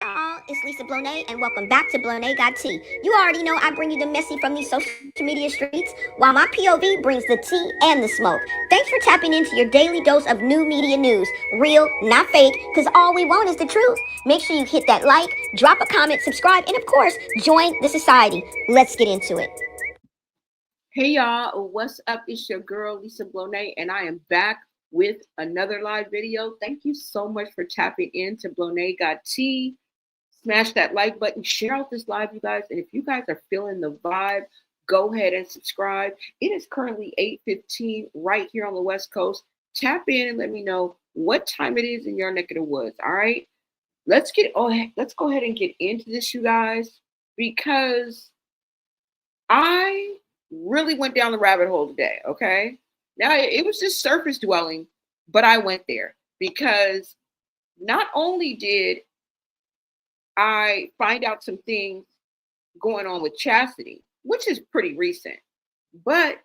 It's Lisa Blonay, and welcome back to Blonay Got Tea. You already know I bring you the messy from these social media streets, while my POV brings the tea and the smoke. Thanks for tapping into your daily dose of new media news. Real, not fake, because all we want is the truth. Make sure you hit that like, drop a comment, subscribe, and of course, join the society. Let's get into it. Hey y'all, what's up? It's your girl Lisa Blonay, and I am back with another live video. Thank you so much for tapping into Blonay Got Tea. Smash that like button, share out this live, you guys. And if you guys are feeling the vibe, go ahead and subscribe. It is currently 8:15 right here on the West Coast. Tap in and let me know what time it is in your neck of the woods. All right, let's go ahead and get into this, you guys, because I really went down the rabbit hole today. Okay, now it was just surface dwelling, but I went there because not only did I find out some things going on with Chasity, which is pretty recent, but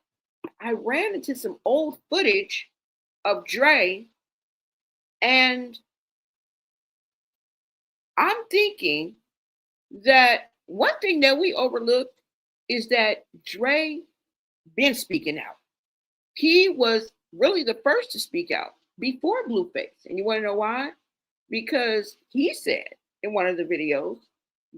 I ran into some old footage of Dre, and I'm thinking that one thing that we overlooked is that Dre been speaking out. He was really the first to speak out before Blueface. And you want to know why? Because he said in one of the videos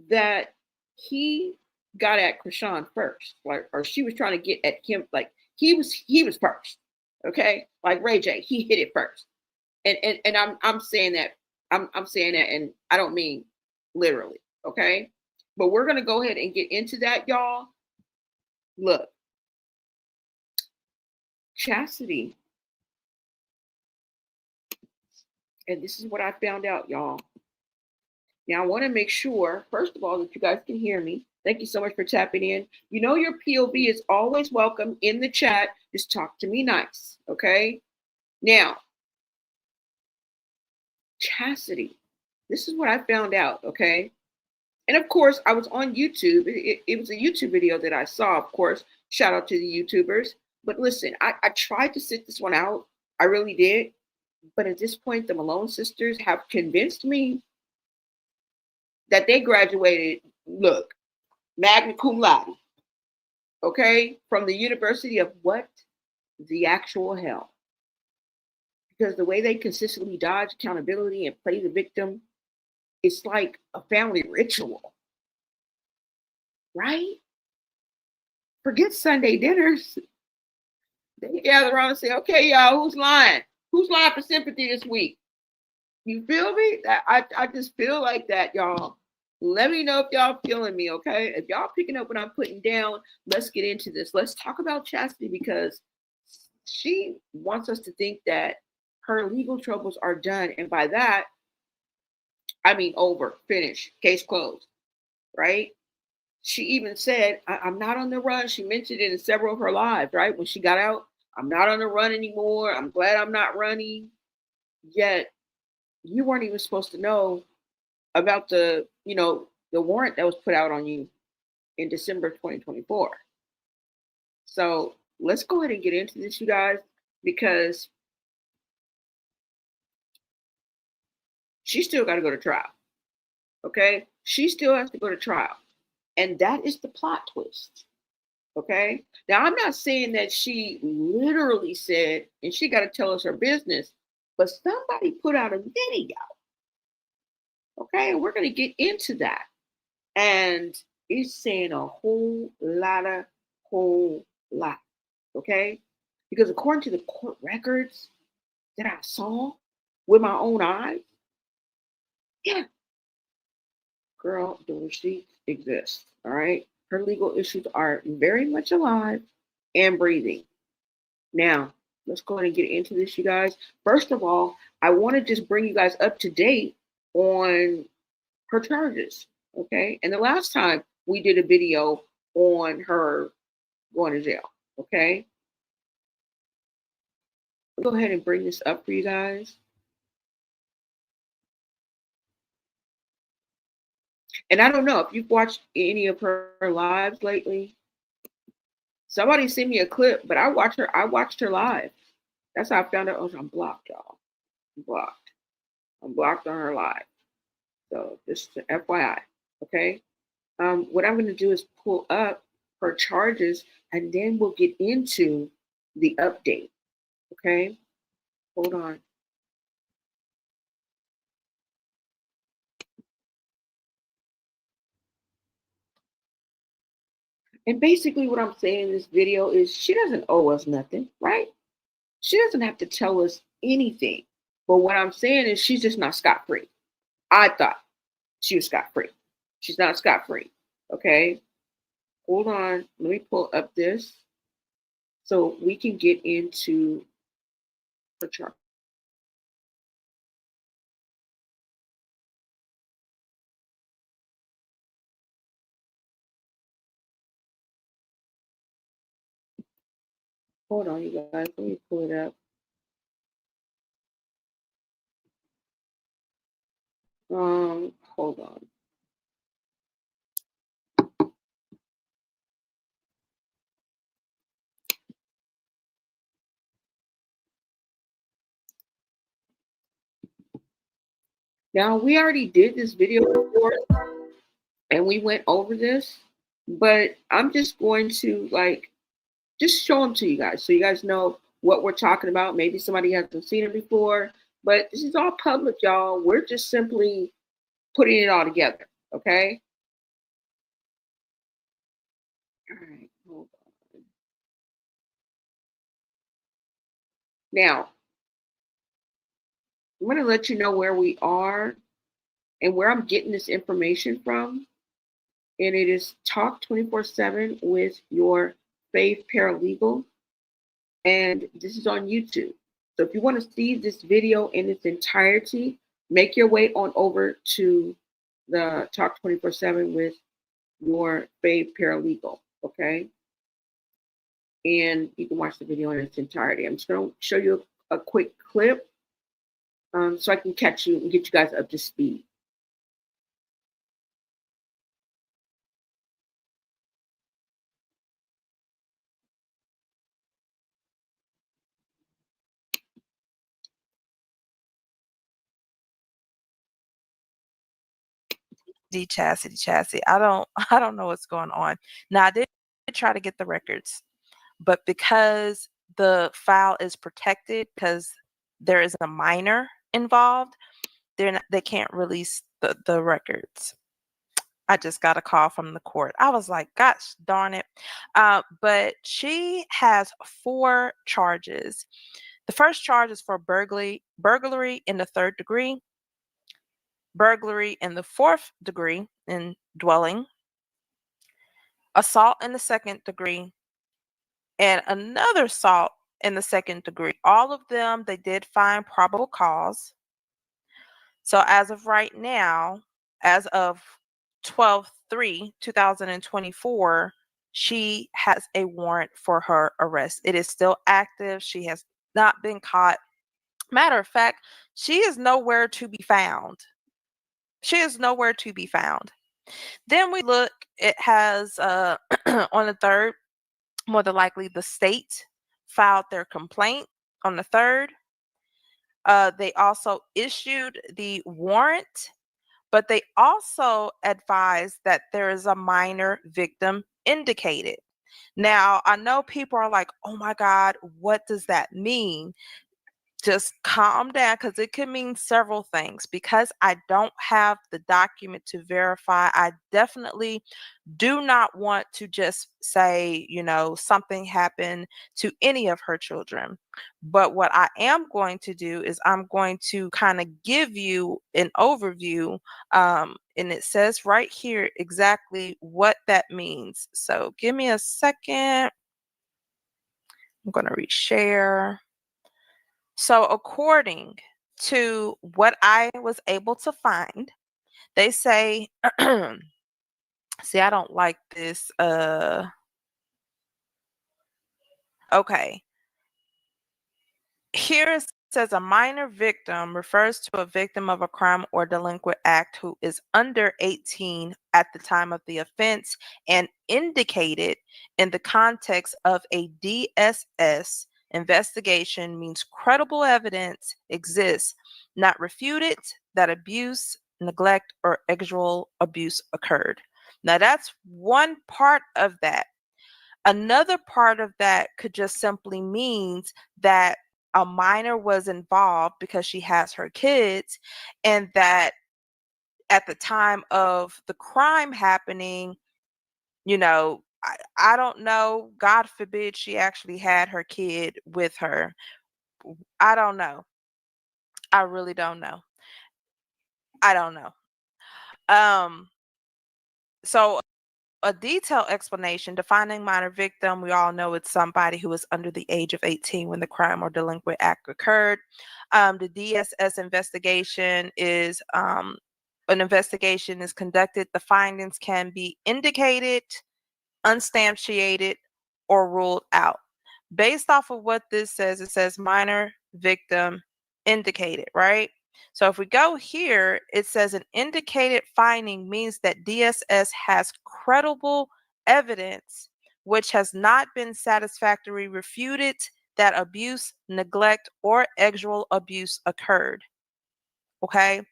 that he got at Chrisean first, like, or she was trying to get at him, like he was first. Okay, like Ray J, he hit it first. And I'm saying that I'm saying that, and I don't mean literally. Okay, but we're gonna go ahead and get into that, y'all. Look, Chasity, and this is what I found out, y'all. Now, I want to make sure, first of all, that you guys can hear me. Thank you so much for tapping in. You know, your POV is always welcome in the chat. Just talk to me nice, okay? Now, Chasity, this is what I found out, okay? And of course, I was on YouTube. It was a YouTube video that I saw, of course. Shout out to the YouTubers. But listen, I tried to sit this one out. I really did. But at this point, the Malone sisters have convinced me that they graduated, look, magna cum laude, okay, from the University of what? The actual hell. Because the way they consistently dodge accountability and play the victim, it's like a family ritual, right? Forget Sunday dinners. They gather around and say, okay, y'all, who's lying? Who's lying for sympathy this week? You feel me? I just feel like that, y'all. Let me know if y'all feeling me, okay? If y'all picking up what I'm putting down, let's get into this. Let's talk about Chasity, because she wants us to think that her legal troubles are done. And by that, I mean over, finish, case closed, right? She even said, I'm not on the run. She mentioned it in several of her lives, right? When she got out, I'm not on the run anymore. I'm glad I'm not running. Yet you weren't even supposed to know about the warrant that was put out on you in December 2024. So let's go ahead and get into this, you guys, because she still got to go to trial. Okay, she still has to go to trial, and that is the plot twist. Okay, now I'm not saying that she literally said, and she got to tell us her business, but somebody put out a video. Okay, and we're going to get into that. And it's saying a whole lot. Okay, because according to the court records that I saw with my own eyes, yeah, girl, the receipts exist. All right, her legal issues are very much alive and breathing. Now, let's go ahead and get into this, you guys. First of all, I want to just bring you guys up to date on her charges. Okay. And the last time we did a video on her going to jail. Okay. I'll go ahead and bring this up for you guys. And I don't know if you've watched any of her lives lately. Somebody sent me a clip, but I watched her live. That's how I found out. Oh, I'm blocked, y'all. I'm blocked on her live. So Just FYI. Okay. What I'm going to do is pull up her charges, and then we'll get into the update. Okay. Hold on. And basically, what I'm saying in this video is she doesn't owe us nothing, right? She doesn't have to tell us anything. But what I'm saying is she's just not scot free. I thought she was scot free. She's not scot free. Okay. Hold on. Let me pull up this so we can get into her chart. Hold on, you guys. Let me pull it up. Hold on. Now we already did this video before and we went over this, but I'm just going to just show them to you guys so you guys know what we're talking about. Maybe somebody hasn't seen it before, but this is all public, y'all. We're just simply putting it all together, okay? All right, hold on. Now, I'm going to let you know where we are and where I'm getting this information from. And it is Talk 24/7 with your faith paralegal. And this is on YouTube. So if you want to see this video in its entirety, make your way on over to the Talk 24/7 with your faith paralegal, okay? And you can watch the video in its entirety. I'm just going to show you a quick clip so I can catch you and get you guys up to speed. Chasity. I don't know what's going on. Now I did try to get the records, but because the file is protected because there is a minor involved, they can't release the records. I just got a call from the court. I was like, gosh darn it. But she has 4 charges. The first charge is for burglary in the 3rd degree, burglary in the 4th degree in dwelling, assault in the 2nd degree, and another assault in the 2nd degree. All of them, they did find probable cause. So as of right now, as of 12/3/2024, she has a warrant for her arrest. It is still active. She has not been caught. Matter of fact, she is nowhere to be found. She is nowhere to be found. Then we look, it has on the 3rd, more than likely the state filed their complaint on the 3rd. They also issued the warrant, but they also advised that there is a minor victim indicated. Now, I know people are like, oh my God, what does that mean? Just calm down because it could mean several things. Because I don't have the document to verify, I definitely do not want to just say, something happened to any of her children. But what I am going to do is I'm going to kind of give you an overview. And it says right here exactly what that means. So give me a second. I'm going to reshare. So according to what I was able to find, they say, see, I don't like this. Okay. Here it says a minor victim refers to a victim of a crime or delinquent act who is under 18 at the time of the offense and indicated in the context of a DSS investigation means credible evidence exists, not refuted, that abuse neglect, or sexual abuse occurred. Now, that's one part of that. Another part of that could just simply means that a minor was involved because she has her kids, and that at the time of the crime happening, I don't know, God forbid she actually had her kid with her. I don't know. I really don't know. I don't know. Um, so a detailed explanation defining minor victim, we all know it's somebody who was under the age of 18 when the crime or delinquent act occurred. The DSS investigation is an investigation is conducted. The findings can be indicated, unsubstantiated, or ruled out. Based off of what this says, it says minor victim indicated, right? So if we go here, it says an indicated finding means that DSS has credible evidence which has not been satisfactorily refuted that abuse, neglect, or sexual abuse occurred. Okay?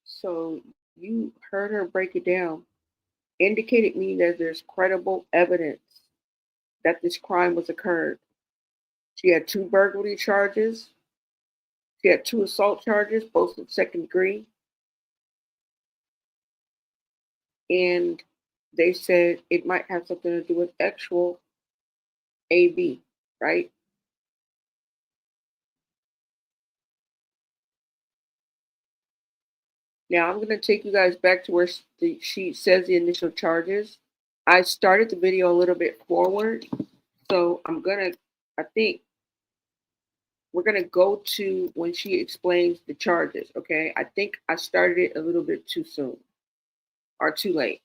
So you heard her break it down. Indicated means that there's credible evidence that this crime was occurred. She had 2 burglary charges. She had 2 assault charges, both in second degree. And they said it might have something to do with actual AB, right? Now I'm going to take you guys back to where she says the initial charges. I started the video a little bit forward, so I think we're going to go to when she explains the charges, okay? I think I started it a little bit too soon or too late.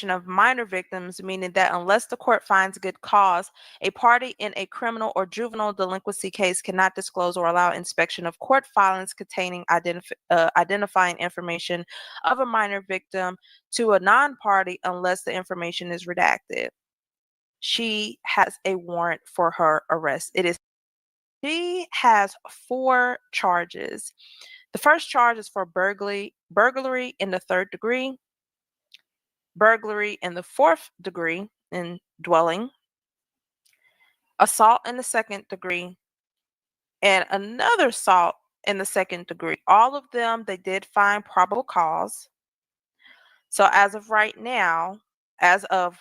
Of minor victims, meaning that unless the court finds good cause, a party in a criminal or juvenile delinquency case cannot disclose or allow inspection of court filings containing identifying information of a minor victim to a non-party unless the information is redacted. She has a warrant for her arrest. She has 4 charges. The first charge is for burglary in the 3rd degree, burglary in the 4th degree in dwelling, assault in the 2nd degree, and another assault in the 2nd degree. All of them, they did find probable cause. So as of right now, as of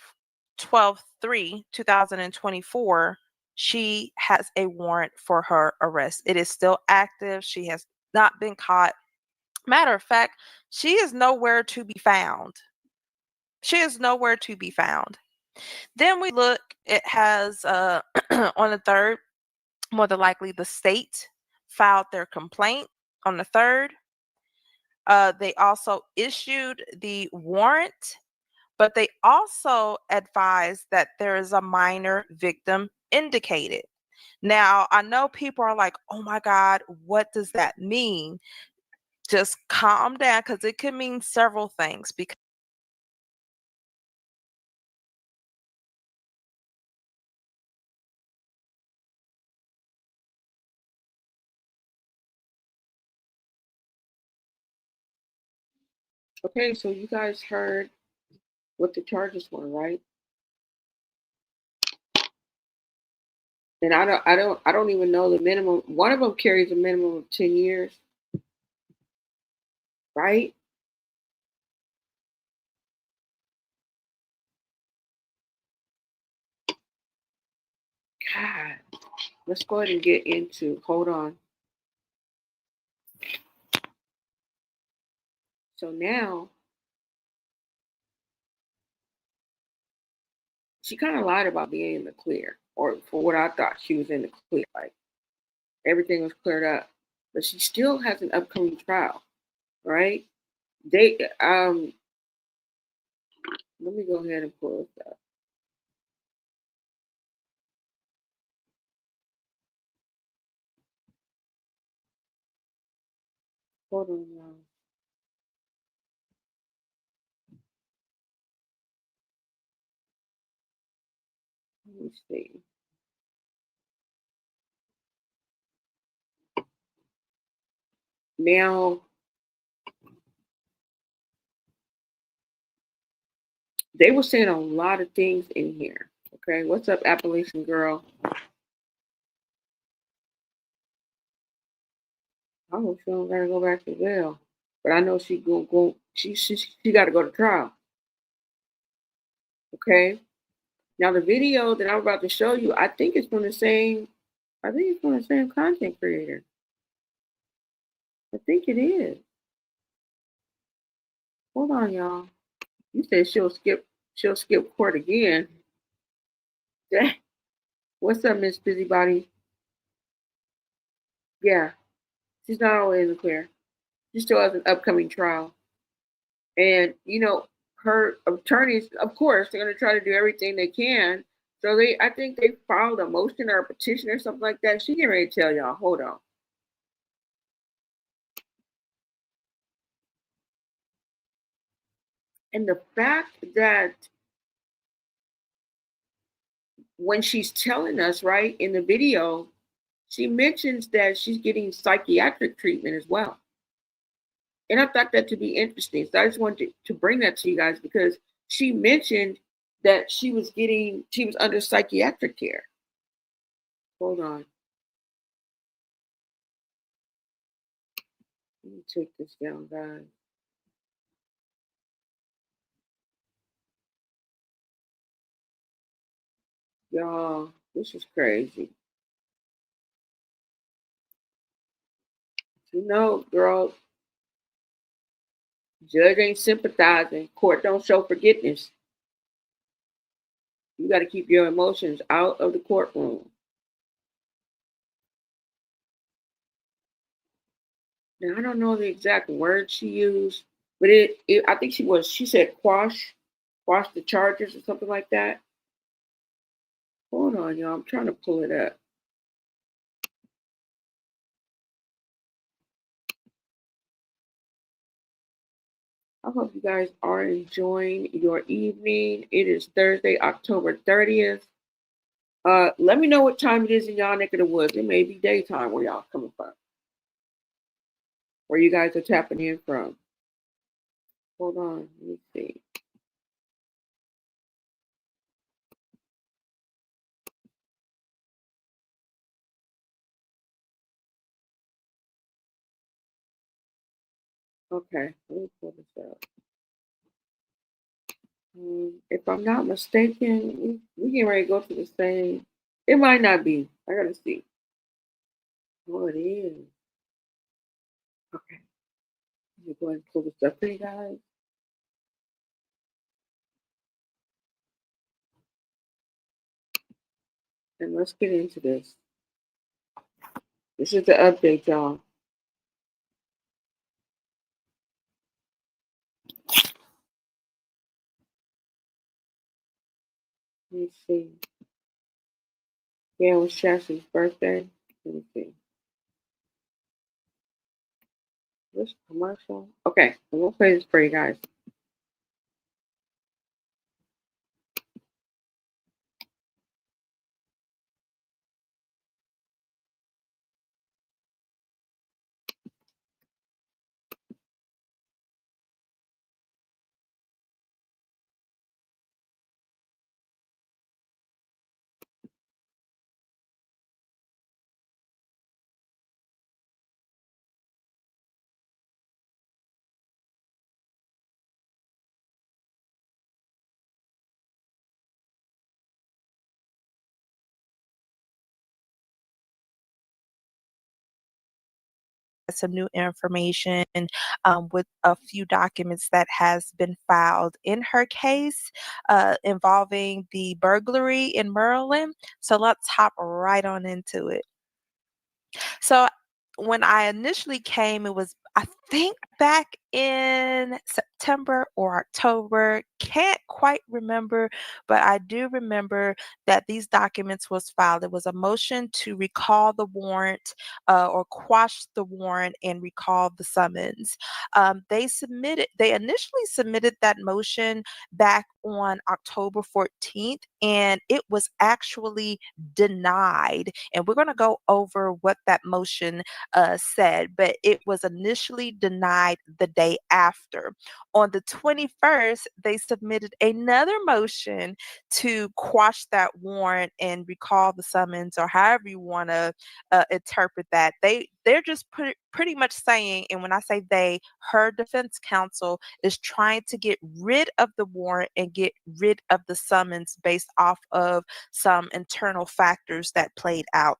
12/3/2024, she has a warrant for her arrest. It is still active. She has not been caught. Matter of fact, she is nowhere to be found. She is nowhere to be found. Then we look, it has on the 3rd, more than likely the state filed their complaint on the 3rd. They also issued the warrant, but they also advised that there is a minor victim indicated. Now, I know people are like, oh my God, what does that mean? Just calm down, because it could mean several things. Because Okay, so you guys heard what the charges were, right? And I don't even know the minimum. One of them carries a minimum of 10 years, right? God, let's go ahead and get into, hold on. So now she kind of lied about being in the clear, or for what I thought she was in the clear. Like everything was cleared up, but she still has an upcoming trial, right? They let me go ahead and pull this up. Hold on, y'all. Let me see. Now, they were saying a lot of things in here. Okay, what's up, Appalachian Girl? I hope she don't gotta go back to jail, but I know she go. She got to go to trial. Okay. Now the video that I'm about to show you, I think it's from the same. I think it's from the same content creator. I think it is. Hold on, y'all. You said she'll skip. She'll skip court again. What's up, Miss Busybody? Yeah, she's not always in the clear. She still has an upcoming trial. And, her attorneys, of course, they're going to try to do everything they can. So I think they filed a motion or a petition or something like that. She getting ready to tell y'all, hold on. And the fact that when she's telling us, right, in the video, she mentions that she's getting psychiatric treatment as well. And I thought that to be interesting. So I just wanted to bring that to you guys because she mentioned that she was under psychiatric care. Hold on. Let me take this down, guys. Y'all, this is crazy. Girl, judge ain't sympathizing. Court don't show forgiveness. You got to keep your emotions out of the courtroom. Now, I don't know the exact words she used, but I think she said quash the charges or something like that. Hold on, y'all. I'm trying to pull it up. I hope you guys are enjoying your evening. It is Thursday, October 30th. Let me know what time it is in y'all neck of the woods. It may be daytime where y'all coming from. Where you guys are tapping in from. Hold on, let me see. Okay, let me pull this up. If I'm not mistaken, we getting ready to go to the same. It might not be. I gotta see. Oh, it is. Okay. Let me go ahead and pull this up for you guys. And let's get into this. This is the update, y'all. Let me see. Yeah, it was Chastity's birthday. Let me see. This commercial. Okay, I'm gonna play this for you guys. Some new information with a few documents that has been filed in her case involving the burglary in Maryland. So let's hop right on into it. So when I initially came, I think back in September or October. Can't quite remember, but I do remember that these documents was filed. It was a motion to recall the warrant or quash the warrant and recall the summons. They initially submitted that motion back on October 14th, and it was actually denied. And we're going to go over what that motion said, but it was initially denied the day after. On the 21st, they submitted another motion to quash that warrant and recall the summons, or however you want to interpret that. They're just pretty much saying, and when I say they, her defense counsel is trying to get rid of the warrant and get rid of the summons based off of some internal factors that played out.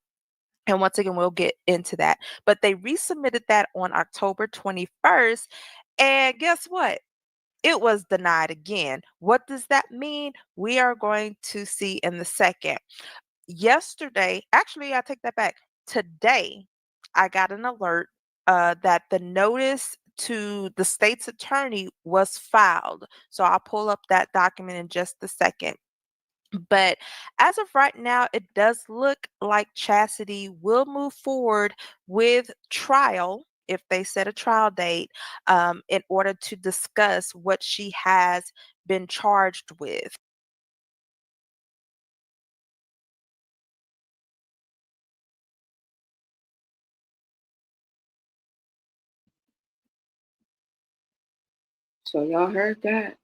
And once again, we'll get into that. But they resubmitted that on October 21st. And guess what? It was denied again. What does that mean? We are going to see in the second. Yesterday, actually, I take that back. Today, I got an alert that the notice to the state's attorney was filed. So I'll pull up that document in just a second. But as of right now, it does look like Chasity will move forward with trial if they set a trial date in order to discuss what she has been charged with. So y'all heard that?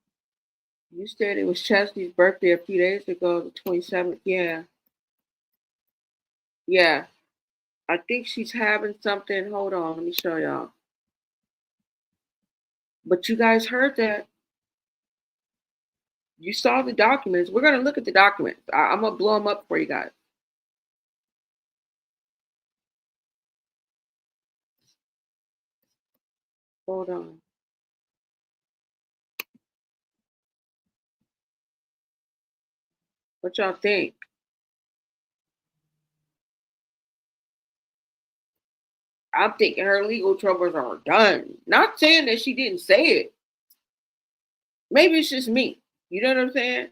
You said it was Chastity's birthday a few days ago, the 27th. Yeah. Yeah. I think she's having something. Hold on, let me show y'all. But you guys heard that. You saw the documents. We're going to look at the documents. I'm going to blow them up for you guys. Hold on. What y'all think? I'm thinking her legal troubles are done. Not saying that she didn't say it. Maybe it's just me. You know what I'm saying?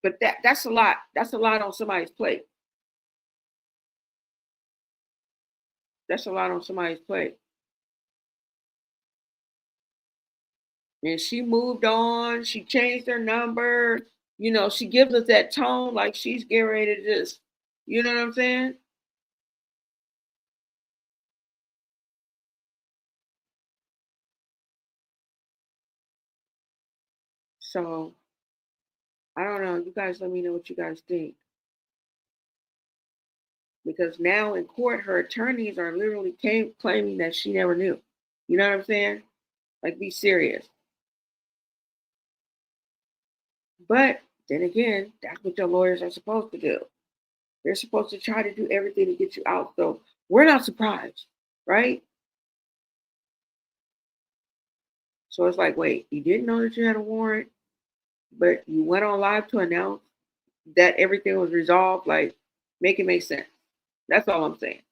But that's a lot. That's a lot on somebody's plate. That's a lot on somebody's plate. And she moved on. She changed her number. You know, she gives us that tone like she's getting ready to just, you know what I'm saying? So I don't know. You guys let me know what you guys think. Because now in court, her attorneys are literally claiming that she never knew. You know what I'm saying? Like, be serious. But then again, that's what your lawyers are supposed to do. They're supposed to try to do everything to get you out. So we're not surprised, right? So it's like, wait, you didn't know that you had a warrant, but you went on live to announce that everything was resolved. Like, make it make sense. That's all I'm saying.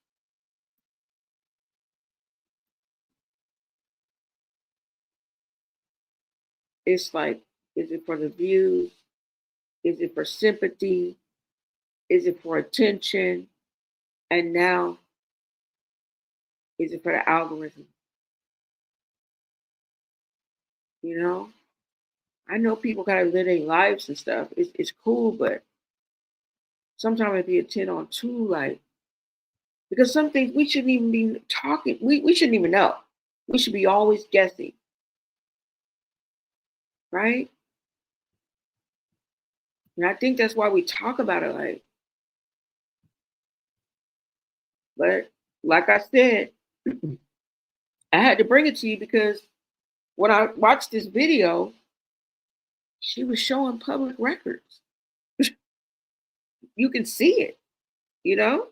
It's like, is it for the views? Is it for sympathy? Is it for attention? And now, is it for the algorithm? You know, I know people gotta live their lives and stuff. It's cool, but sometimes it be a 10 on 2, like, because some things we shouldn't even be talking, we shouldn't even know. We should be always guessing, right? And I think that's why we talk about it, like, but like I said, I had to bring it to you because when I watched this video, she was showing public records. You can see it, you know?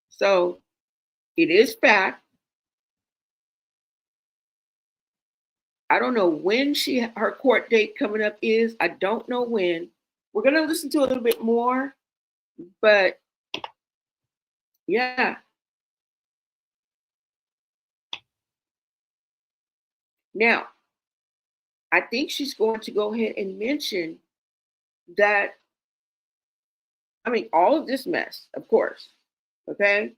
So it is fact. I don't know when her court date coming up is. I don't know when. We're gonna listen to a little bit more, but yeah. Now, I think she's going to go ahead and mention that, I mean, all of this mess, of course, okay?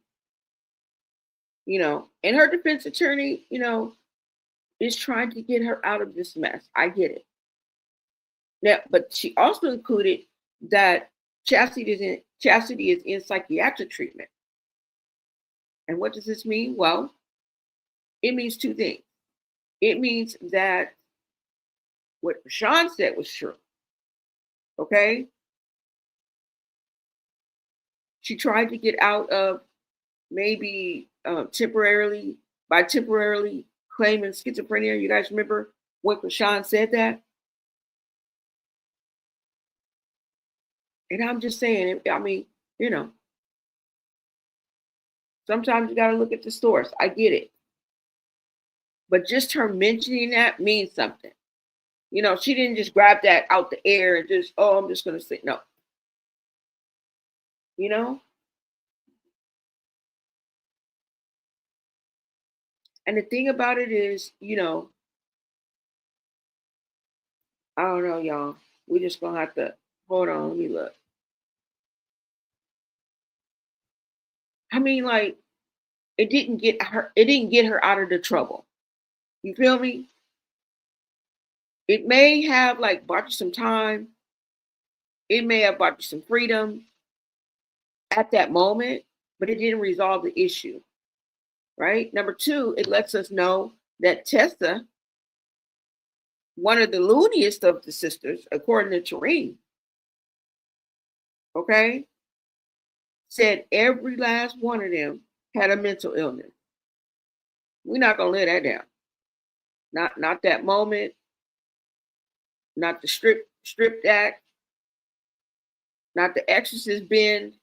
And her defense attorney, is trying to get her out of this mess. I get it. Now, but she also included that Chastity is in psychiatric treatment. And what does this mean? Well, it means two things. It means that what Chrisean said was true. Okay? She tried to get out of maybe temporarily claiming schizophrenia. You guys remember when Chrisean said that? And I'm just saying, I mean, sometimes you got to look at the source. I get it. But just her mentioning that means something. She didn't just grab that out the air and just, oh, I'm just going to say, no. And the thing about it is, I don't know, y'all. We're just going to have to, hold on, let me look. I mean, like, it didn't get her out of the trouble. You feel me? It may have like bought you some time. It may have bought you some freedom at that moment, but it didn't resolve the issue. Right? Number two, it lets us know that Tessa, one of the looniest of the sisters, according to Tareen, okay, said every last one of them had a mental illness. We're not gonna let that down. Not that moment, not the stripped act, not the exorcist bend.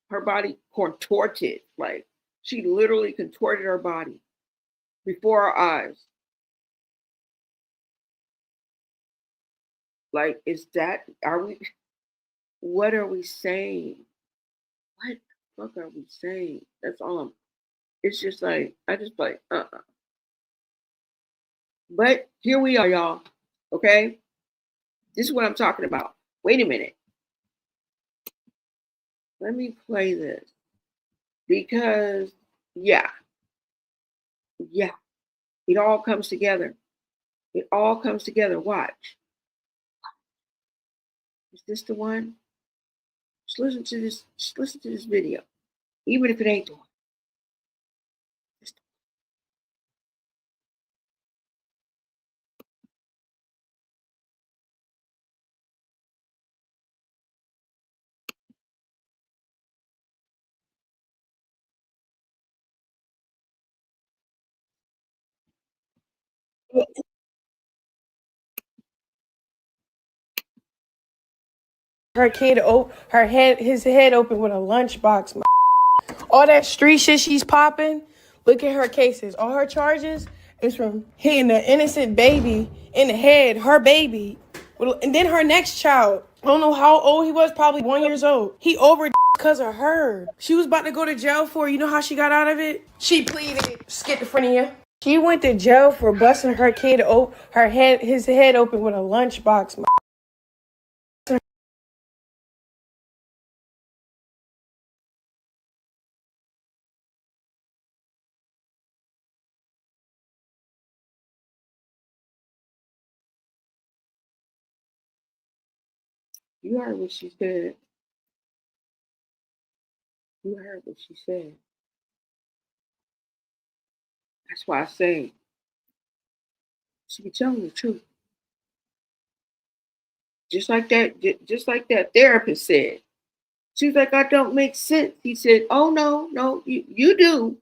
Her body contorted, like she literally contorted her body before our eyes. Like, what are we saying? What the fuck are we saying? That's all. It's just like, I just like, But here we are, y'all. Okay? This is what I'm talking about. Wait a minute. Let me play this. Because, yeah, it all comes together. It all comes together. Watch. Is this the one? Just listen to this. Just listen to this video, even if it ain't the one. his head open with a lunchbox. All that street shit she's popping. Look at her cases. All her charges is from hitting an innocent baby in the head. Her baby, and then her next child. I don't know how old he was. Probably 1 year old. He overdosed because of her. She was about to go to jail for. You know how she got out of it? She pleaded schizophrenia. She went to jail for busting her kid his head open with a lunchbox. You heard what she said. You heard what she said. That's why I say she be telling the truth. Just like that therapist said. She's like, I don't make sense. He said, oh no, you do.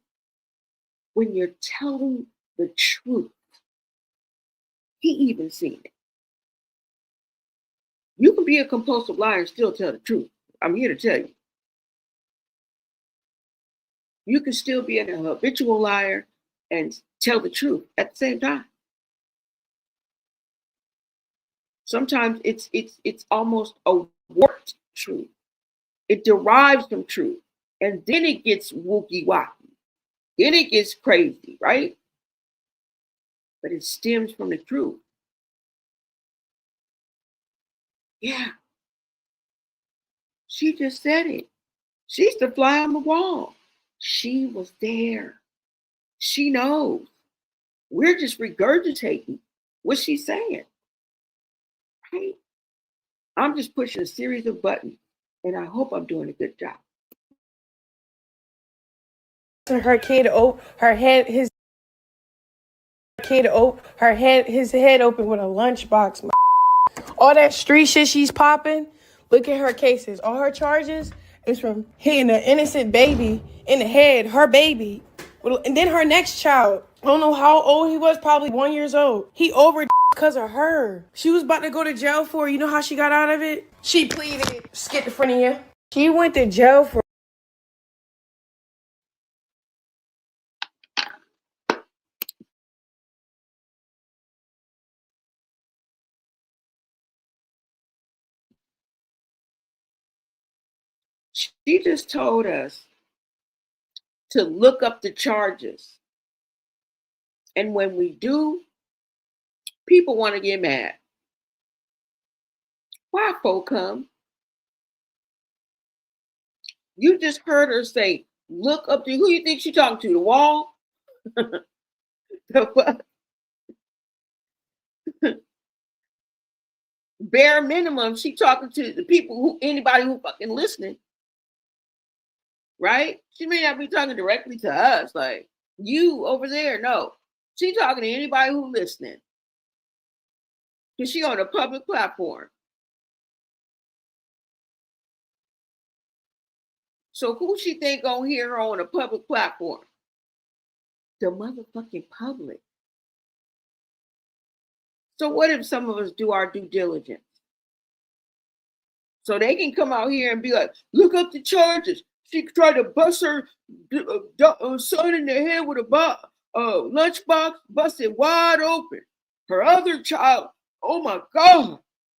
When you're telling the truth. He even seen it. You can be a compulsive liar and still tell the truth. I'm here to tell you. You can still be an habitual liar and tell the truth at the same time. Sometimes it's almost a warped truth. It derives from truth. And then it gets wookie wacky. Then it gets crazy, right? but it stems from the truth. Yeah. She just said it. She's the fly on the wall. She was there. She knows. We're just regurgitating what she's saying. Right? I'm just pushing a series of buttons, and I hope I'm doing a good job. Her kid, her head, his kid, his head open with a lunchbox. All that street shit she's popping. Look at her cases. All her charges is from hitting an innocent baby in the head, her baby. And then her next child, I don't know how old he was, probably 1 year old. He overdosed because of her. She was about to go to jail for, you know how she got out of it? She pleaded schizophrenia. She went to jail for. She just told us to look up the charges. And when we do, people want to get mad. Why folk come? You just heard her say, look up to who you think she talking to, the wall? Bare minimum, she talking to the people who, anybody who fucking listening. Right? She may not be talking directly to us, like you over there. No, she talking to anybody who listening. Because she on a public platform. So who she think gonna hear her on a public platform? The motherfucking public. So what if some of us do our due diligence? So they can come out here and be like, look up the charges. She tried to bust her son in the head with a lunchbox, busted wide open. Her other child, oh my God,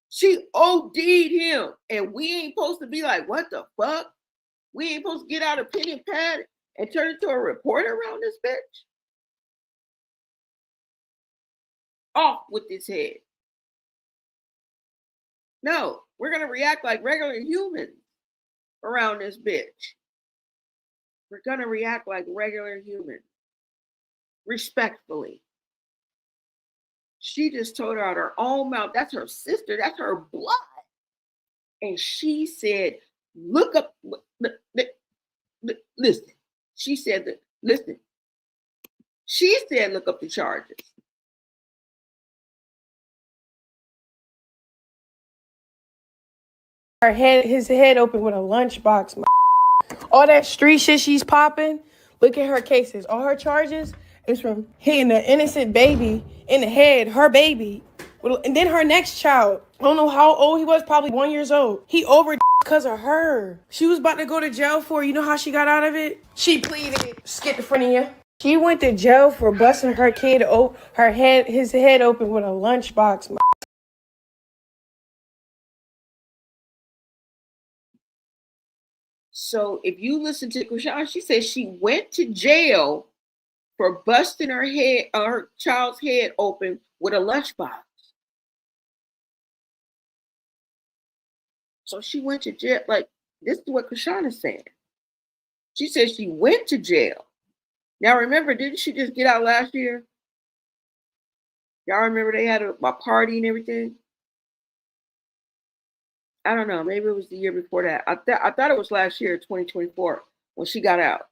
she OD'd him. And we ain't supposed to be like, what the fuck? We ain't supposed to get out a pen and pad and turn into a reporter around this bitch? Off with this head. No, we're going to react like regular humans around this bitch. We're going to react like regular humans. Respectfully. She just told her out her own mouth. That's her sister. That's her blood. And she said, look up. Listen. She said that, listen. She said, look up the charges. His head open with a lunchbox. All that street shit she's popping. Look at her cases. All her charges is from hitting an innocent baby in the head, her baby. And then her next child, I don't know how old he was, probably 1 year old. He overdosed because of her. She was about to go to jail for, you know how she got out of it? She pleaded schizophrenia. She went to jail for busting her kid, his head open with a lunchbox. So if you listen to Chrisean, she said she went to jail for busting her child's head open with a lunchbox. So she went to jail. Like, this is what Chrisean is saying. She said she went to jail. Now remember, didn't she just get out last year? Y'all remember they had a party and everything? I don't know. Maybe it was the year before that. I thought it was last year, 2024, when she got out.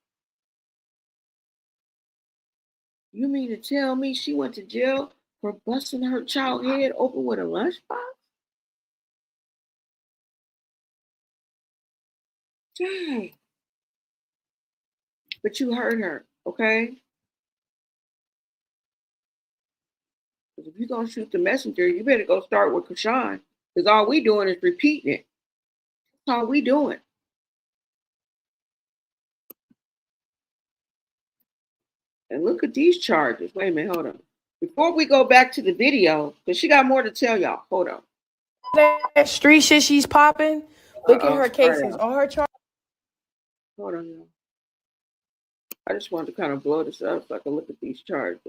You mean to tell me she went to jail for busting her child head open with a lunchbox? Dang. But you heard her, okay? Because if you're going to shoot the messenger, you better go start with Chrisean. Because all we doing is repeating it. That's all we doing. And look at these charges. Wait a minute, hold on. Before we go back to the video, because she got more to tell y'all. Hold on. That street shit she's popping. Look at her cases. All her charges. Hold on, y'all. I just wanted to kind of blow this up so I can look at these charges.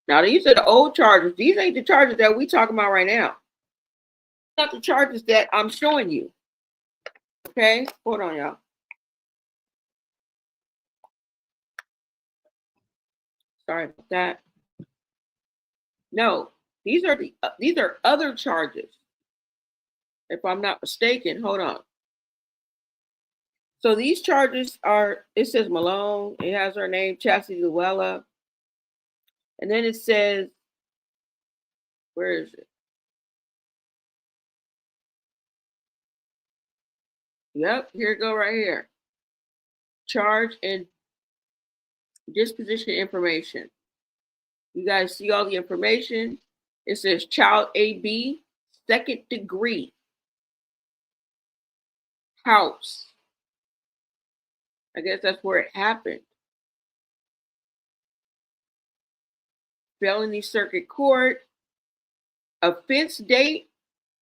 Now, these are the old charges. These ain't the charges that we talking about right now. Not the charges that I'm showing you. Okay, hold on, y'all. Sorry about that. No, these are other charges. If I'm not mistaken, hold on. So these charges are, it says Malone, it has her name, Chasity Luella. And then it says, where is it? Yep, here it go right here. Charge and disposition information. You guys see all the information? It says child AB, second degree, house. I guess that's where it happened. Felony circuit court. Offense date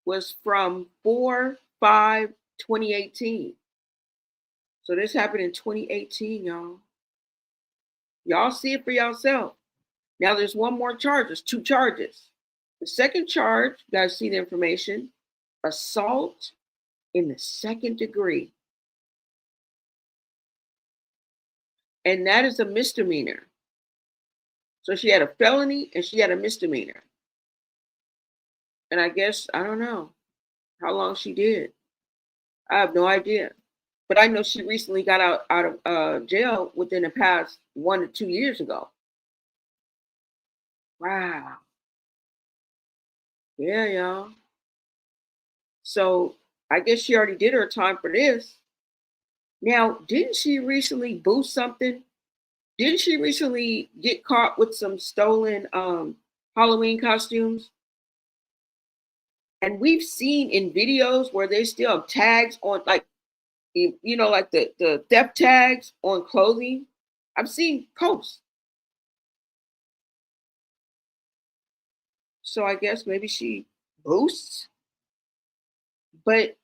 was from 4/5/2018. So this happened in 2018, y'all. Y'all see it for yourself. Now there's one more charge. There's two charges. The second charge, you guys see the information, assault in the second degree. And that is a misdemeanor. So she had a felony and she had a misdemeanor. And I guess, I don't know how long she did. I have no idea. But I know she recently got out of jail within the past 1 to 2 years ago. Wow. Yeah, y'all. So I guess she already did her time for this. Now, didn't she recently boost something? Didn't she recently get caught with some stolen Halloween costumes? And we've seen in videos where they still have tags on, like, you know, like the theft tags on clothing. I've seen posts. So I guess maybe she boosts. But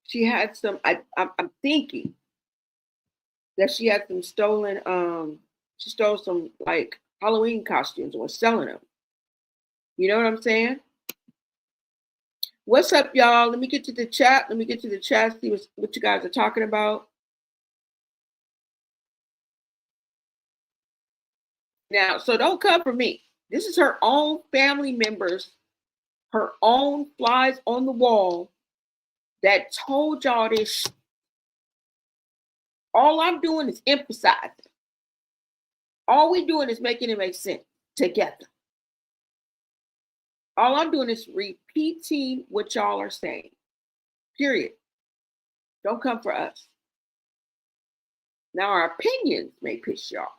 she had some, I'm thinking that she had some stolen, she stole some like Halloween costumes and was selling them. You know what I'm saying? What's up, y'all? Let me get to the chat. Let me get to the chat, see what you guys are talking about. Now, so don't come for me. This is her own family members, her own flies on the wall that told y'all this. All I'm doing is emphasizing. All we doing is making it make sense together. All I'm doing is repeating what y'all are saying. Period. Don't come for us. Now our opinions may piss you off.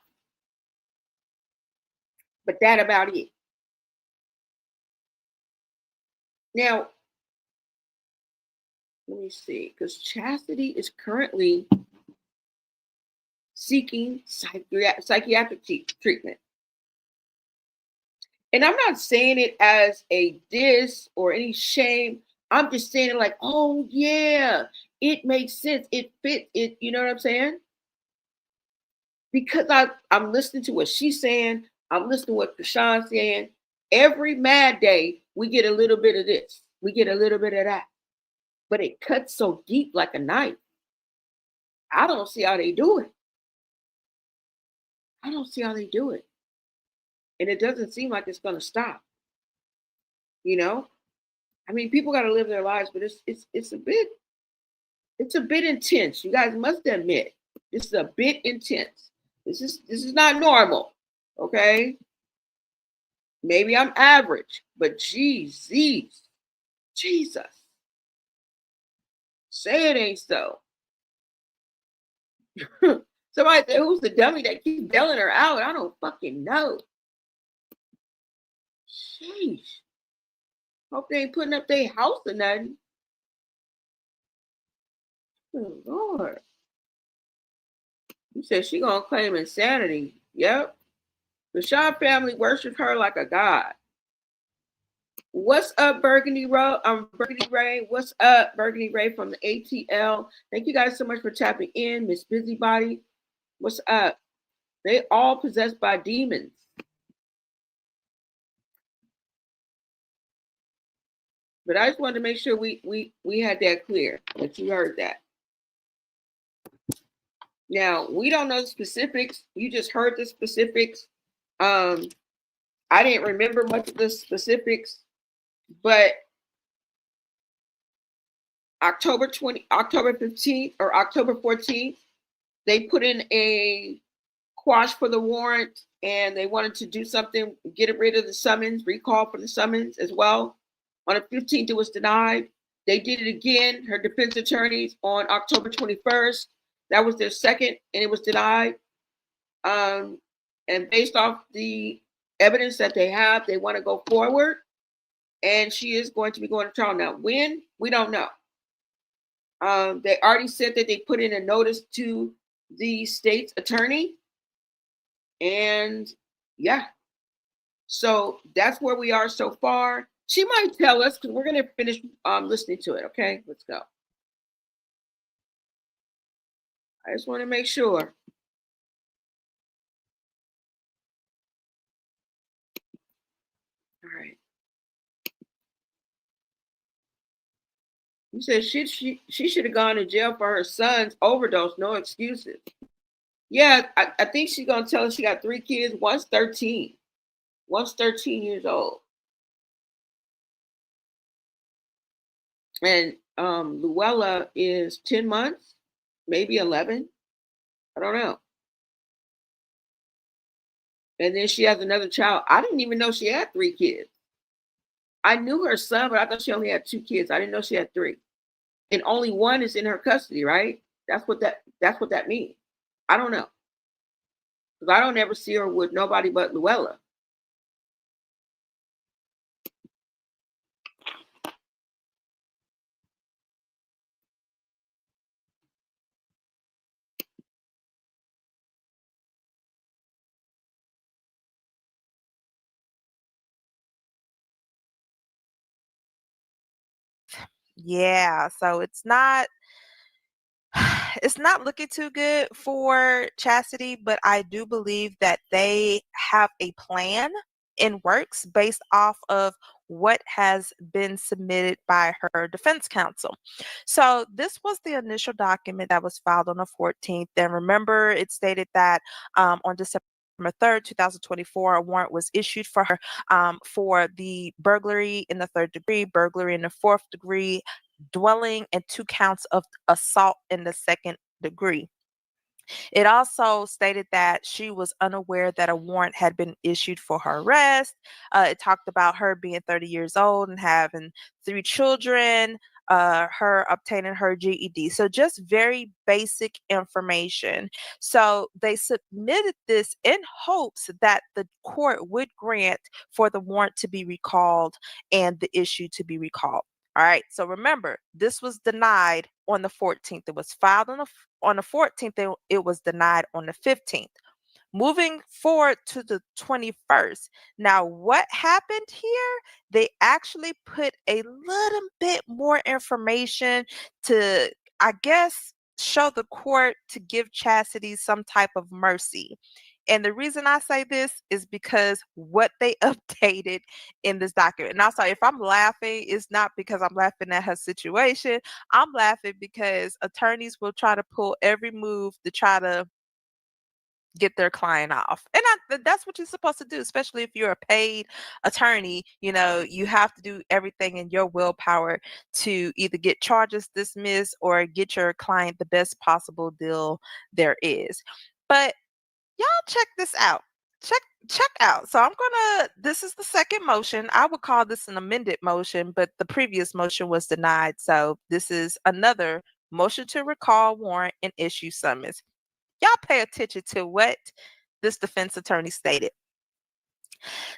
But that about it. Now, let me see, because Chasity is currently seeking psychiatric treatment. And I'm not saying it as a diss or any shame. I'm just saying it like, oh yeah, it makes sense. It fits. It, you know what I'm saying? Because I'm listening to what she's saying. I'm listening to what Chrisean's saying. Every mad day, we get a little bit of this. We get a little bit of that. But it cuts so deep like a knife. I don't see how they do it. I don't see how they do it. And it doesn't seem like it's going to stop. You know? I mean, people got to live their lives, but it's a bit intense. You guys must admit, this is a bit intense. This is not normal. Okay? Maybe I'm average, but Jesus. Say it ain't so. Somebody said, who's the dummy that keeps bailing her out? I don't fucking know. Sheesh. Hope they ain't putting up their house or nothing. Oh, Lord. You said she gonna claim insanity. Yep. The Shaw family worshipped her like a god. What's up, Burgundy Ray? Burgundy Ray. What's up, Burgundy Ray from the ATL? Thank you guys so much for tapping in, Miss Busybody. What's up? They all possessed by demons. But I just wanted to make sure we had that clear, that you heard that. Now, we don't know the specifics. You just heard the specifics. I didn't remember much of the specifics, but October 15th or October 14th, they put in a quash for the warrant, and they wanted to do something, get rid of the summons, recall for the summons as well. On the 15th, it was denied. They did it again, her defense attorneys, on October 21st. That was their second, and it was denied. And based off the evidence that they have, they want to go forward, and she is going to be going to trial. Now, when? We don't know. They already said that they put in a notice to the state's attorney. And yeah, so that's where we are so far. She might tell us, because we're going to finish listening to it. Okay, let's go. I just want to make sure. All right. You said she should have gone to jail for her son's overdose. No excuses. Yeah, I think she's going to tell us she got 3 kids. One's 13. One's 13 years old. And Luella is 10 months, maybe 11. I don't know. And then she has another child. I didn't even know she had 3 kids. I knew her son, but I thought she only had 2 kids. I didn't know she had 3. And only one is in her custody, right? That's what that means. I don't know. Because I don't ever see her with nobody but Luella. Yeah, so it's not looking too good for Chasity, but I do believe that they have a plan in works based off of what has been submitted by her defense counsel. So this was the initial document that was filed on the 14th. And remember, it stated that on December 3rd, 2024, a warrant was issued for her for the burglary in the 3rd degree, burglary in the 4th degree, dwelling, and 2 counts of assault in the 2nd degree. It also stated that she was unaware that a warrant had been issued for her arrest. It talked about her being 30 years old and having 3 children, her obtaining her GED. So just very basic information. So they submitted this in hopes that the court would grant for the warrant to be recalled and the issue to be recalled. All right. So remember, this was denied on the 14th. It was filed on the 14th. It was denied on the 15th. Moving forward to the 21st. Now, what happened here? They actually put a little bit more information to, I guess, show the court to give Chasity some type of mercy. And the reason I say this is because what they updated in this document. And also, if I'm laughing, it's not because I'm laughing at her situation. I'm laughing because attorneys will try to pull every move to try to get their client off. And that's what you're supposed to do, especially if you're a paid attorney. You know, you have to do everything in your willpower to either get charges dismissed or get your client the best possible deal there is. But y'all check this out. Check out. So this is the second motion. I would call this an amended motion, but the previous motion was denied. So this is another motion to recall warrant and issue summons. Y'all pay attention to what this defense attorney stated.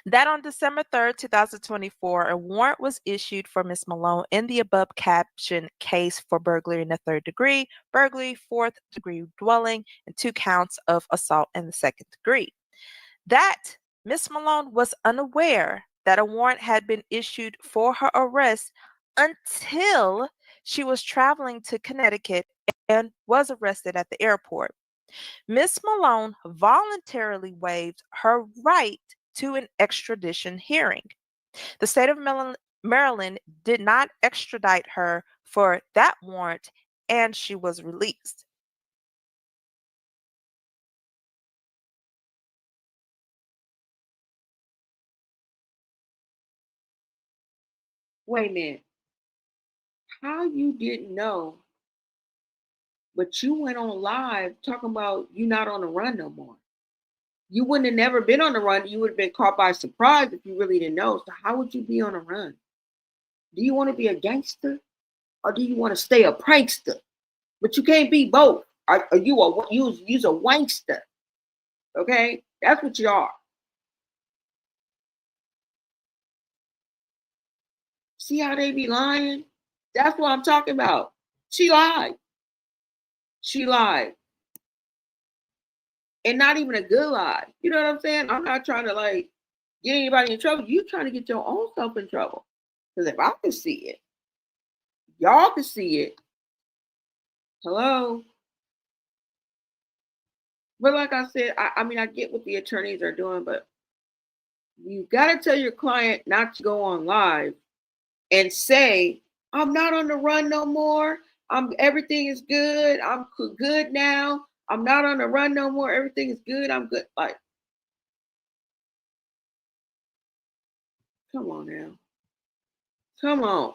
That on December 3rd, 2024, a warrant was issued for Ms. Malone in the above captioned case for burglary in the 3rd degree, burglary 4th degree dwelling, and 2 counts of assault in the 2nd degree. That Ms. Malone was unaware that a warrant had been issued for her arrest until she was traveling to Connecticut and was arrested at the airport. Miss Malone voluntarily waived her right to an extradition hearing. The state of Maryland did not extradite her for that warrant, and she was released. Wait a minute. How you didn't know, but you went on live talking about you not on the run no more? You wouldn't have never been on the run. You would have been caught by surprise if you really didn't know. So how would you be on the run? Do you want to be a gangster or do you want to stay a prankster? But you can't be both. Are you you's a wankster? Okay, that's what you are. See how they be lying? That's what I'm talking about. She lied. She lied. And not even a good lie. You know what I'm saying? I'm not trying to like get anybody in trouble. You trying to get your own self in trouble. Because if I can see it, y'all can see it. Hello? But like I said, I mean, I get what the attorneys are doing, but you got to tell your client not to go on live and say, I'm not on the run no more. Everything is good. I'm good now. I'm not on the run no more. Everything is good. I'm good. Like, come on now. Come on.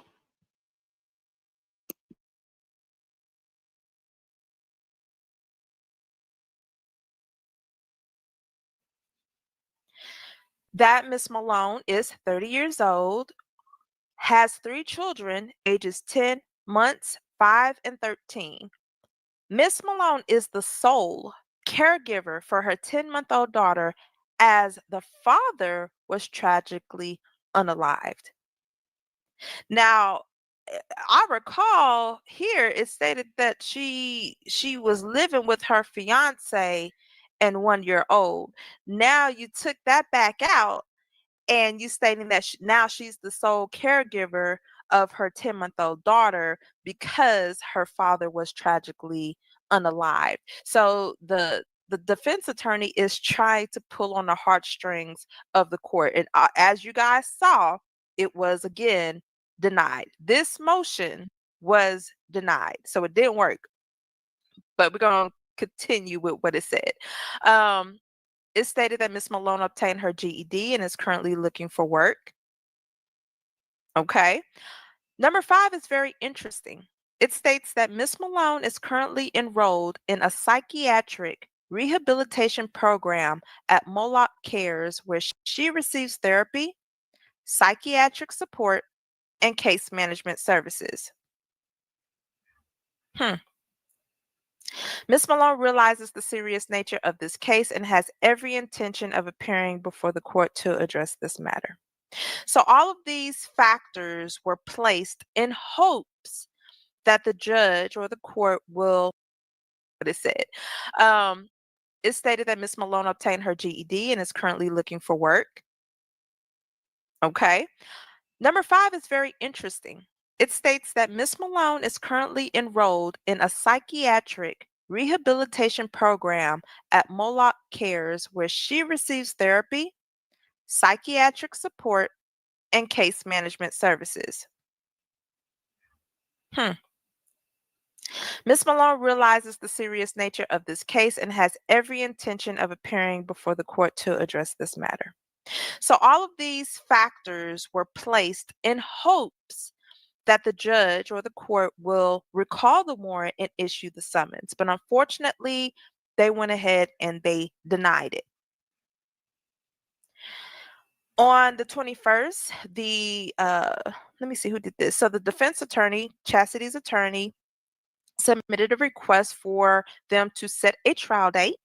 That Miss Malone is 30 years old, has 3 children, ages 10 months, 5, and 13. Miss Malone is the sole caregiver for her 10-month-old daughter, as the father was tragically unalived. Now, I recall here it stated that she was living with her fiance and 1-year-old. Now you took that back out and you stating that now she's the sole caregiver of her 10-month-old daughter because her father was tragically unalived. So the defense attorney is trying to pull on the heartstrings of the court. And as you guys saw, it was again denied. This motion was denied. So it didn't work. But we're going to continue with what it said. It stated that Miss Malone obtained her GED and is currently looking for work. Okay. Number 5 is very interesting. It states that Miss Malone is currently enrolled in a psychiatric rehabilitation program at Moloch Cares, where she receives therapy, psychiatric support, and case management services. Miss Malone realizes the serious nature of this case and has every intention of appearing before the court to address this matter. So all of these factors were placed in hopes that the judge or the court will, what it said. It stated that Miss Malone obtained her GED and is currently looking for work. Okay. Number 5 is very interesting. It states that Miss Malone is currently enrolled in a psychiatric rehabilitation program at Moloch Cares, where she receives therapy, psychiatric support, and case management services. Miss Malone realizes the serious nature of this case and has every intention of appearing before the court to address this matter. So all of these factors were placed in hopes that the judge or the court will recall the warrant and issue the summons. But unfortunately, they went ahead and they denied it. On the 21st, let me see who did this. So the defense attorney, Chastity's attorney, submitted a request for them to set a trial date,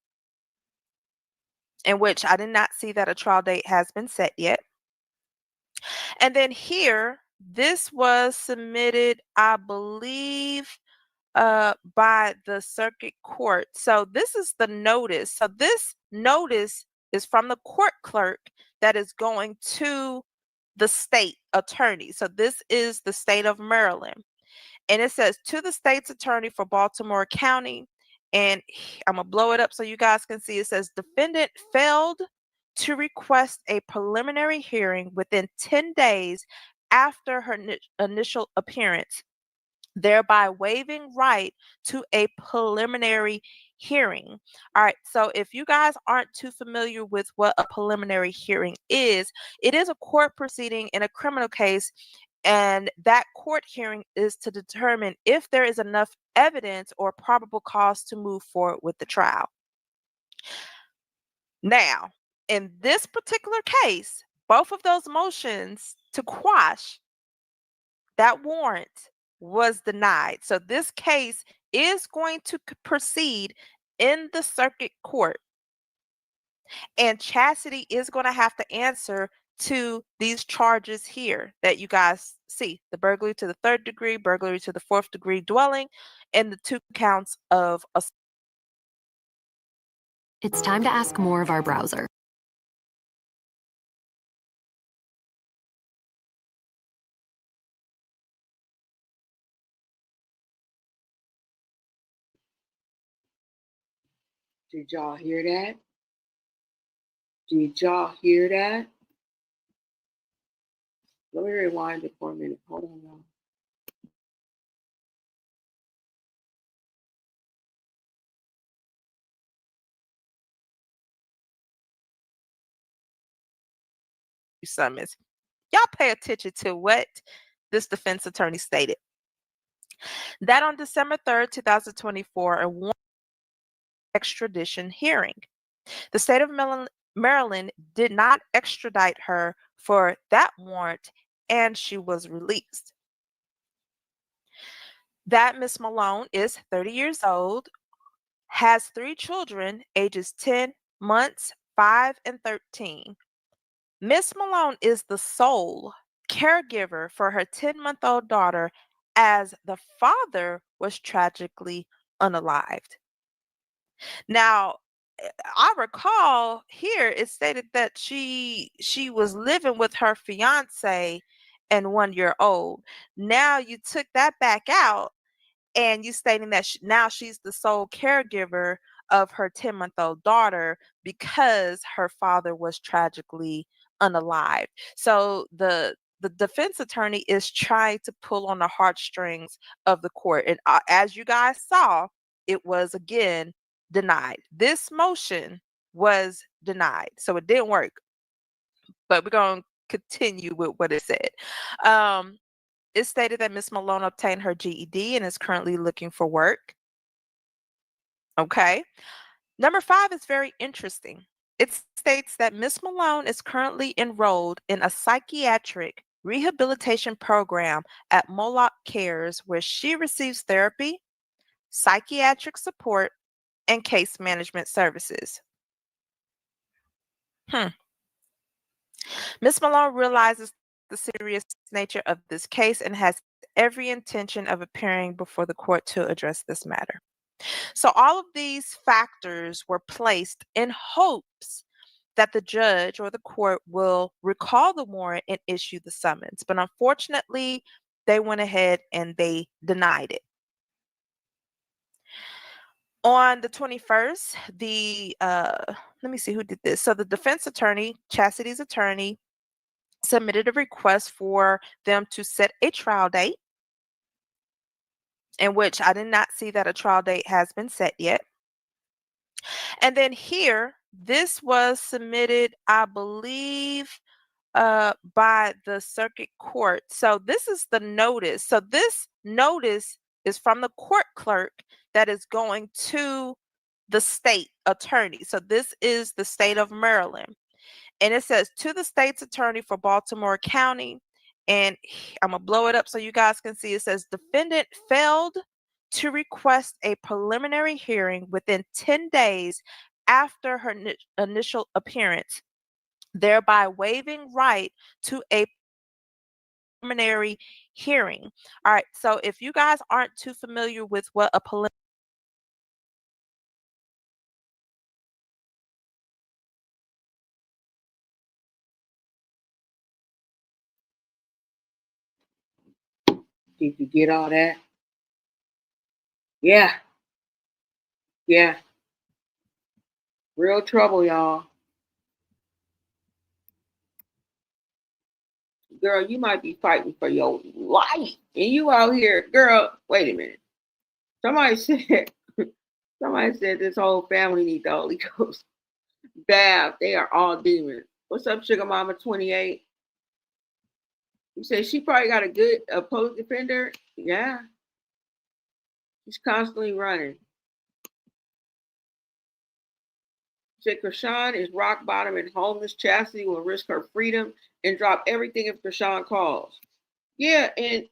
in which I did not see that a trial date has been set yet. And then here, this was submitted, I believe, by the circuit court. So this is the notice. So this notice is from the court clerk that is going to the state attorney. So this is the state of Maryland. And it says, to the state's attorney for Baltimore County, And I'm going to blow it up so you guys can see. It says defendant failed to request a preliminary hearing within 10 days after her initial appearance, thereby waiving right to a preliminary hearing. All right, so if you guys aren't too familiar with what a preliminary hearing is, it is a court proceeding in a criminal case, and that court hearing is to determine if there is enough evidence or probable cause to move forward with the trial. Now, in this particular case, both of those motions to quash that warrant was denied. So this case is going to proceed in the circuit court. And Chasity is going to have to answer to these charges here that you guys see: the burglary to the 3rd degree, burglary to the 4th degree dwelling, and the 2 counts of assault. It's time to ask more of our browser. Did y'all hear that? Did y'all hear that? Let me rewind it for a minute. Hold on, y'all. Summons. Y'all pay attention to what this defense attorney stated. That on December 3rd, 2024, a warrant extradition hearing. The state of Maryland did not extradite her for that warrant, and she was released. That Miss Malone is 30 years old, has 3 children, ages 10 months, 5, and 13. Miss Malone is the sole caregiver for her 10-month-old daughter, as the father was tragically unalived. Now, I recall here it stated that she was living with her fiance and 1-year-old. Now you took that back out, and you stating that now she's the sole caregiver of her 10-month-old daughter because her father was tragically unalived. So the defense attorney is trying to pull on the heartstrings of the court, and as you guys saw, it was again denied. This motion was denied, so it didn't work. But we're going to continue with what it said. It stated that Miss Malone obtained her GED and is currently looking for work. Okay. Number 5 is very interesting. It states that Miss Malone is currently enrolled in a psychiatric rehabilitation program at Moloch Cares, where she receives therapy, psychiatric support, and case management services. Miss Malone realizes the serious nature of this case and has every intention of appearing before the court to address this matter. So all of these factors were placed in hopes that the judge or the court will recall the warrant and issue the summons. But unfortunately, they went ahead and they denied it. On the 21st, let me see who did this. So the defense attorney, Chastity's attorney, submitted a request for them to set a trial date, in which I did not see that a trial date has been set yet. And then here, this was submitted, I believe, by the circuit court. So this is the notice. So this notice is from the court clerk that is going to the state attorney. So this is the state of Maryland. And it says, to the state's attorney for Baltimore County. And I'm going to blow it up so you guys can see. It says, defendant failed to request a preliminary hearing within 10 days after her initial appearance, thereby waiving right to a preliminary hearing. All right, so if you guys aren't too familiar with what a preliminary Did you get all that? Yeah. Yeah. Real trouble, y'all. Girl, you might be fighting for your life. And you out here, girl, wait a minute. Somebody said, somebody said this whole family need the Holy Ghost bath. They are all demons. What's up, Sugar Mama 28? You said she probably got a good post defender. Yeah. She's constantly running. Said Chrisean is rock bottom and homeless. Chasity will risk her freedom and drop everything if Chrisean calls. Yeah, and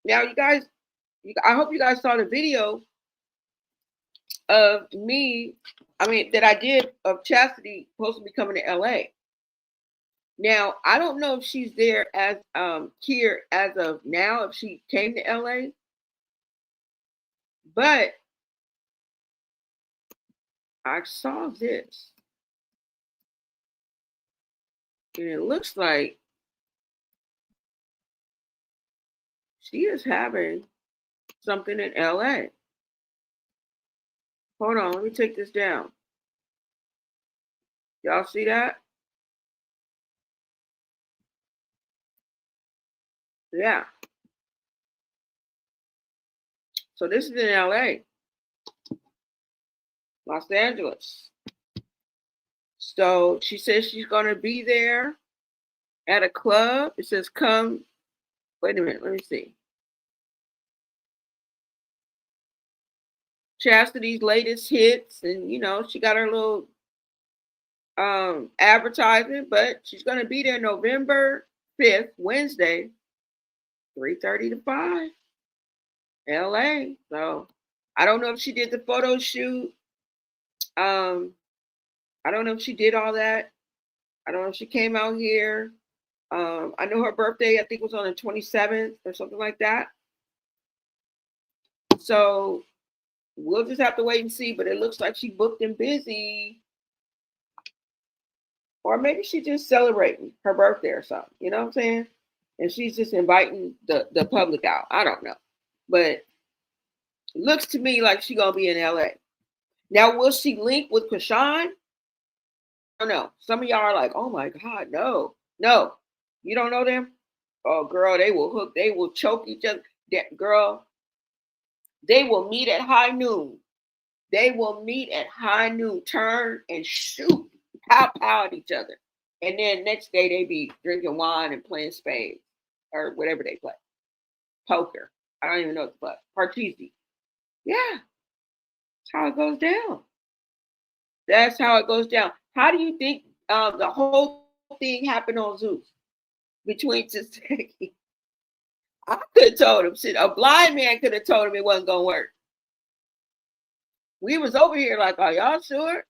now you guys, I hope you guys saw the video of me, that I did of Chasity supposed to be coming to LA. Now, I don't know if she's there as here as of now, if she came to LA, but I saw this. And it looks like she is having something in LA. Hold on, let me take this down. Y'all see that? Yeah. So this is in LA, Los Angeles. So she says she's going to be there at a club. It says come. Wait a minute, let me see. Chastity's latest hits, and she got her little advertisement, but she's going to be there November 5th, Wednesday, 3:30 to 5, LA. So I don't know if she did the photo shoot. I don't know if she did all that. I don't know if she came out here. I know her birthday, I think, was on the 27th or something like that. So we'll just have to wait and see. But it looks like she booked and busy. Or maybe she's just celebrating her birthday or something. You know what I'm saying? And she's just inviting the public out. I don't know. But it looks to me like she's going to be in LA. Now, will she link with Chrisean? I don't know. Some of y'all are like, oh my God, no. No. You don't know them? Oh, girl, they will hook. They will choke each other. Girl, they will meet at high noon. They will meet at high noon, turn and shoot, pow at each other. And then next day they be drinking wine and playing spades or whatever they play. Poker. I don't even know what to play. Parcheesi. Yeah. That's how it goes down. That's how it goes down. How do you think the whole thing happened on Zeus between Chasity? I could have told him. Shit, a blind man could have told him it wasn't gonna work. We was over here like, are y'all sure?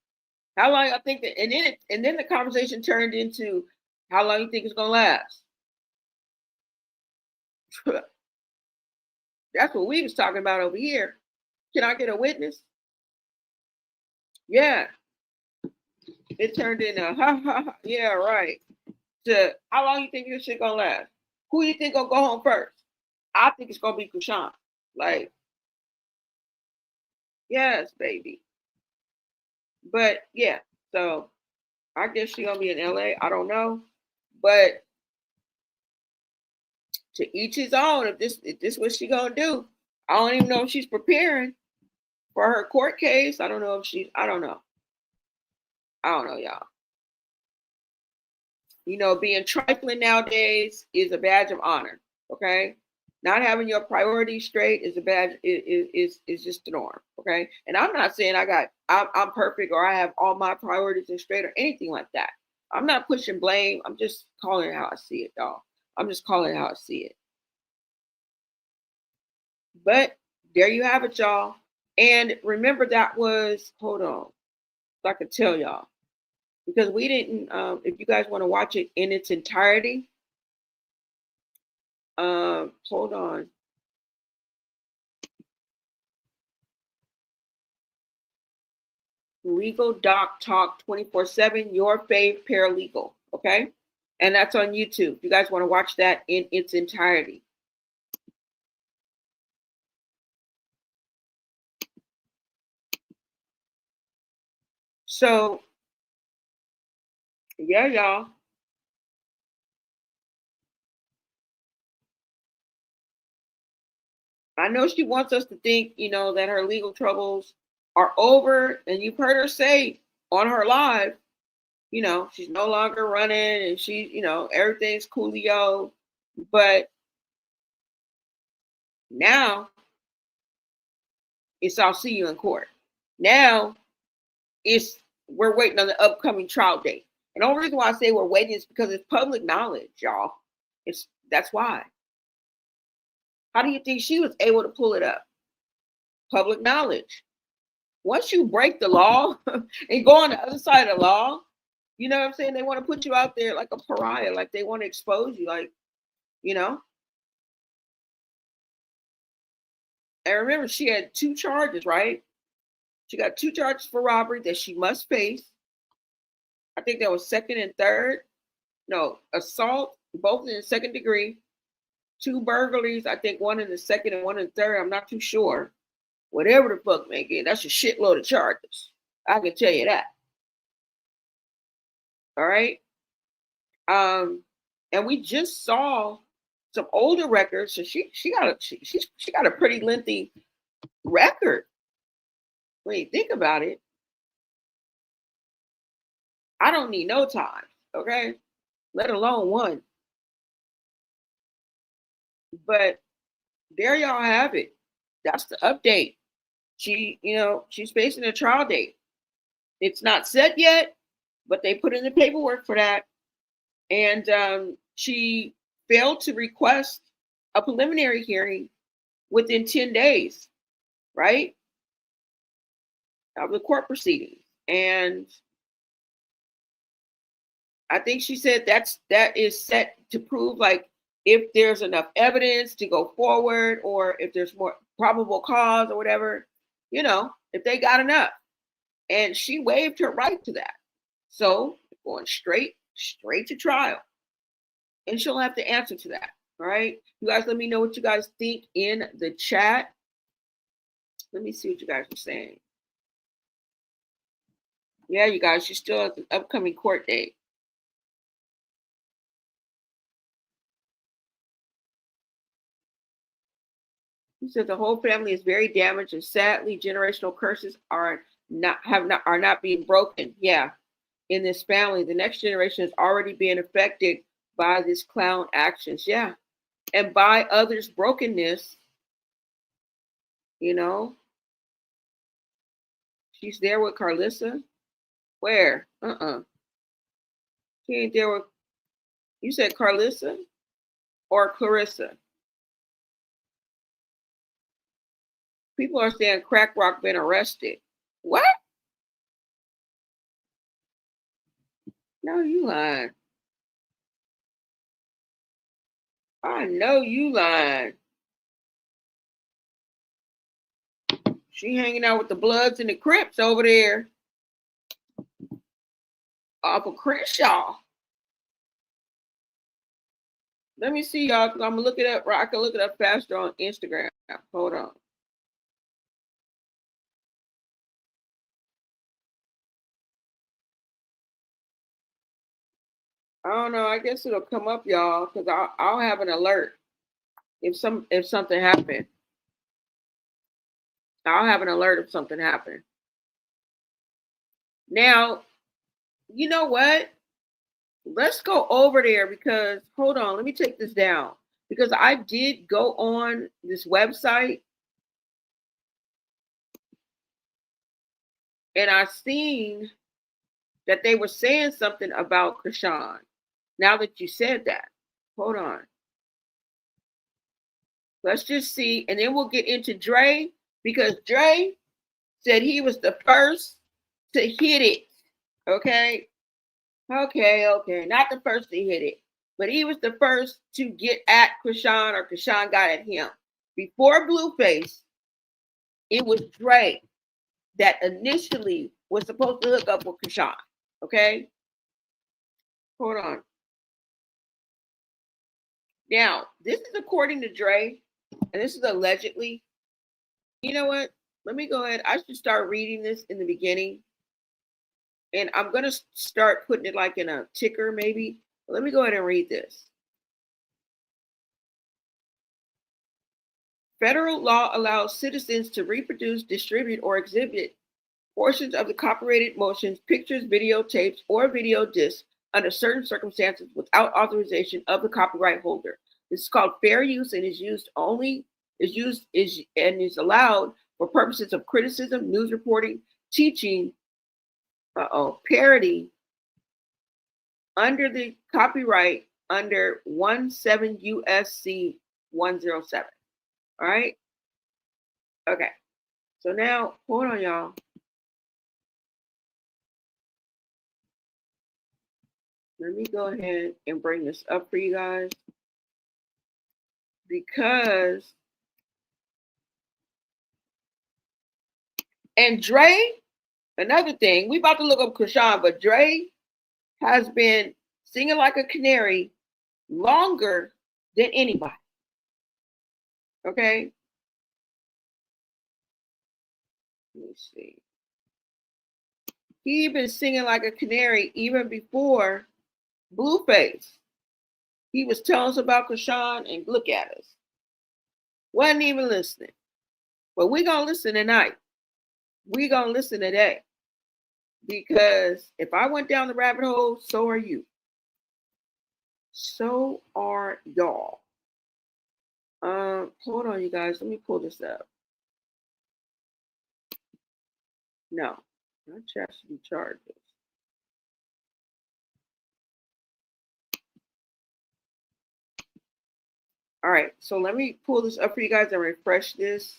How long I think that, and then the conversation turned into how long you think it's gonna last. That's what we was talking about over here. Can I get a witness? Yeah. It turned into yeah, right. To how long you think this shit gonna last? Who you think gonna go home first? I think it's gonna be Chrisean. Like, yes, baby. But yeah, so I guess she's gonna be in LA. I don't know. But to each his own. If this what she gonna do. I don't even know if she's preparing for her court case. I don't know if she's, I don't know, y'all. Being trifling nowadays is a badge of honor. Okay. Not having your priorities straight is a badge, is just the norm. Okay. And I'm not saying I'm perfect or I have all my priorities in straight or anything like that. I'm not pushing blame. I'm just calling it how I see it, y'all. I'm just calling it how I see it. But there you have it, y'all. And remember that was, hold on, so I could tell y'all. Because we didn't, if you guys want to watch it in its entirety, hold on. Legal Doc Talk 24/7, your fave paralegal, okay? And that's on YouTube. If you guys want to watch that in its entirety. So, yeah, y'all. I know she wants us to think, that her legal troubles are over. And you've heard her say on her live, she's no longer running and everything's coolio. But now it's I'll see you in court. Now we're waiting on the upcoming trial date. And the only reason why I say we're waiting is because it's public knowledge, y'all. That's why. How do you think she was able to pull it up? Public knowledge. Once you break the law and go on the other side of the law, you know what I'm saying? They want to put you out there like a pariah, like they want to expose you, like, And remember, she had 2 charges, right? She got 2 charges for robbery that she must face. I think that was second and third. No, assault, both in the second degree. 2 burglaries, I think one in the second and one in the third. I'm not too sure. Whatever the fuck may get, that's a shitload of charges. I can tell you that. All right. And we just saw some older records, so she got a pretty lengthy record. When you think about it, I don't need no time, okay? Let alone one. But there y'all have it. That's the update. She's facing a trial date. It's not set yet, but they put in the paperwork for that. And she failed to request a preliminary hearing within 10 days, right? Of the court proceedings. And I think she said that is set to prove, like, if there's enough evidence to go forward, or if there's more probable cause or whatever, if they got enough. And she waived her right to that. So going straight to trial. And she'll have to answer to that. All right. You guys, let me know what you guys think in the chat. Let me see what you guys are saying. Yeah, you guys, she still has an upcoming court date. He said the whole family is very damaged, and sadly, generational curses are not being broken. Yeah, in this family, the next generation is already being affected by this clown actions. Yeah, and by others' brokenness. She's there with Carlissa. Where? She ain't there with. You said Carlissa or Clarissa? People are saying Crack Rock been arrested. What? No, you lying. I know you lying. She hanging out with the Bloods and the Crips over there off of Crenshaw. Let me see, y'all, because I'm going to look it up. I can look it up faster on Instagram. Hold on. I don't know. I guess it'll come up, y'all, because I'll have an alert if something happened. I'll have an alert if something happened. Now, you know what? Let's go over there because, hold on, let me take this down. Because I did go on this website and I seen that they were saying something about Chrisean. Now that you said that, hold on. Let's just see, and then we'll get into Dre, because Dre said he was the first to hit it. Okay. Not the first to hit it, but he was the first to get at Chrisean, or Chrisean got at him. Before Blueface, it was Dre that initially was supposed to hook up with Chrisean. Okay. Hold on. Now, this is according to Dre, and this is allegedly. You know what? Let me go ahead. I should start reading this in the beginning. And I'm going to start putting it like in a ticker maybe. Let me go ahead and read this. Federal law allows citizens to reproduce, distribute, or exhibit portions of the copyrighted motions, pictures, videotapes, or video discs under certain circumstances without authorization of the copyright holder. This is called fair use and is allowed for purposes of criticism, news reporting, teaching, parody under the copyright under 17 USC 107. All right. Okay. So now, hold on, y'all. Let me go ahead and bring this up for you guys. Because, and Dre, another thing, we about to look up Chrisean, but Dre has been singing like a canary longer than anybody. Okay? Let me see. He been singing like a canary even before Blueface. He was telling us about Chrisean, and look at us. Wasn't even listening. But we're going to listen tonight. We're going to listen today. Because if I went down the rabbit hole, so are you. So are y'all. Hold on, you guys. Let me pull this up. No, not Chasity charges. All right, so let me pull this up for you guys and refresh this.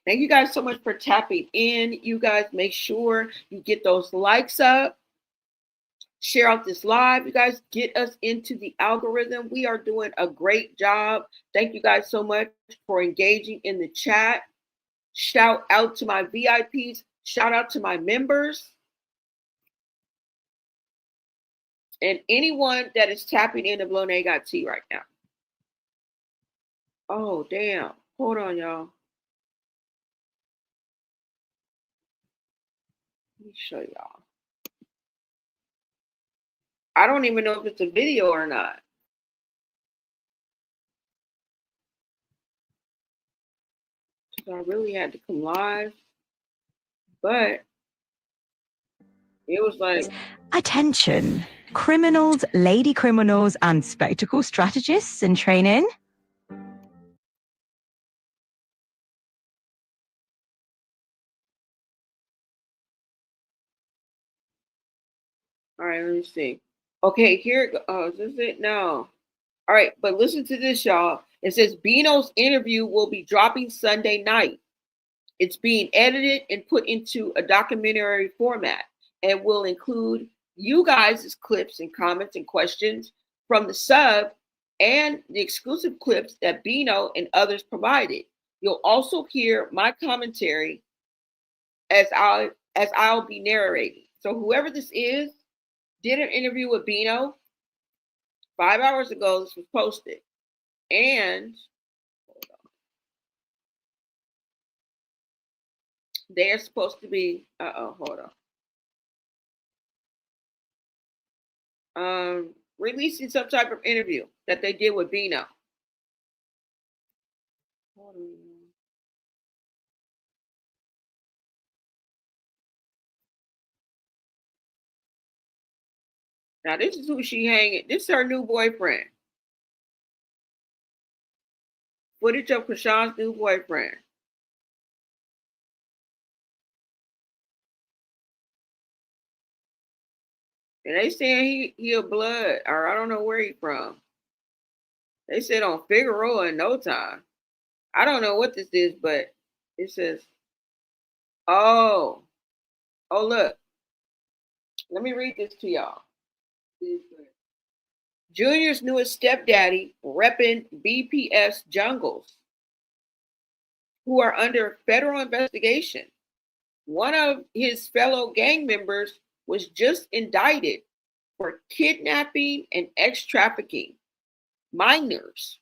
Thank you guys so much for tapping in. You guys make sure you get those likes up. Share out this live. You guys get us into the algorithm. We are doing a great job. Thank you guys so much for engaging in the chat. Shout out to my VIPs. Shout out to my members. And anyone that is tapping into Blonay Got Tea right now. Oh, damn. Hold on, y'all. Let me show y'all. I don't even know if it's a video or not. So I really had to come live. But it was like... Attention, criminals, lady criminals, and spectacle strategists in training. All right, let me see. Okay, here it goes. Oh, is this it? No. All right, but listen to this, y'all. It says Bino's interview will be dropping Sunday night. It's being edited and put into a documentary format and will include you guys' clips and comments and questions from the sub and the exclusive clips that Bino and others provided. You'll also hear my commentary as I'll be narrating. So whoever this is did an interview with Bino 5 hours ago. This was posted. And they are supposed to be, hold on. Releasing some type of interview that they did with Bino. Hold on. Now this is who she hanging. This is her new boyfriend. Footage of Chrisean's new boyfriend. And they saying he a blood, or I don't know where he from. They said on Figueroa in no time. I don't know what this is, but it says, oh, look. Let me read this to y'all. Junior's newest stepdaddy repping BPS jungles who are under federal investigation. One of his fellow gang members was just indicted for kidnapping and ex-trafficking minors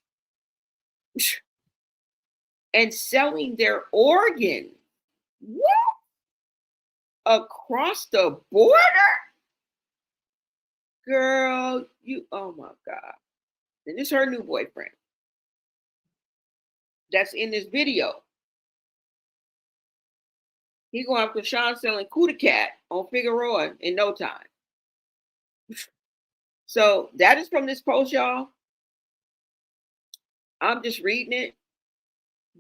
and selling their organs What? Across the border? Girl, oh my God. And this is her new boyfriend that's in this video. He going after Chrisean selling Cuda Cat on Figueroa in no time. So that is from this post, y'all. I'm just reading it.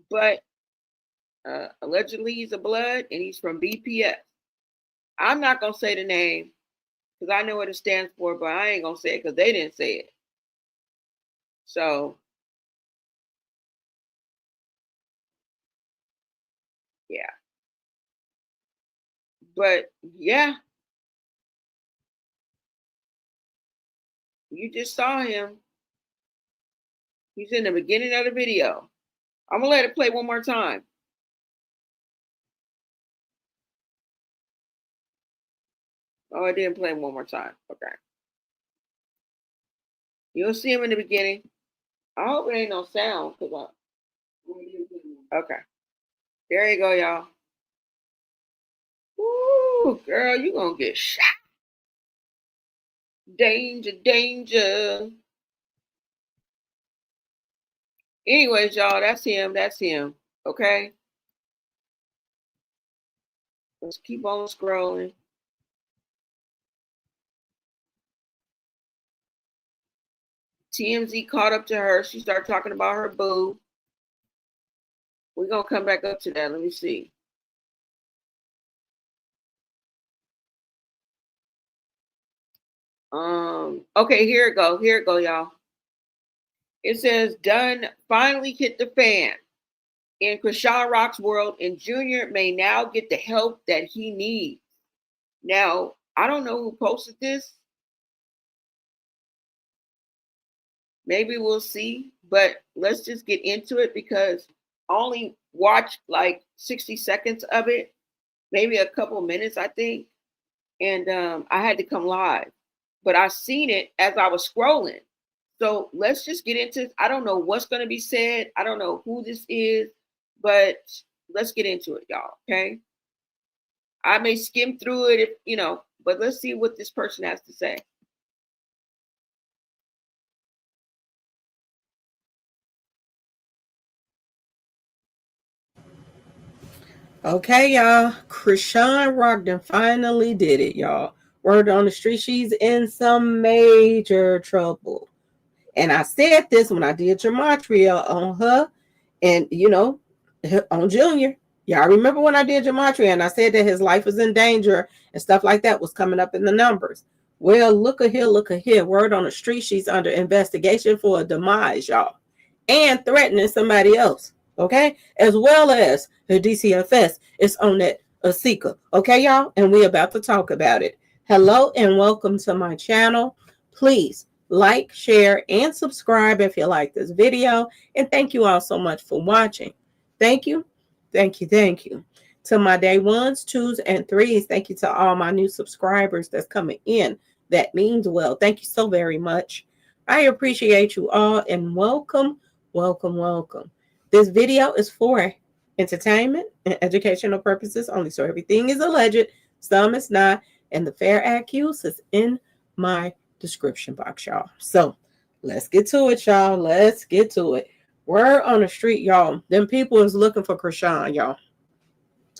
But allegedly he's a blood and he's from BPS. I'm not going to say the name because I know what it stands for, but I ain't going to say it because they didn't say it. So, yeah. But, yeah. You just saw him. He's in the beginning of the video. I'm going to let it play one more time. Oh, I didn't play him one more time. Okay. You'll see him in the beginning. I hope it ain't no sound. Okay. There you go, y'all. Ooh, girl, you gonna get shot. Danger, danger. Anyways, y'all, that's him. That's him. Okay. Let's keep on scrolling. TMZ caught up to her. She started talking about her boo. We're going to come back up to that. Let me see. Okay, here it go. Here it go, y'all. It says, done finally hit the fan. In Chrisean Rock's world, and Junior may now get the help that he needs. Now, I don't know who posted this. Maybe we'll see, but let's just get into it because I only watched like 60 seconds of it, maybe a couple minutes, I think. And I had to come live, but I seen it as I was scrolling. So let's just get into it. I don't know what's going to be said. I don't know who this is, but let's get into it, y'all. Okay. I may skim through it, if but let's see what this person has to say. Okay, y'all. Chrisean Rockden finally did it, y'all. Word on the street, she's in some major trouble. And I said this when I did gematria on her and, on Junior. Y'all remember when I did gematria and I said that his life was in danger and stuff like that was coming up in the numbers. Well, look at here. Word on the street, she's under investigation for a demise, y'all. And threatening somebody else. Okay, as well as the DCFS is on that Asika. Okay, y'all, and we about to talk about it. Hello and welcome to my channel. Please like, share, and subscribe if you like this video. And thank you all so much for watching. Thank you. To my day ones, twos, and threes, thank you to all my new subscribers that's coming in. That means well. Thank you so very much. I appreciate you all and welcome. This video is for entertainment and educational purposes only. So everything is alleged, some is not, and the fair accuse is in my description box, y'all. So let's get to it, y'all. Let's get to it. Word on the street, y'all. Them people is looking for Chrisean, y'all.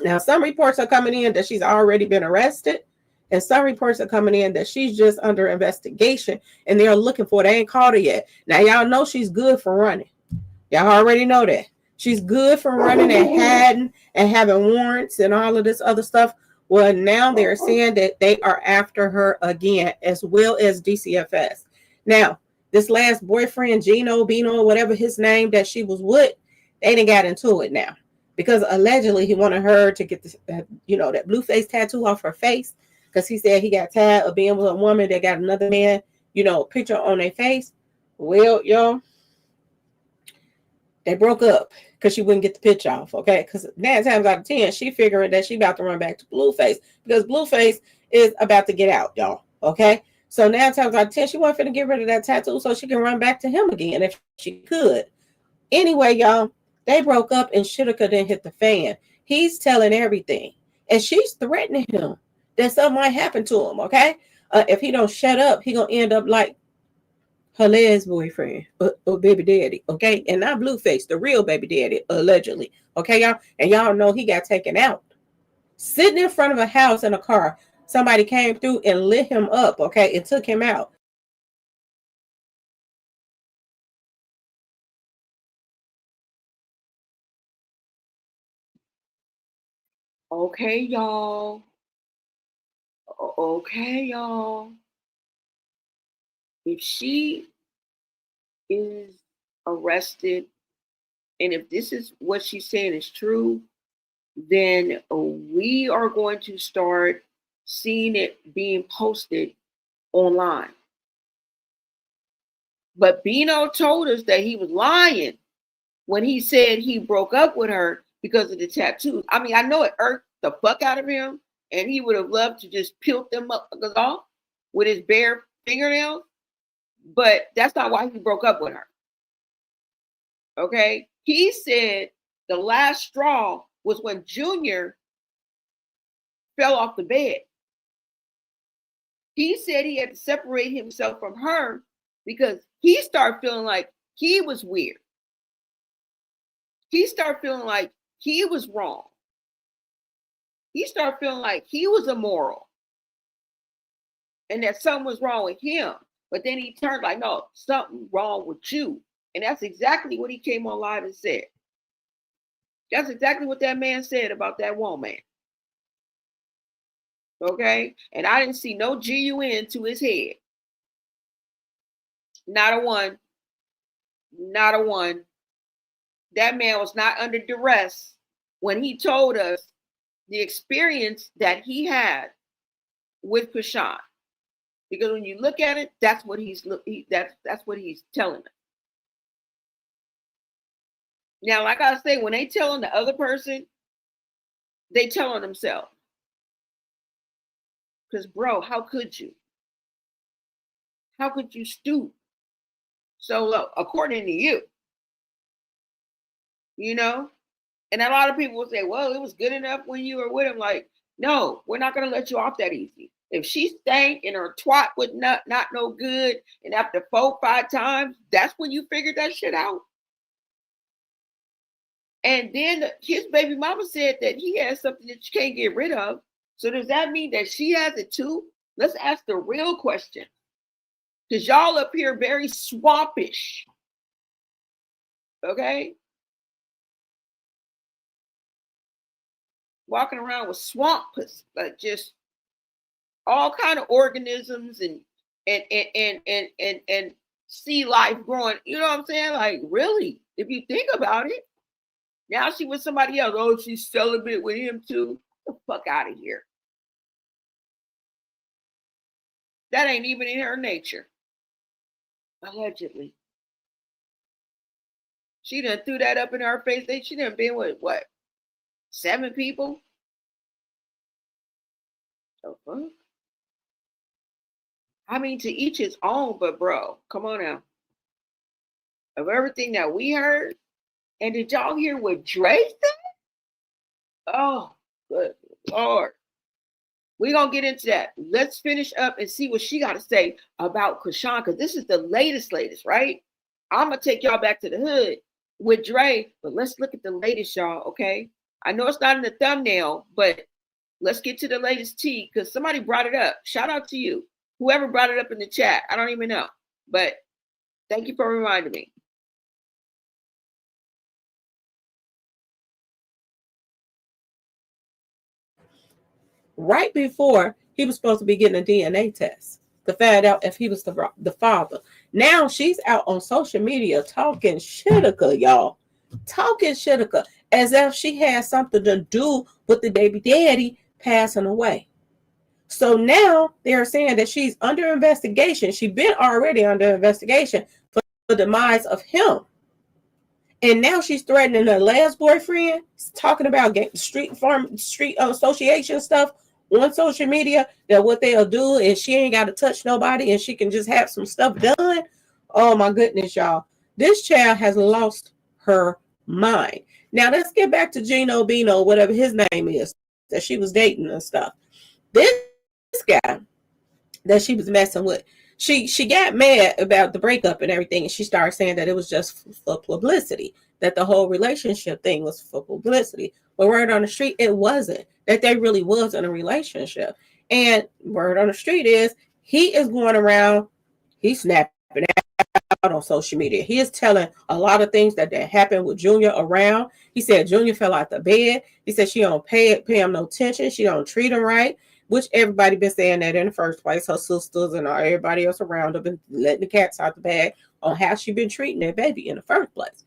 Now, some reports are coming in that she's already been arrested, and some reports are coming in that she's just under investigation, and they're looking for her. They ain't caught her yet. Now, y'all know she's good for running. Y'all already know that. She's good for running and hiding and having warrants and all of this other stuff. Well, now they're saying that they are after her again, as well as DCFS. Now, this last boyfriend, Bino, whatever his name that she was with, they done got into it now. Because allegedly he wanted her to get that Blueface tattoo off her face. Because he said he got tired of being with a woman that got another man, picture on their face. Well, y'all, they broke up because she wouldn't get the picture off, okay? Because 9 times out of 10, she figuring that she about to run back to Blueface because Blueface is about to get out, y'all, okay? So 9 times out of 10, she wasn't finna get rid of that tattoo so she can run back to him again if she could. Anyway, y'all, they broke up and Shitika didn't hit the fan. He's telling everything. And she's threatening him that something might happen to him, okay? If he don't shut up, he gonna end up like her last boyfriend or baby daddy, okay? And not Blueface, the real baby daddy, allegedly, okay, y'all? And y'all know he got taken out. Sitting in front of a house in a car, somebody came through and lit him up, okay? It took him out. Okay, y'all. Okay, y'all. If she is arrested, and if this is what she's saying is true, then we are going to start seeing it being posted online. But Bino told us that he was lying when he said he broke up with her because of the tattoos. I mean, I know it irked the fuck out of him, and he would have loved to just peel them up off with his bare fingernails, but that's not why he broke up with her. Okay? He said the last straw was when Junior fell off the bed. He said he had to separate himself from her because he started feeling like he was weird. He started feeling like he was wrong. He started feeling like he was immoral and that something was wrong with him. But then he turned like, no, something wrong with you. And that's exactly what he came on live and said. That's exactly what that man said about that woman. Okay? And I didn't see no GUN to his head. Not a one. Not a one. That man was not under duress when he told us the experience that he had with Chrisean. Because when you look at it, that's what that's what he's telling us. Now, like I say, when they telling the other person, they telling themselves. Because, bro, how could you? How could you stoop so low, according to you? You know? And a lot of people will say, well, it was good enough when you were with him. Like, no, we're not going to let you off that easy. If she stank and her twat was not no good, and after 4-5 times, that's when you figured that shit out. And then his baby mama said that he has something that you can't get rid of. So does that mean that she has it too? Let's ask the real question. Because y'all up here very swampish. Okay? Walking around with swamp, like just all kind of organisms and sea life growing. You know what I'm saying? Like, really, if you think about it. Now she with somebody else. Oh, she's celibate with him too. Get the fuck out of here. That ain't even in her nature. Allegedly. She done threw that up in her face. She done been with what? 7 people? So fuck. I mean, to each his own, but bro, come on now. Of everything that we heard, and did y'all hear what Dre said? Oh, good Lord. We're going to get into that. Let's finish up and see what she got to say about Chrisean, because this is the latest, right? I'm going to take y'all back to the hood with Dre, but let's look at the latest, y'all, okay? I know it's not in the thumbnail, but let's get to the latest tea, because somebody brought it up. Shout out to you. Whoever brought it up in the chat. I don't even know, but thank you for reminding me. Right before he was supposed to be getting a DNA test to find out if he was the father. Now she's out on social media talking shitica, y'all. Talking shitica as if she has something to do with the baby daddy passing away. So now they're saying that she's under investigation. She's been already under investigation for the demise of him. And now she's threatening her last boyfriend, talking about getting street association stuff on social media, that what they'll do is she ain't got to touch nobody and she can just have some stuff done. Oh my goodness, y'all. This child has lost her mind. Now let's get back to Gino Bino, whatever his name is, that she was dating and stuff. This guy that she was messing with, she got mad about the breakup and everything, and she started saying that it was just for publicity, that the whole relationship thing was for publicity. But word on the street, it wasn't. That they really was in a relationship. And word on the street is he is going around, he's snapping out on social media. He is telling a lot of things that happened with Junior around. He said Junior fell out the bed. He said she don't pay him no attention. She don't treat him right, which everybody been saying that in the first place. Her sisters and everybody else around her been letting the cats out the bag on how she been treating that baby in the first place.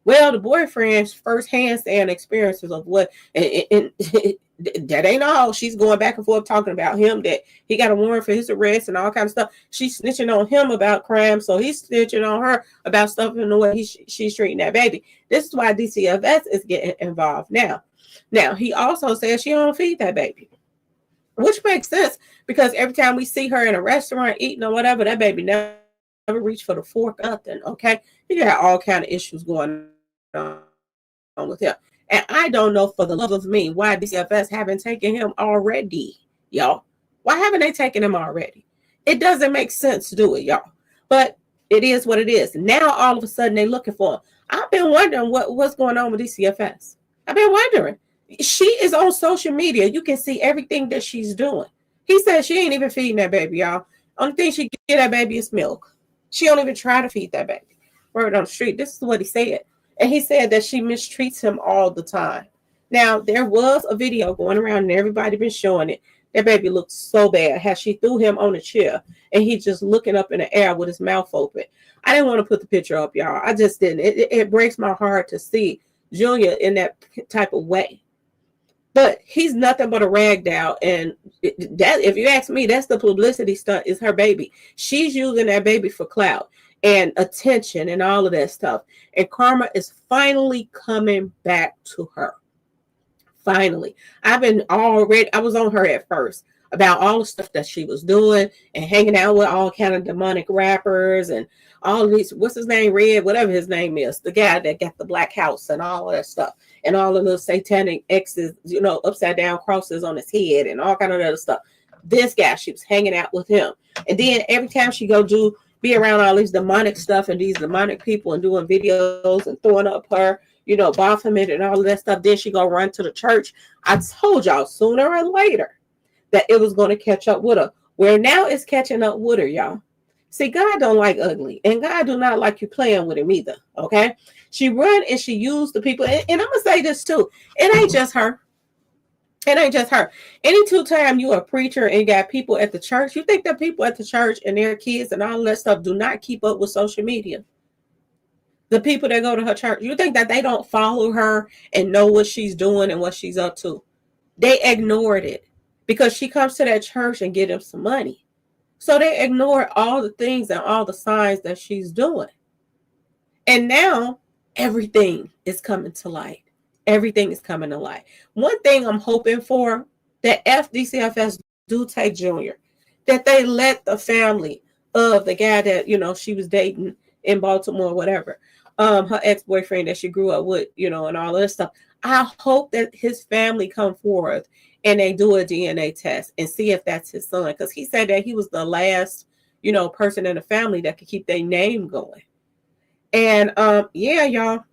Well, the boyfriend's first-hand experiences of what, and that ain't all. She's going back and forth talking about him, that he got a warrant for his arrest and all kinds of stuff. She's snitching on him about crime, so he's snitching on her about stuff in the way she's treating that baby. This is why DCFS is getting involved now. Now, he also says she don't feed that baby, which makes sense because every time we see her in a restaurant eating or whatever, that baby never reach for the fork, nothing. Okay, he got all kind of issues going on with him, and I don't know for the love of me why DCFS haven't taken him already, y'all. Why haven't they taken him already? It doesn't make sense to do it, y'all. But it is what it is. Now all of a sudden they're looking for him. I've been wondering what's going on with DCFS. I've been wondering. She is on social media. You can see everything that she's doing. He said she ain't even feeding that baby, y'all. Only thing she get that baby is milk. She don't even try to feed that baby. Word on the street. This is what he said. And he said that she mistreats him all the time. Now, there was a video going around and everybody been showing it. That baby looked so bad. How she threw him on a chair and he just looking up in the air with his mouth open. I didn't want to put the picture up, y'all. I just didn't. It breaks my heart to see Junior in that type of way. But he's nothing but a rag doll. And that, if you ask me, that's the publicity stunt, is her baby. She's using that baby for clout and attention and all of that stuff. And karma is finally coming back to her. Finally. I was on her at first about all the stuff that she was doing and hanging out with all kind of demonic rappers and all of these, what's his name, Red, whatever his name is, the guy that got the black house and all of that stuff, and all of those satanic X's, upside down crosses on his head and all kind of other stuff. This guy, she was hanging out with him. And then every time she be around all these demonic stuff and these demonic people and doing videos and throwing up her, Baphomet and all of that stuff, then she go run to the church. I told y'all sooner or later that it was going to catch up with her. Where now it's catching up with her, y'all. See, God don't like ugly, and God do not like you playing with him either, okay? She run and she used the people, and I'm going to say this too. It ain't just her. It ain't just her. Any time you a preacher and got people at the church, you think that people at the church and their kids and all that stuff do not keep up with social media? The people that go to her church, you think that they don't follow her and know what she's doing and what she's up to? They ignored it because she comes to that church and get them some money. So they ignore all the things and all the signs that she's doing. And now everything is coming to light. Everything is coming to light. One thing I'm hoping for, that FDCFS do take Junior, that they let the family of the guy that, she was dating in Baltimore, whatever, her ex-boyfriend that she grew up with, and all this stuff. I hope that his family come forward and they do a DNA test and see if that's his son. Because he said that he was the last, person in the family that could keep their name going. And yeah, y'all.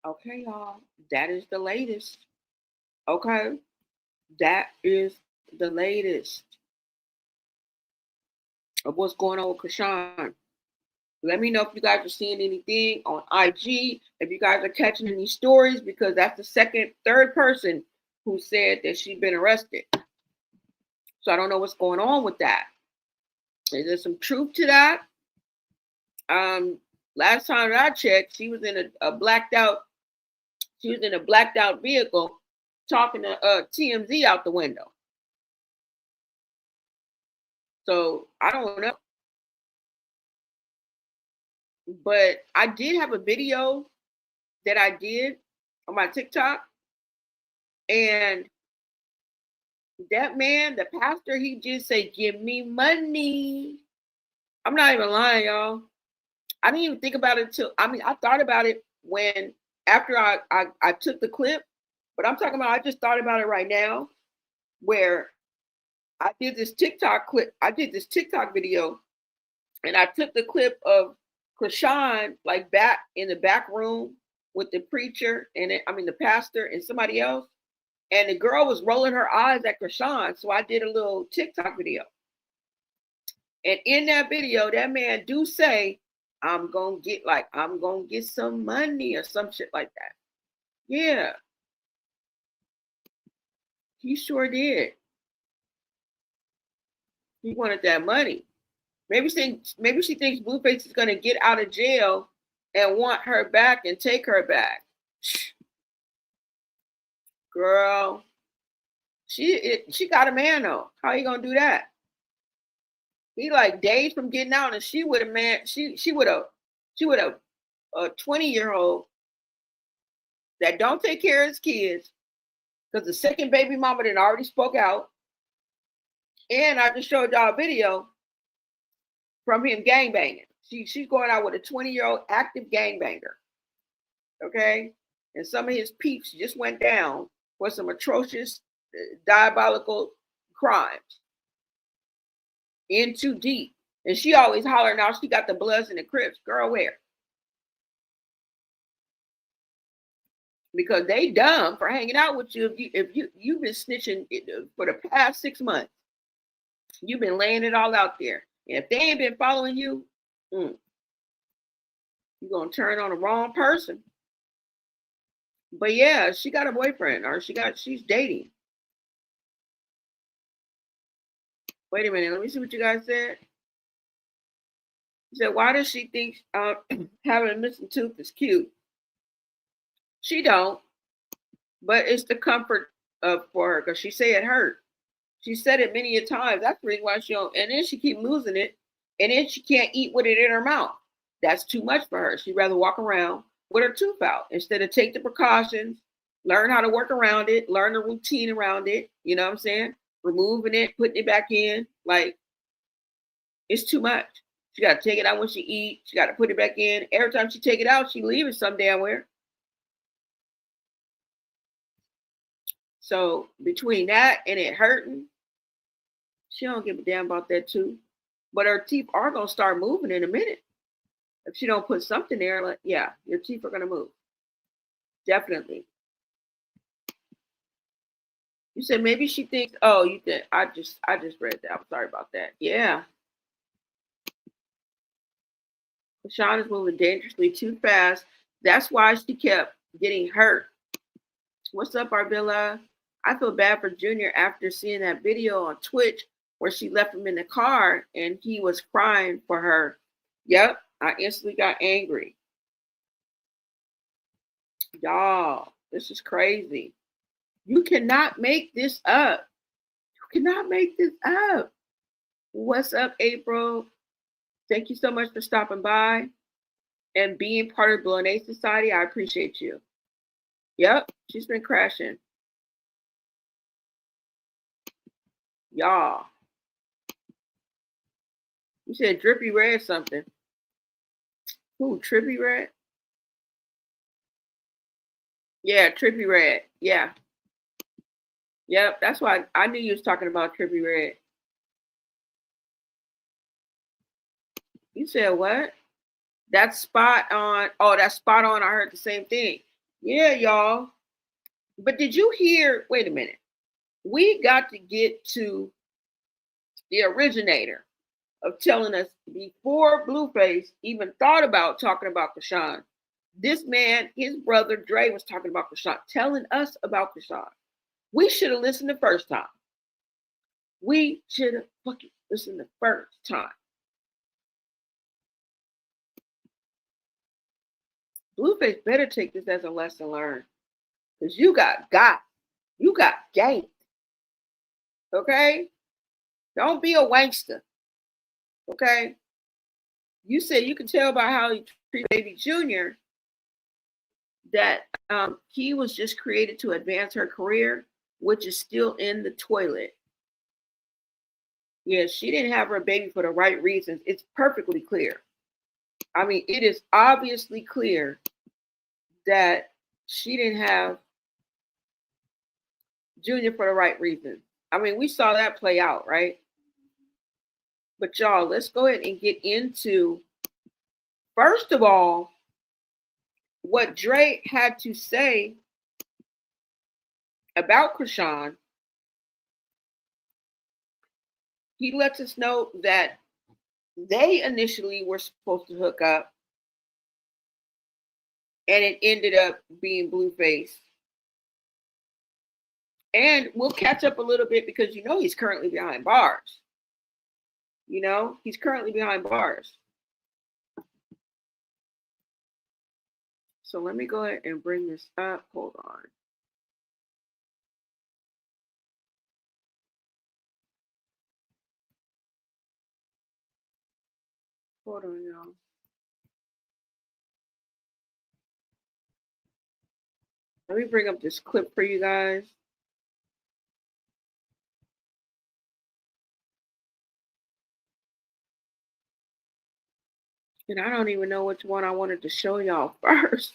Okay, y'all. That is the latest. Okay. That is the latest of what's going on with Chrisean. Let me know if you guys are seeing anything on IG, if you guys are catching any stories, because that's the third person who said that she's been arrested. So I don't know what's going on with that. Is there some truth to that? Last time I checked, she was in a blacked out vehicle talking to TMZ out the window. So I don't know. But I did have a video that I did on my TikTok, and that man, the pastor, he just said, "Give me money." I'm not even lying, y'all. I didn't even think about it till, I mean, I thought about it when, after I took the clip, but I'm talking about, I just thought about it right now, where I did this TikTok clip, I did this TikTok video, and I took the clip of Chrisean, like, back in the back room with the preacher and the pastor and somebody else, and the girl was rolling her eyes at Chrisean, so I did a little TikTok video. And in that video, that man do say, I'm gonna get some money or some shit like that. Yeah. He sure did. He wanted that money. Maybe she thinks Blueface is gonna get out of jail and want her back and take her back. Girl, she got a man though. How you gonna do that? He like days from getting out, and she would have a 20-year-old that don't take care of his kids, because the second baby mama then already spoke out. And I just showed y'all a video from him gangbanging. She's going out with a 20-year-old active gangbanger. Okay? And some of his peeps just went down for some atrocious, diabolical crimes. In too deep. And she always hollering out, she got the Bloods and the Crips. Girl, where? Because they dumb for hanging out with you if you've been snitching for the past 6 months. You've been laying it all out there. And if they ain't been following you, you're gonna turn on the wrong person. But yeah, she got a boyfriend, or she's dating. Wait a minute, let me see what you guys said. You said, why does she think having a missing tooth is cute? She don't, but it's the comfort for her, because she say it hurt. She said it many a times. That's the reason why she don't. And then she keep losing it, and then she can't eat with it in her mouth. That's too much for her. She'd rather walk around with her tooth out instead of take the precautions, learn how to work around it, learn the routine around it. You know what I'm saying? Removing it, putting it back in. Like, it's too much. She got to take it out when she eats. She got to put it back in. Every time she take it out, she leave it some damn where. So between that and it hurting, she don't give a damn about that too. But her teeth are going to start moving in a minute. If she don't put something there, like, yeah, your teeth are going to move. Definitely. You said maybe she thinks, oh, you think, I just read that. I'm sorry about that. Yeah. Sean is moving dangerously too fast. That's why she kept getting hurt. What's up, Arbilla? I feel bad for Junior after seeing that video on Twitch where she left him in the car and he was crying for her. Yep, I instantly got angry. Y'all, this is crazy. You cannot make this up. You cannot make this up. What's up, April? Thank you so much for stopping by and being part of Blonay Society. I appreciate you. Yep, she's been crashing. Y'all. You said Drippy Red something. Who, Trippy Red? Yeah, Trippy Red. Yeah. Yep, that's why I knew you was talking about Trippy Red. You said what? That's spot on. Oh, that's spot on. I heard the same thing. Yeah, y'all. But did you hear? Wait a minute. We got to get to the originator of telling us before Blueface even thought about talking about Chrisean. This man, his brother Dre, was talking about Chrisean, telling us about Chrisean. We should have listened the first time. We should have fucking listened the first time. Blueface better take this as a lesson learned. Because you got game. Okay? Don't be a wankster. Okay? You said you could tell by how he treated Baby Junior that he was just created to advance her career, which is still in the toilet. Yeah, she didn't have her baby for the right reasons. It's perfectly clear. I mean, it is obviously clear that she didn't have Junior for the right reasons. I mean, we saw that play out, right? But y'all, let's go ahead and get into, first of all, what Drake had to say about Chrisean. He lets us know that they initially were supposed to hook up, and it ended up being Blueface. And we'll catch up a little bit because you know he's currently behind bars. You know, he's currently behind bars. So let me go ahead and bring this up. Hold on. Hold on, y'all. Let me bring up this clip for you guys. And I don't even know which one I wanted to show y'all first.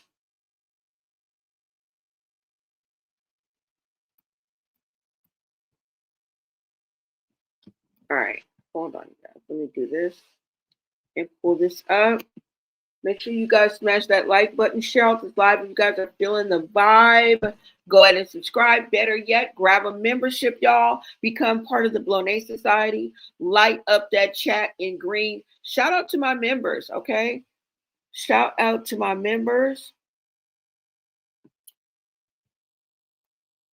All right, hold on, guys. Let me do this and pull this up. Make sure you guys smash that like button, share out this live if you guys are feeling the vibe. Go ahead and subscribe. Better yet, grab a membership, y'all. Become part of the Bloné Society. Light up that chat in green. Shout out to my members, okay? Shout out to my members.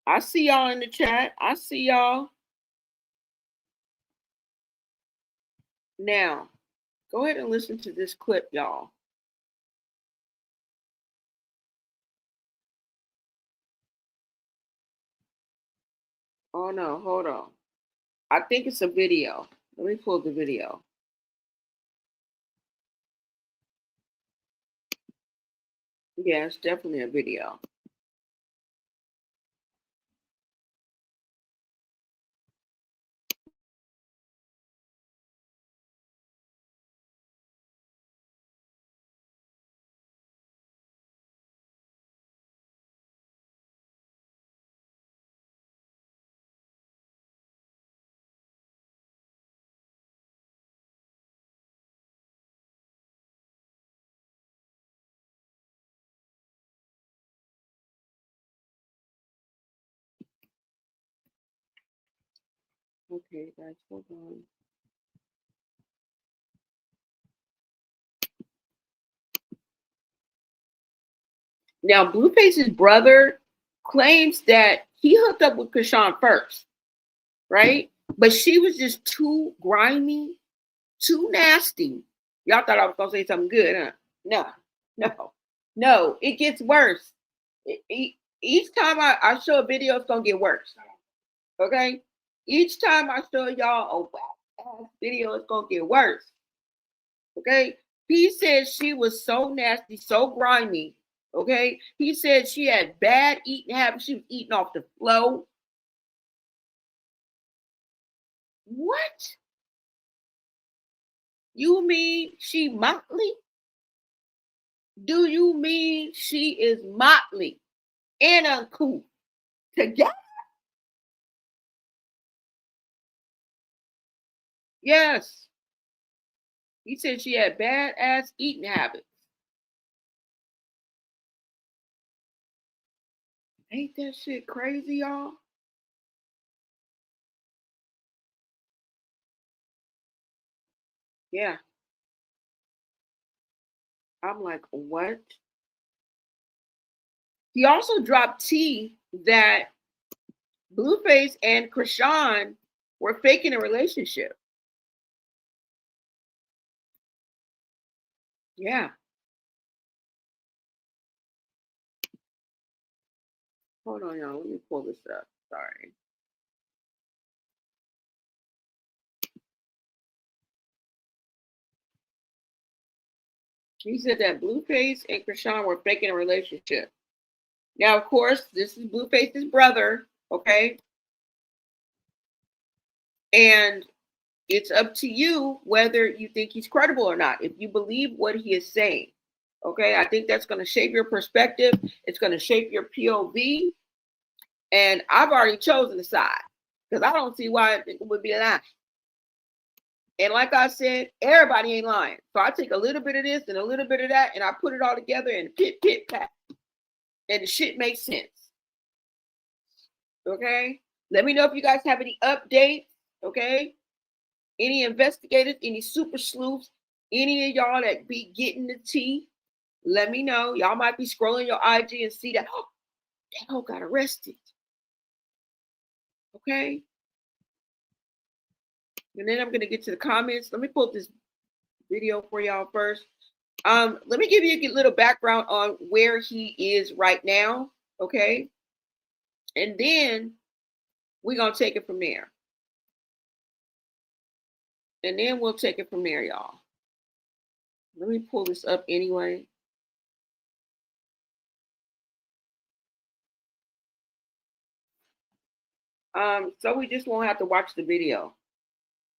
I see y'all in the chat. I see y'all. Now, go ahead and listen to this clip, y'all. Oh no, hold on. I think it's a video. Let me pull the video. Yeah, it's definitely a video. Okay, guys, hold on. Now, Blueface's brother claims that he hooked up with Chrisean first, right? But she was just too grimy, too nasty. Y'all thought I was gonna say something good, huh? No. It gets worse. Each time I show a video, it's gonna get worse. Okay? Each time I show y'all a whack-ass video, it's gonna get worse. Okay? He said she was so nasty, so grimy. Okay? He said she had bad eating habits. She was eating off the floor. What? You mean she motley? Do you mean she is motley and uncouth together? Yes. He said she had bad ass eating habits. Ain't that shit crazy, y'all? Yeah. I'm like, what? He also dropped tea that Blueface and Chrisean were faking a relationship. Yeah. Hold on, y'all. Let me pull this up. Sorry. He said that Blueface and Chrisean were faking a relationship. Now, of course, this is Blueface's brother, okay? And it's up to you whether you think he's credible or not. If you believe what he is saying, okay? I think that's going to shape your perspective. It's going to shape your POV. And I've already chosen the side because I don't see why it would be a lie. And like I said, everybody ain't lying. So I take a little bit of this and a little bit of that, and I put it all together and pit, pit, pat. And the shit makes sense. Okay? Let me know if you guys have any updates. Okay? Any investigators, any super sleuths, any of y'all that be getting the tea, let me know. Y'all might be scrolling your IG and see that, oh, that hoe got arrested. Okay? And then I'm going to get to the comments. Let me pull up this video for y'all first. Let me give you a little background on where he is right now, okay? And then we're going to take it from there. And then we'll take it from there, y'all. Let me pull this up anyway. So we just won't have to watch the video.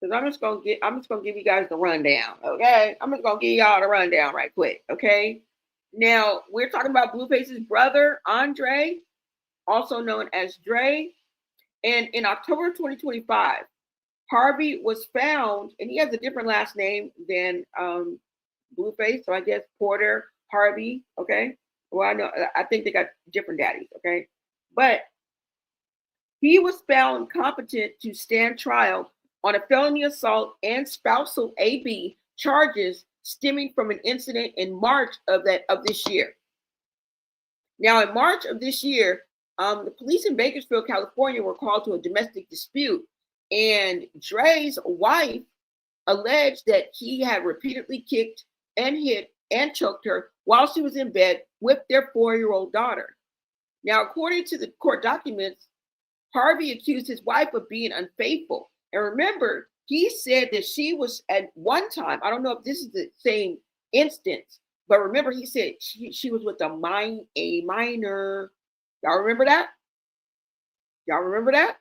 Because I'm just gonna give you guys the rundown, okay? I'm just gonna give y'all the rundown right quick, okay? Now we're talking about Blueface's brother, Andre, also known as Dre. And in October 2025, Harvey was found, and he has a different last name than Blueface, so I guess Porter Harvey, okay? Well, I think they got different daddies, okay? But he was found competent to stand trial on a felony assault and spousal AB charges stemming from an incident in March of this year. Now, in March of this year, the police in Bakersfield, California, were called to a domestic dispute, and Dre's wife alleged that he had repeatedly kicked and hit and choked her while she was in bed with their 4-year-old daughter. Now, according to the court documents, Harvey accused his wife of being unfaithful. And remember, he said that she was at one time, I don't know if this is the same instance, but remember he said she was with a minor. Y'all remember that? Y'all remember that?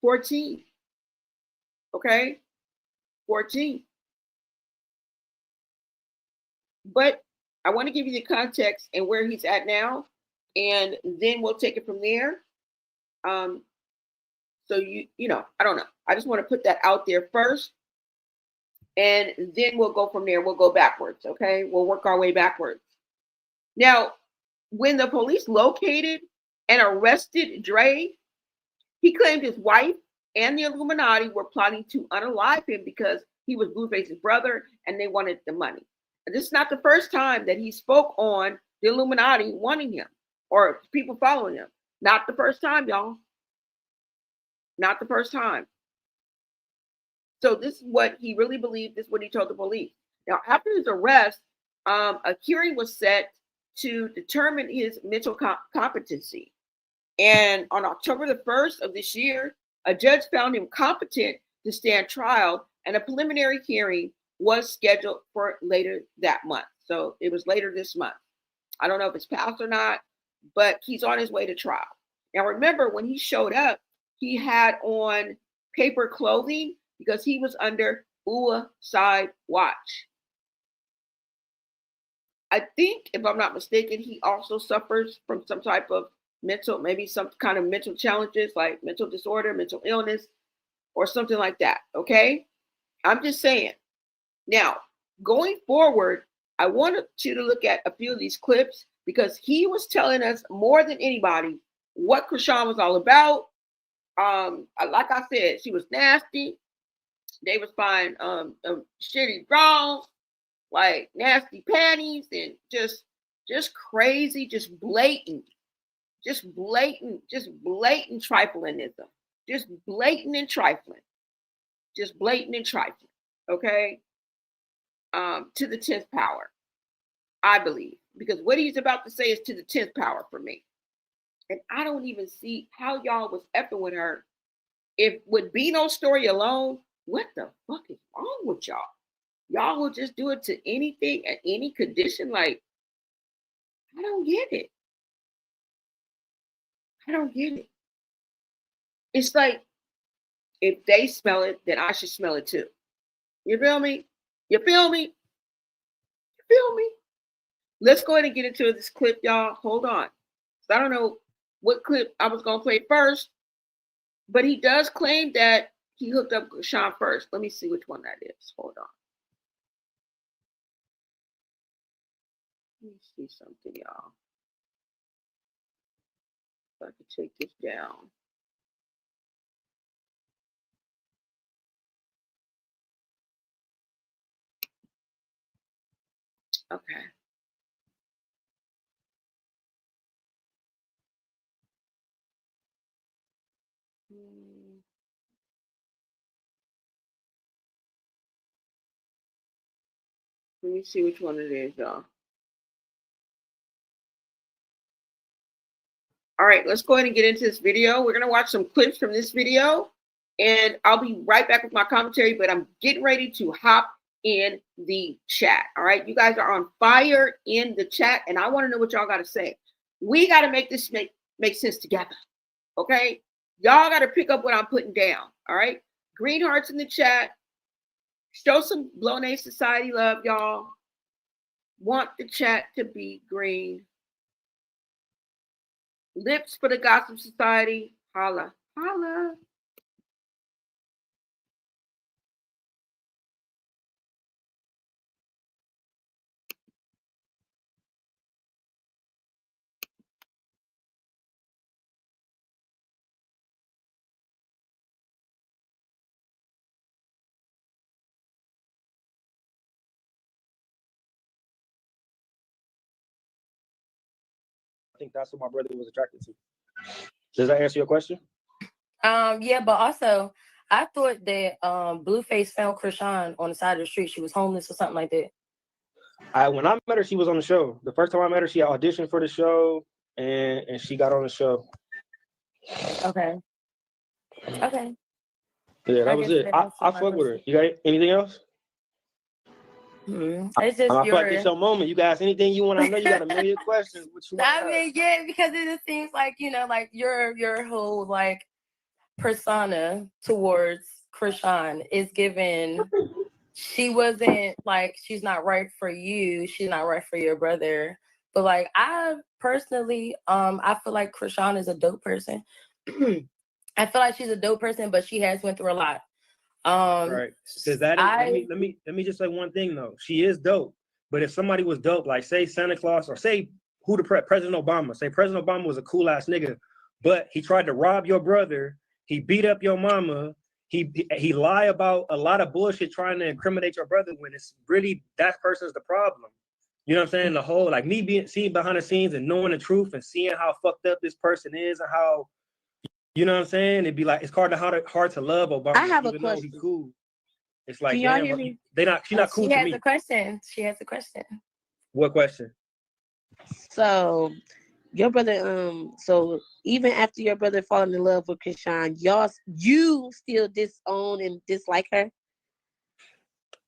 14. Okay? 14. But I want to give you the context and where he's at now, and then we'll take it from there. So you know, I don't know. I just want to put that out there first, and then we'll go from there. We'll go backwards, okay? We'll work our way backwards. Now, when the police located and arrested Dre, he claimed his wife and the Illuminati were plotting to unalive him because he was Blueface's brother and they wanted the money. And this is not the first time that he spoke on the Illuminati wanting him or people following him. Not the first time, y'all. Not the first time. So this is what he really believed. This is what he told the police. Now, after his arrest, a hearing was set to determine his mental competency. And on October the 1st of this year, a judge found him competent to stand trial, and a preliminary hearing was scheduled for later that month. So it was later this month. I don't know if it's passed or not, but he's on his way to trial. Now, remember, when he showed up, he had on paper clothing because he was under suicide watch. I think, if I'm not mistaken, he also suffers from some type of maybe some kind of mental challenges like mental disorder, mental illness, or something like that, okay? I'm just saying. Now, going forward, I wanted you to look at a few of these clips because he was telling us more than anybody what Chrisean was all about. Like I said, she was nasty. They was buying shitty drawers, like nasty panties, and just crazy, just blatant triflingism. Just blatant and trifling. Okay? To the 10th power, I believe. Because what he's about to say is to the 10th power for me. And I don't even see how y'all was effing with her. If with Bino's story alone, what the fuck is wrong with y'all? Y'all will just do it to anything at any condition. Like, I don't get it. I don't get it. It's like, if they smell it, then I should smell it too. You feel me? You feel me? You feel me? Let's go ahead and get into this clip, y'all. Hold on. I don't know what clip I was going to play first, but he does claim that he hooked up Sean first. Let me see which one that is. Hold on. Let me see something, y'all. If I can take this down. Okay. Let me see which one it is, y'all. All right, let's go ahead and get into this video. We're going to watch some clips from this video, and I'll be right back with my commentary, but I'm getting ready to hop in the chat. All right, you guys are on fire in the chat, and I want to know what y'all got to say. We got to make this make sense together, okay? Y'all got to pick up what I'm putting down, all right? Green hearts in the chat. Show some Blownay Society love, y'all. Want the chat to be green. Lips for the Gossip Society. Holla, holla. I think that's what my brother was attracted to. Does that answer your question? Yeah, but also I thought that Blueface found Chrisean on the side of the street. She was homeless or something like that. When I met her, she was on the show. The first time I met her, she auditioned for the show, and she got on the show. Okay. Okay. Yeah, that was it. I fuck with her. You got anything else? It's just I feel like it's your moment. You guys, anything you want? I know you got a million questions. What you want? I mean, yeah, because it just seems like, you know, like your whole like persona towards Chrisean is given. She wasn't like, she's not right for you. She's not right for your brother. But like, I personally, I feel like Chrisean is a dope person. I feel like she's a dope person, but she has went through a lot. Right. Because that is, let me just say one thing though. She is dope. But if somebody was dope, like say Santa Claus or say who the President Obama, say President Obama was a cool ass nigga, but he tried to rob your brother, he beat up your mama, he lie about a lot of bullshit trying to incriminate your brother when it's really that person's the problem. You know what I'm saying? The whole like me seeing behind the scenes and knowing the truth and seeing how fucked up this person is and how, you know what I'm saying? It'd be like it's hard to love Obama. I have even a question. Though he's cool. It's like, can y'all damn, hear me? she's not cool to me. She has a question. She has a question. What question? So your brother, so even after your brother falling in love with Chrisean, you still disown and dislike her?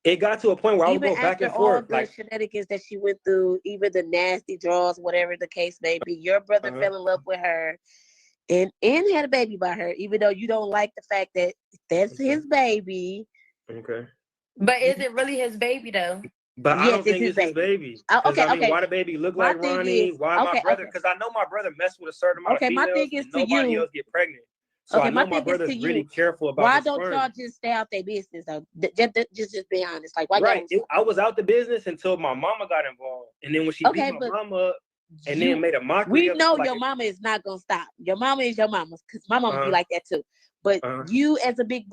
It got to a point where I would go back and forth. Even after all the shenanigans that she went through, even the nasty draws, whatever the case may be, your brother fell in love with her and had a baby by her, even though you don't like the fact that that's his baby. Okay. But is it really his baby though? But yes, I don't think it's his baby. Okay. Why the baby look like Ronnie? Why my brother? Because I know my brother messed with a certain amount of females. My thing is to nobody else get pregnant. So I know my brother's really careful about. Why don't y'all just stay out their business though? Just be honest. Like why? Right. I was out the business until my mama got involved, and then when she beat my mama up, and then made a mockery. We know your mama is not gonna stop. Your mama is your mama, because my mama be like that too. But you as a big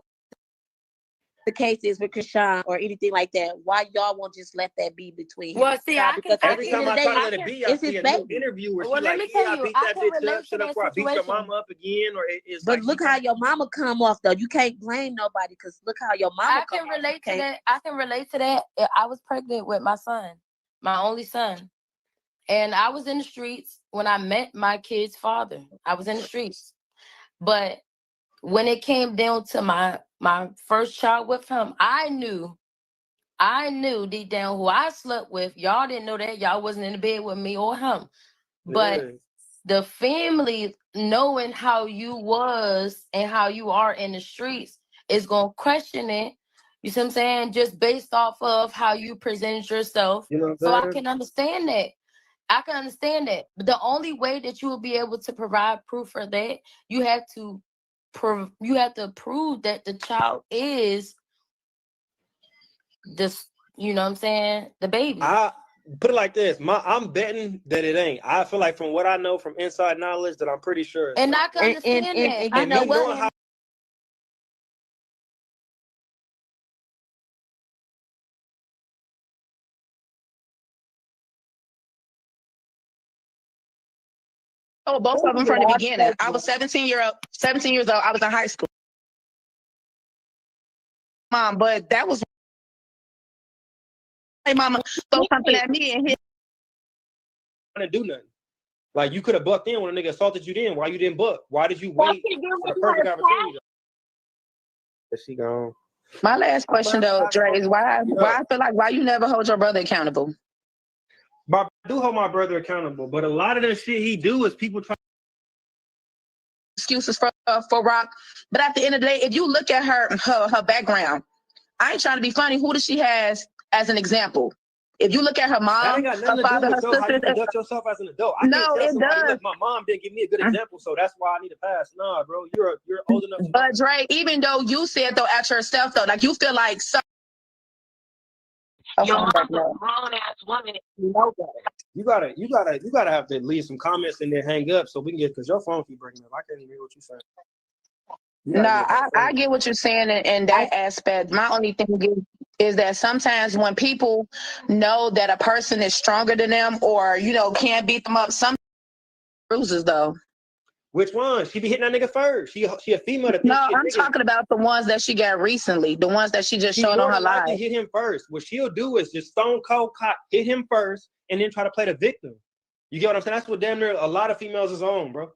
the case is with Chrisean or anything like that, why y'all won't just let that be between? Well, see, every time I try to let it be, I see a new interview where she's like, "Yeah, I beat that bitch up, shut up, or I beat your mama up again," or it's. But look how your mama come off though. You can't blame nobody because look how your mama. I can relate to that. I can relate to that. I was pregnant with my son, my only son, and I was in the streets when I met my kid's father. I was in the streets, but when it came down to my first child with him, I knew I knew deep down who I slept with. Y'all didn't know that. Y'all wasn't in the bed with me or him. But Yeah. the family knowing how you was and how you are in the streets is gonna question it. You see what I'm saying? Just based off of how you presented yourself. You know what So I'm I saying? can understand that. I can understand that. But the only way that you will be able to provide proof for that, you have to prove that the child is this, you know what I'm saying, the baby. I put it like this. I'm betting that it ain't. I feel like from what I know from inside knowledge that I'm pretty sure it's And not. I can understand that. you know me what? knowing how Oh, both of them from the beginning. I was 17 years old. I was in high school. Mom, but that was my mama throw something at me and hit. to do nothing. Like you could have bucked in when a nigga assaulted you then. Why you didn't buck? Why did you wait for the perfect opportunity? Is she gone? My last question though, Dre, is why I feel like why you never hold your brother accountable? But I do hold my brother accountable, but a lot of the shit he do is people try Excuses for Rock. But at the end of the day, if you look at her background, I ain't trying to be funny. Who does she has as an example? If you look at her mom, that ain't got nothing her to father, do her with how you sisters. conduct yourself as an adult. I No, can't tell it somebody, does. look, my mom didn't give me a good example, so that's why I need to pass. Nah, bro, you're old enough. But Dre, even though you said though at yourself though, like you feel like Your mom a grown ass woman. You know better. You gotta have to leave some comments and then hang up so we can get, because your phone keep breaking up. I can't even hear what you're saying. I get what you're saying in that aspect. My only thing is that sometimes when people know that a person is stronger than them or, can't beat them up, some bruises though. Which one? She be hitting that nigga first. She a female. No, I'm talking about the ones that she got recently, the ones that she just showed on her live. Hit him first. What she'll do is just stone cold hit him first and then try to play the victim. You get what I'm saying? That's what damn near a lot of females is on, bro.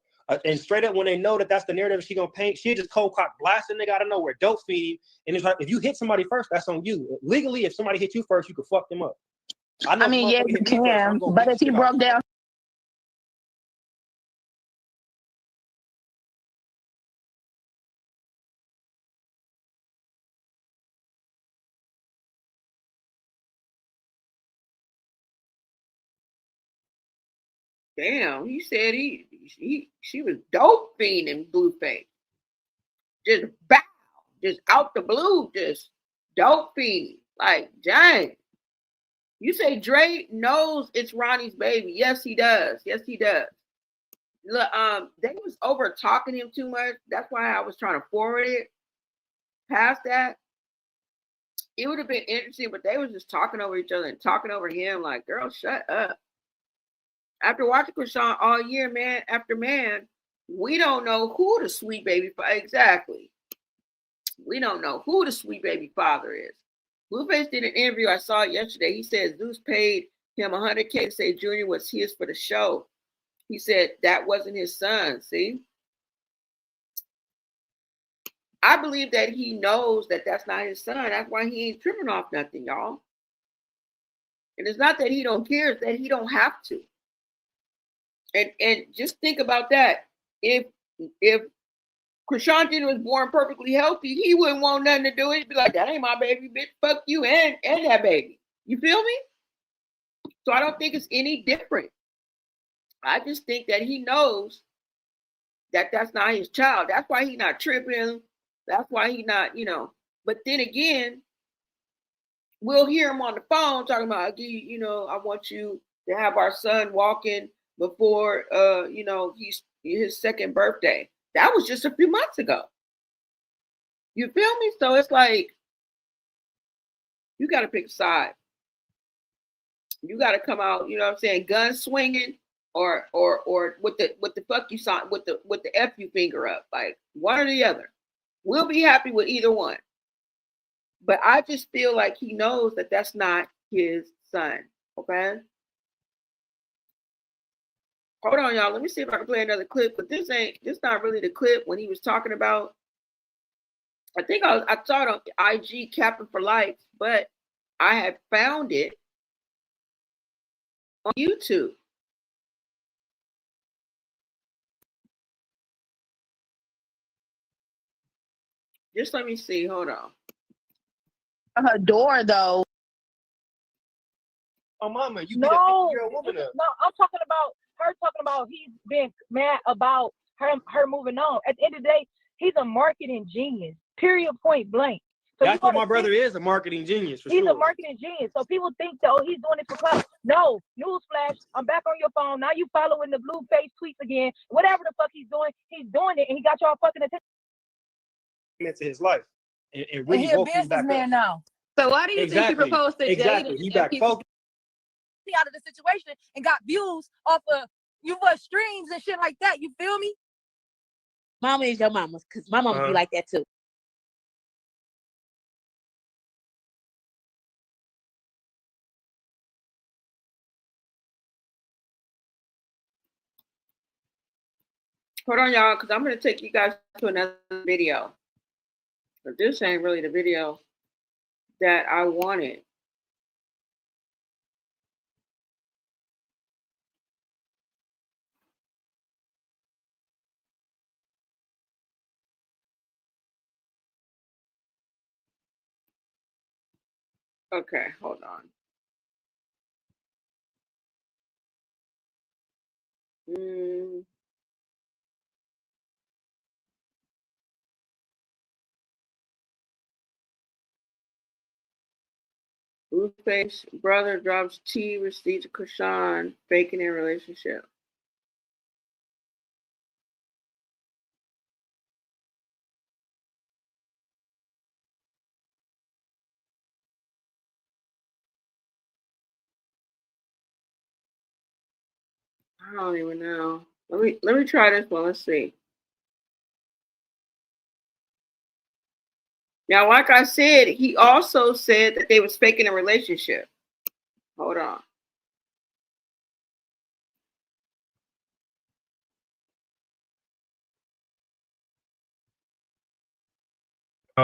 And straight up when they know that that's the narrative she gonna paint, she'll just cold cock blast a nigga out of nowhere, dope feed him. And it's like, if you hit somebody first, that's on you. Legally, if somebody hit you first, you can fuck them up. I mean, yeah, you can, but if he broke down. Damn, he said she was dope fiending Blueface. Just bow, just out the blue, just dope fiending. Like, dang. You say Dre knows it's Ronnie's baby. Yes, he does. Yes, he does. Look, they was over talking him too much. That's why I was trying to forward it. Past that, it would have been interesting, but they was just talking over each other and talking over him. Like, girl, shut up. After watching Chrisean all year, man after man, we don't know who the sweet baby exactly. We don't know who the sweet baby father is. Blueface did an interview I saw yesterday. He said Zeus paid him $100K to say Junior was his for the show. He said that wasn't his son. See, I believe that he knows that that's not his son. That's why he ain't tripping off nothing, y'all. And it's not that he don't care; it's that he don't have to. And just think about that. If Chrisean Jr. was born perfectly healthy, he wouldn't want nothing to do it. He'd be like, that ain't my baby, bitch. Fuck you and that baby. You feel me? So I don't think it's any different. I just think that he knows that that's not his child. That's why he's not tripping. That's why he's not, But then again, we'll hear him on the phone talking about, I want you to have our son walking before, he's his second birthday. That was just a few months ago. You feel me? So it's like, you got to pick a side. You got to come out, gun swinging or with the fuck you sign, with the F you finger up, like one or the other. We'll be happy with either one. But I just feel like he knows that that's not his son. Okay. Hold on, y'all. Let me see if I can play another clip. But this not really the clip when he was talking about. I think I saw it on IG, Captain for Life, but I had found it on YouTube. Just let me see. Hold on. Her door, though. Oh, mama, you No, beat a 50-year-old woman up. no, I'm talking about her talking about he's been mad about her moving on. At the end of the day, he's a marketing genius. Period. Point blank. So that's what my brother is, a marketing genius. He's a marketing genius. So people think that, oh, he's doing it for clout. No, newsflash. I'm back on your phone. Now you following the Blueface tweets again. Whatever the fuck he's doing it, and he got y'all fucking attention. Into his life. And And really he's a woke him back businessman up. now. So why do you think he proposed to Jada? Exactly. He back focused. Out of the situation and got views off of streams and shit like that. You feel me? Mama is your mama's, because my mama be like that too. Hold on, y'all, because I'm going to take you guys to another video. But this ain't really the video that I wanted. Okay, hold on. Blueface brother drops T receipt to Chrisean, faking their relationship. I don't even know. Let me try this one. Let's see. Now, like I said, he also said that they was faking a relationship. Hold on.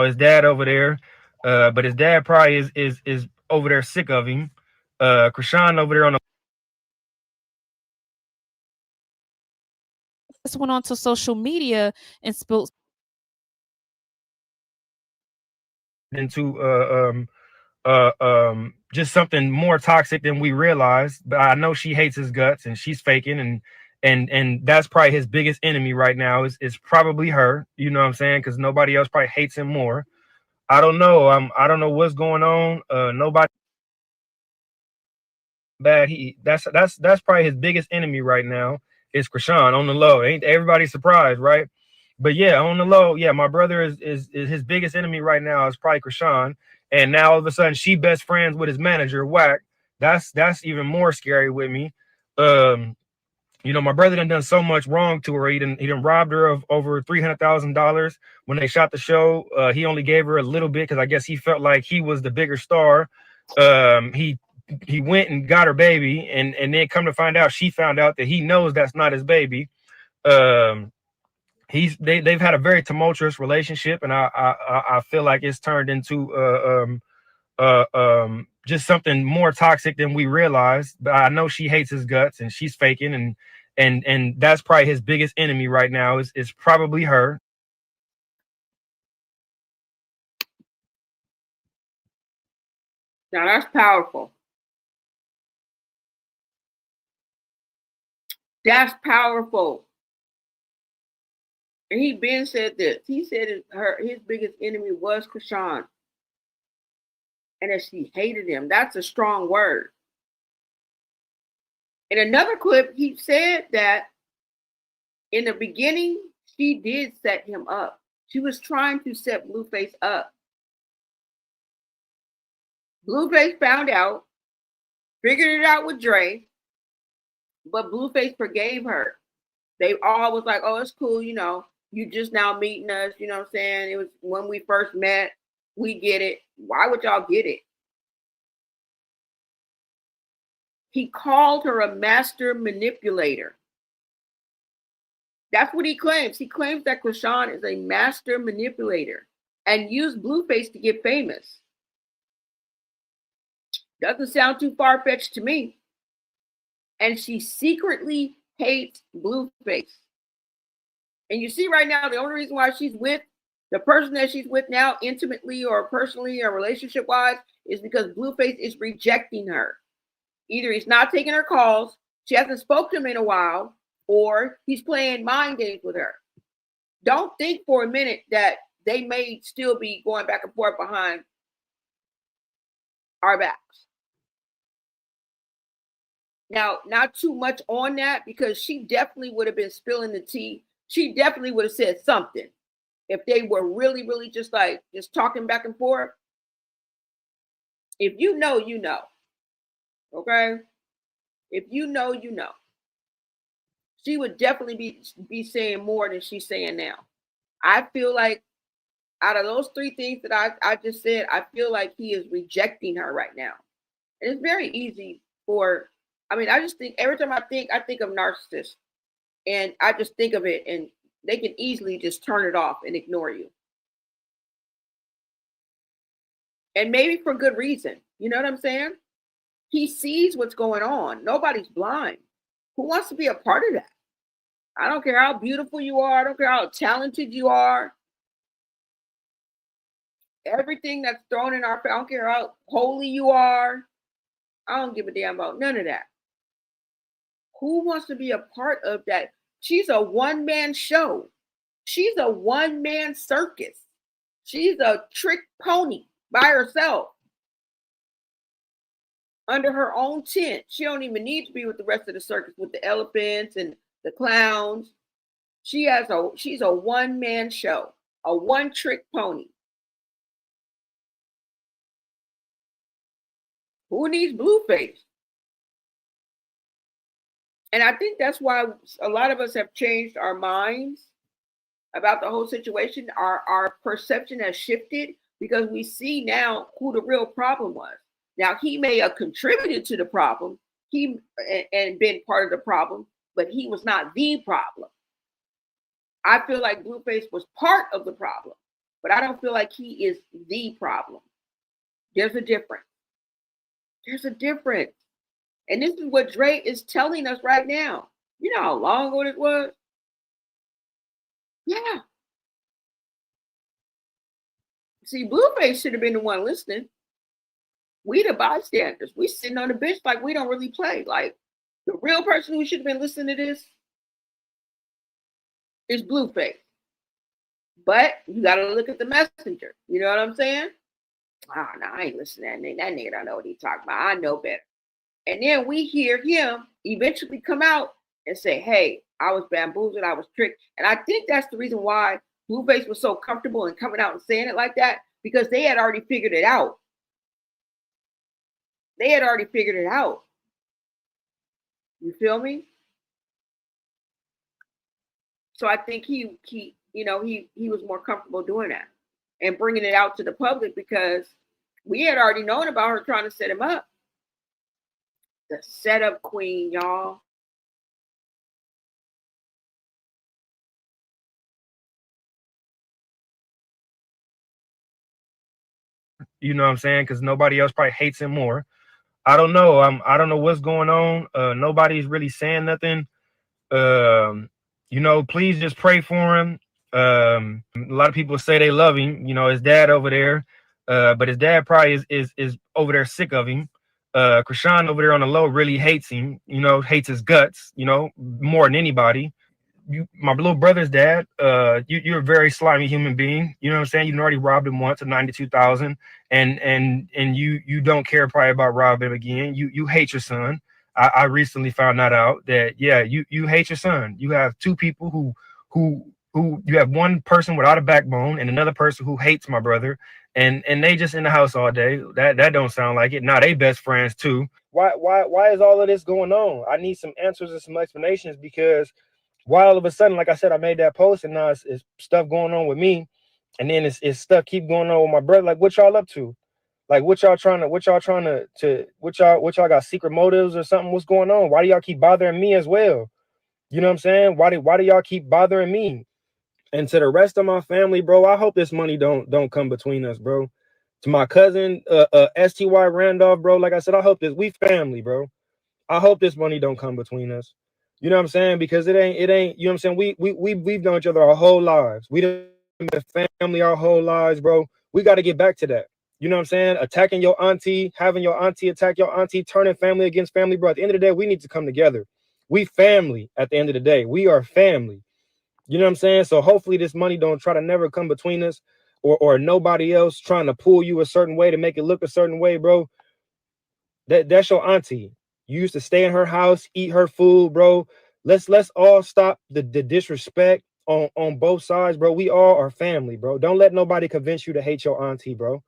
His dad over there, but his dad probably is over there sick of him. Chrisean over there on the This went onto social media and spilled into just something more toxic than we realized. But I know she hates his guts and she's faking, and that's probably his biggest enemy right now is probably her. You know what I'm saying? Because nobody else probably hates him more. I don't know. I don't know what's going on. Nobody bad. That's probably his biggest enemy right now is Chrisean on the low. Ain't everybody surprised, right? But yeah, on the low, yeah, my brother is his biggest enemy right now is probably Chrisean. And now all of a sudden she best friends with his manager, Whack. That's even more scary with me. You know, my brother done so much wrong to her. He done robbed her of over $300,000 when they shot the show. He only gave her a little bit because I guess he felt like he was the bigger star. He went and got her baby, and then come to find out, she found out that he knows that's not his baby. They've had a very tumultuous relationship, and I feel like it's turned into just something more toxic than we realized. But I know she hates his guts and she's faking, and that's probably his biggest enemy right now is probably her. Now that's powerful. That's powerful. And he been said this. He said his biggest enemy was Chrisean. And that she hated him. That's a strong word. In another clip, he said that in the beginning, she did set him up. She was trying to set Blueface up. Blueface found out, figured it out with Dre, but Blueface forgave her. They all was like, oh, it's cool, you know, you just now meeting us, you know what I'm saying? It was when we first met, we get it. Why would y'all get it? He called her a master manipulator. That's what he claims. He claims that Chrisean is a master manipulator and used Blueface to get famous. Doesn't sound too far-fetched to me. And she secretly hates Blueface. And you see right now, the only reason why she's with the person that she's with now, intimately or personally or relationship-wise, is because Blueface is rejecting her. Either he's not taking her calls, she hasn't spoken to him in a while, or he's playing mind games with her. Don't think for a minute that they may still be going back and forth behind our backs. Now, not too much on that, because she definitely would have been spilling the tea. She definitely would have said something if they were really, really just talking back and forth. If you know, you know. Okay? If you know, you know. She would definitely be saying more than she's saying now. I feel like out of those three things that I just said, I feel like he is rejecting her right now. And it's very easy for, I just think every time I think of narcissists, and I just think of it, and they can easily just turn it off and ignore you. And maybe for good reason. You know what I'm saying? He sees what's going on. Nobody's blind. Who wants to be a part of that? I don't care how beautiful you are. I don't care how talented you are. Everything that's thrown in our face, I don't care how holy you are. I don't give a damn about none of that. Who wants to be a part of that? She's a one-man show. She's a one-man circus. She's a trick pony by herself. Under her own tent. She don't even need to be with the rest of the circus with the elephants and the clowns. She's a one-man show, a one-trick pony. Who needs Blueface? And I think that's why a lot of us have changed our minds about the whole situation. Our perception has shifted because we see now who the real problem was. Now, he may have contributed to the problem, and been part of the problem, but he was not the problem. I feel like Blueface was part of the problem, but I don't feel like he is the problem. There's a difference. There's a difference. And this is what Dre is telling us right now. You know how long ago it was? Yeah. See, Blueface should have been the one listening. We the bystanders. We sitting on the bench like we don't really play. Like, the real person who should have been listening to this is Blueface. But you got to look at the messenger. You know what I'm saying? Oh, no, I ain't listening to that nigga. That nigga don't know what he's talking about. I know better. And then we hear him eventually come out and say, hey, I was bamboozled. I was tricked. And I think that's the reason why Blueface was so comfortable in coming out and saying it like that, because they had already figured it out. They had already figured it out. You feel me? So I think he was more comfortable doing that and bringing it out to the public, because we had already known about her trying to set him up. The setup queen, y'all. You know what I'm saying? Because nobody else probably hates him more. I don't know. I don't know what's going on. Nobody's really saying nothing. Please just pray for him. A lot of people say they love him. His dad over there, but his dad probably is over there sick of him. Chrisean over there on the low really hates him. Hates his guts. More than anybody. My little brother's dad. You're a very slimy human being. You know what I'm saying? You already robbed him once of $92,000, and you don't care probably about robbing him again. You hate your son. I recently found that out that you hate your son. You have two people who you have one person without a backbone and another person who hates my brother, and they just in the house all day. That don't sound like it. Now they best friends too. Why is all of this going on? I need some answers and some explanations, because why all of a sudden, like I said, I made that post and now it's stuff going on with me, and then it's stuff keep going on with my brother. Like, what y'all up to? Like, what y'all got secret motives or something? What's going on? Why do y'all keep bothering me as well? You know what I'm saying? Why do y'all keep bothering me? And to the rest of my family, bro, I hope this money don't come between us, bro. To my cousin, STY Randolph, bro, like I said, I hope this, we family, bro. I hope this money don't come between us. You know what I'm saying? Because it ain't, you know what I'm saying? We've known each other our whole lives. We done been family our whole lives, bro. We got to get back to that. You know what I'm saying? Attacking your auntie, having your auntie attack your auntie, turning family against family, bro. At the end of the day, we need to come together. We family at the end of the day. We are family. You know what I'm saying? So hopefully this money don't try to never come between us, or nobody else trying to pull you a certain way to make it look a certain way, bro. That's your auntie. You used to stay in her house, eat her food, bro. Let's all stop the disrespect on both sides, bro. We all are family, bro. Don't let nobody convince you to hate your auntie, bro.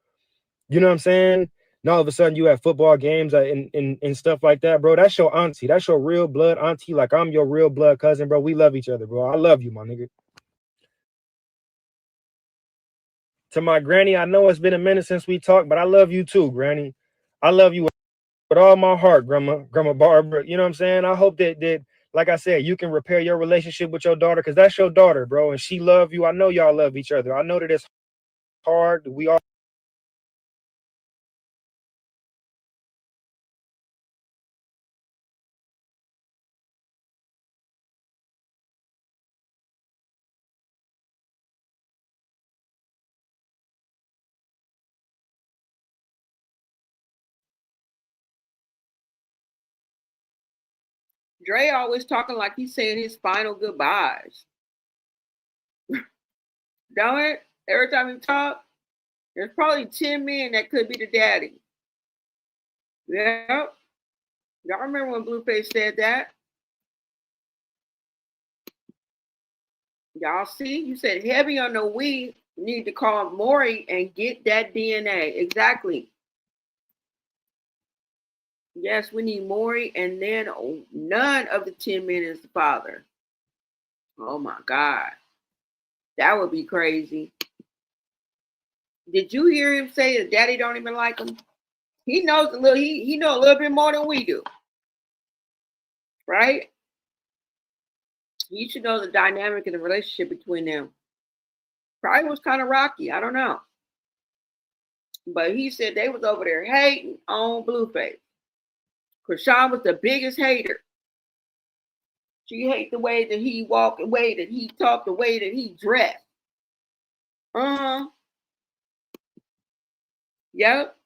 You know what I'm saying? And all of a sudden you have football games and stuff like that, bro. That's your auntie. That's your real blood auntie. Like I'm your real blood cousin, bro. We love each other, bro. I love you, my nigga. To my granny, I know it's been a minute since we talked, but I love you too, granny. I love you with all my heart, grandma Barbara. You know what I'm saying? I hope that like I said, you can repair your relationship with your daughter, because that's your daughter, bro, and she love you. I know y'all love each other. I know that it's hard. We all Dre always talking like he's saying his final goodbyes. Don't it? Every time he talk, there's probably 10 men that could be the daddy. Yeah. Y'all remember when Blueface said that? Y'all see? You said heavy on the we need to call Maury and get that DNA. Exactly. Yes, we need Maury, and then none of the 10 men is the father. Oh my God. That would be crazy. Did you hear him say that daddy don't even like him? He knows a little, he know a little bit more than we do. Right? He should know the dynamic in the relationship between them. Probably was kind of rocky. I don't know. But he said they was over there hating on Blueface. Chrisean was the biggest hater. She hated the way that he walked, the way that he talked, the way that he dressed. Yep.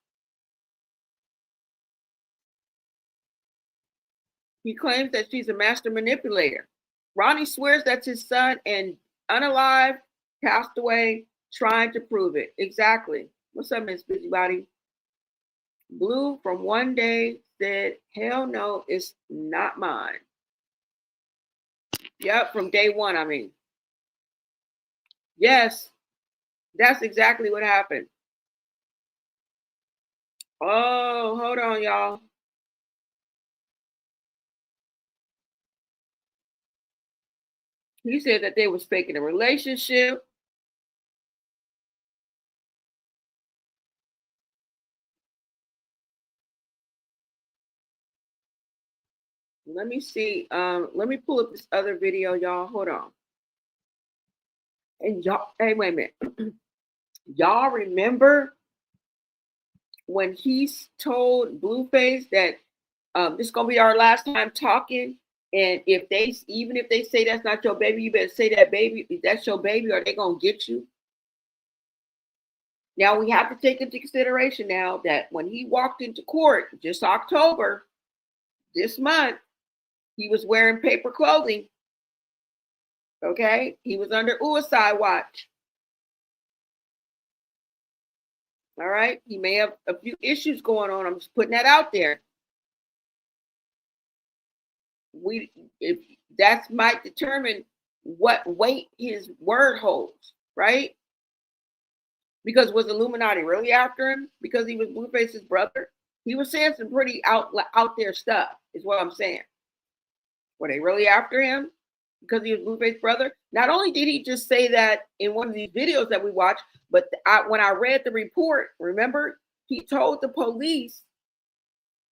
He claims that she's a master manipulator. Ronnie swears that's his son and unalive, passed away, trying to prove it. Exactly. What's up, Miss Busybody? Blue from one day said, hell no, it's not mine. Yep, from day one, I mean. Yes, that's exactly what happened. Oh, hold on, y'all. He said that they was faking a relationship. Let me see. Let me pull up this other video, y'all. Hold on. And y'all, hey, wait a minute. Y'all remember when he told Blueface that this is gonna be our last time talking, and even if they say that's not your baby, you better say that baby, that's your baby, or they gonna get you. Now we have to take into consideration now that when he walked into court just October this month, he was wearing paper clothing. Okay, he was under suicide watch. All right, he may have a few issues going on. I'm just putting that out there. If that might determine what weight his word holds, right? Because was Illuminati really after him because he was Blueface's brother? He was saying some pretty out there stuff, is what I'm saying. Were they really after him because he was Blueface's brother? Not only did he just say that in one of these videos that we watched, but when I read the report, remember, he told the police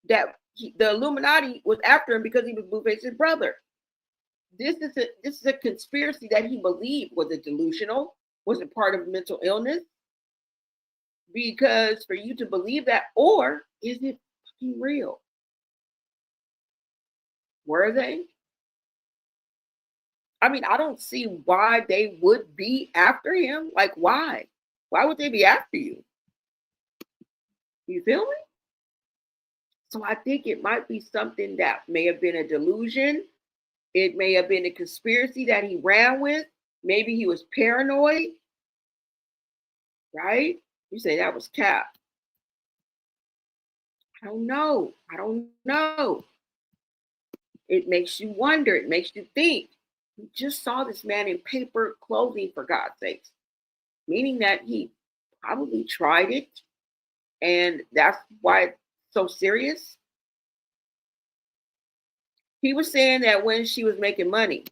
that the Illuminati was after him because he was Blueface's brother. This is a conspiracy that he believed. Was it delusional? Was it part of mental illness? Because for you to believe that, or is it fucking real? Were they? I mean, I don't see why they would be after him. Like, why? Why would they be after you? You feel me? So I think it might be something that may have been a delusion. It may have been a conspiracy that he ran with. Maybe he was paranoid. Right? You say that was cap. I don't know. I don't know. It makes you wonder. It makes you think. You just saw this man in paper clothing, for God's sakes. Meaning that he probably tried it. And that's why it's so serious. He was saying that when she was making money,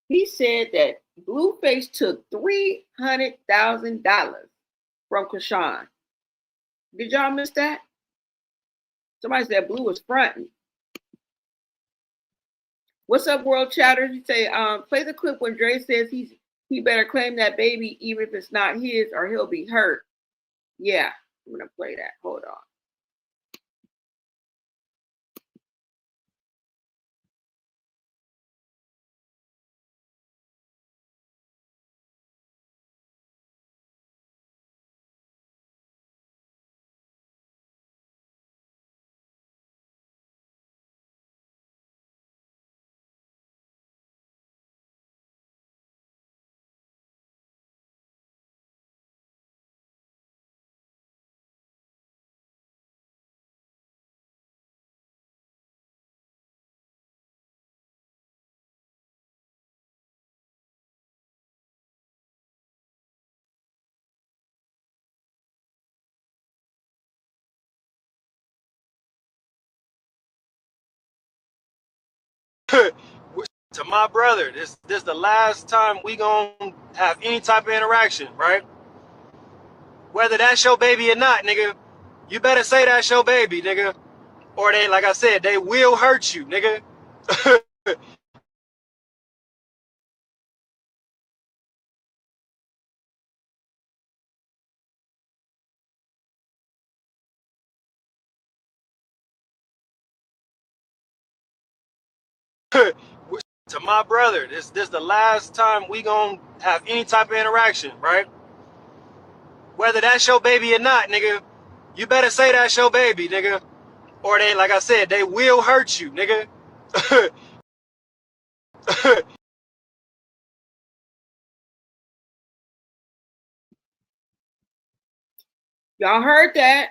he said that Blueface took $300,000 from Chrisean. Did y'all miss that? Somebody said Blue was fronting. What's up, World Chatters? You say, play the clip when Dre says he better claim that baby even if it's not his or he'll be hurt. Yeah, I'm gonna play that. Hold on. To my brother, this the last time we gonna have any type of interaction, right? Whether that's your baby or not, nigga, you better say that's your baby, nigga. Or they, like I said, they will hurt you, nigga. To my brother, this the last time we gonna have any type of interaction, right? Whether that's your baby or not, nigga, you better say that's your baby, nigga. Or they, like I said, they will hurt you, nigga. Y'all heard that?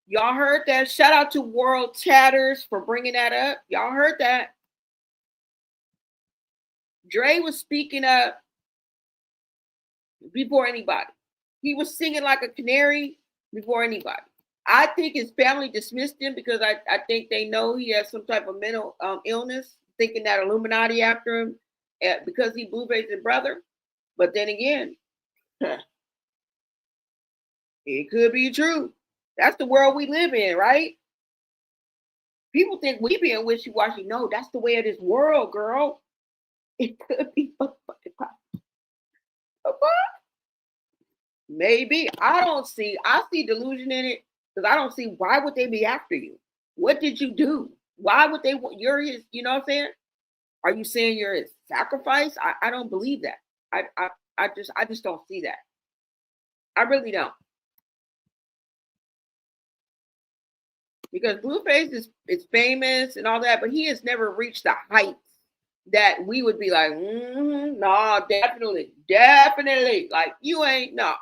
Y'all heard that? Shout out to World Chatters for bringing that up. Y'all heard that? Dre was speaking up before anybody. He was singing like a canary before anybody. I think his family dismissed him because I think they know he has some type of mental illness, thinking that Illuminati after him because he Blueface's brother. But then again, it could be true. That's the world we live in, right? People think we being wishy-washy. No, that's the way of this world, girl. It could be maybe. I see delusion in it because I don't see why would they be after you? What did you do? Why would they want you're his, you know what I'm saying? Are you saying you're his sacrifice? I don't believe that. I just don't see that. I really don't. Because Blueface is famous and all that, but he has never reached the heights that we would be like, nah, definitely. Like you ain't no.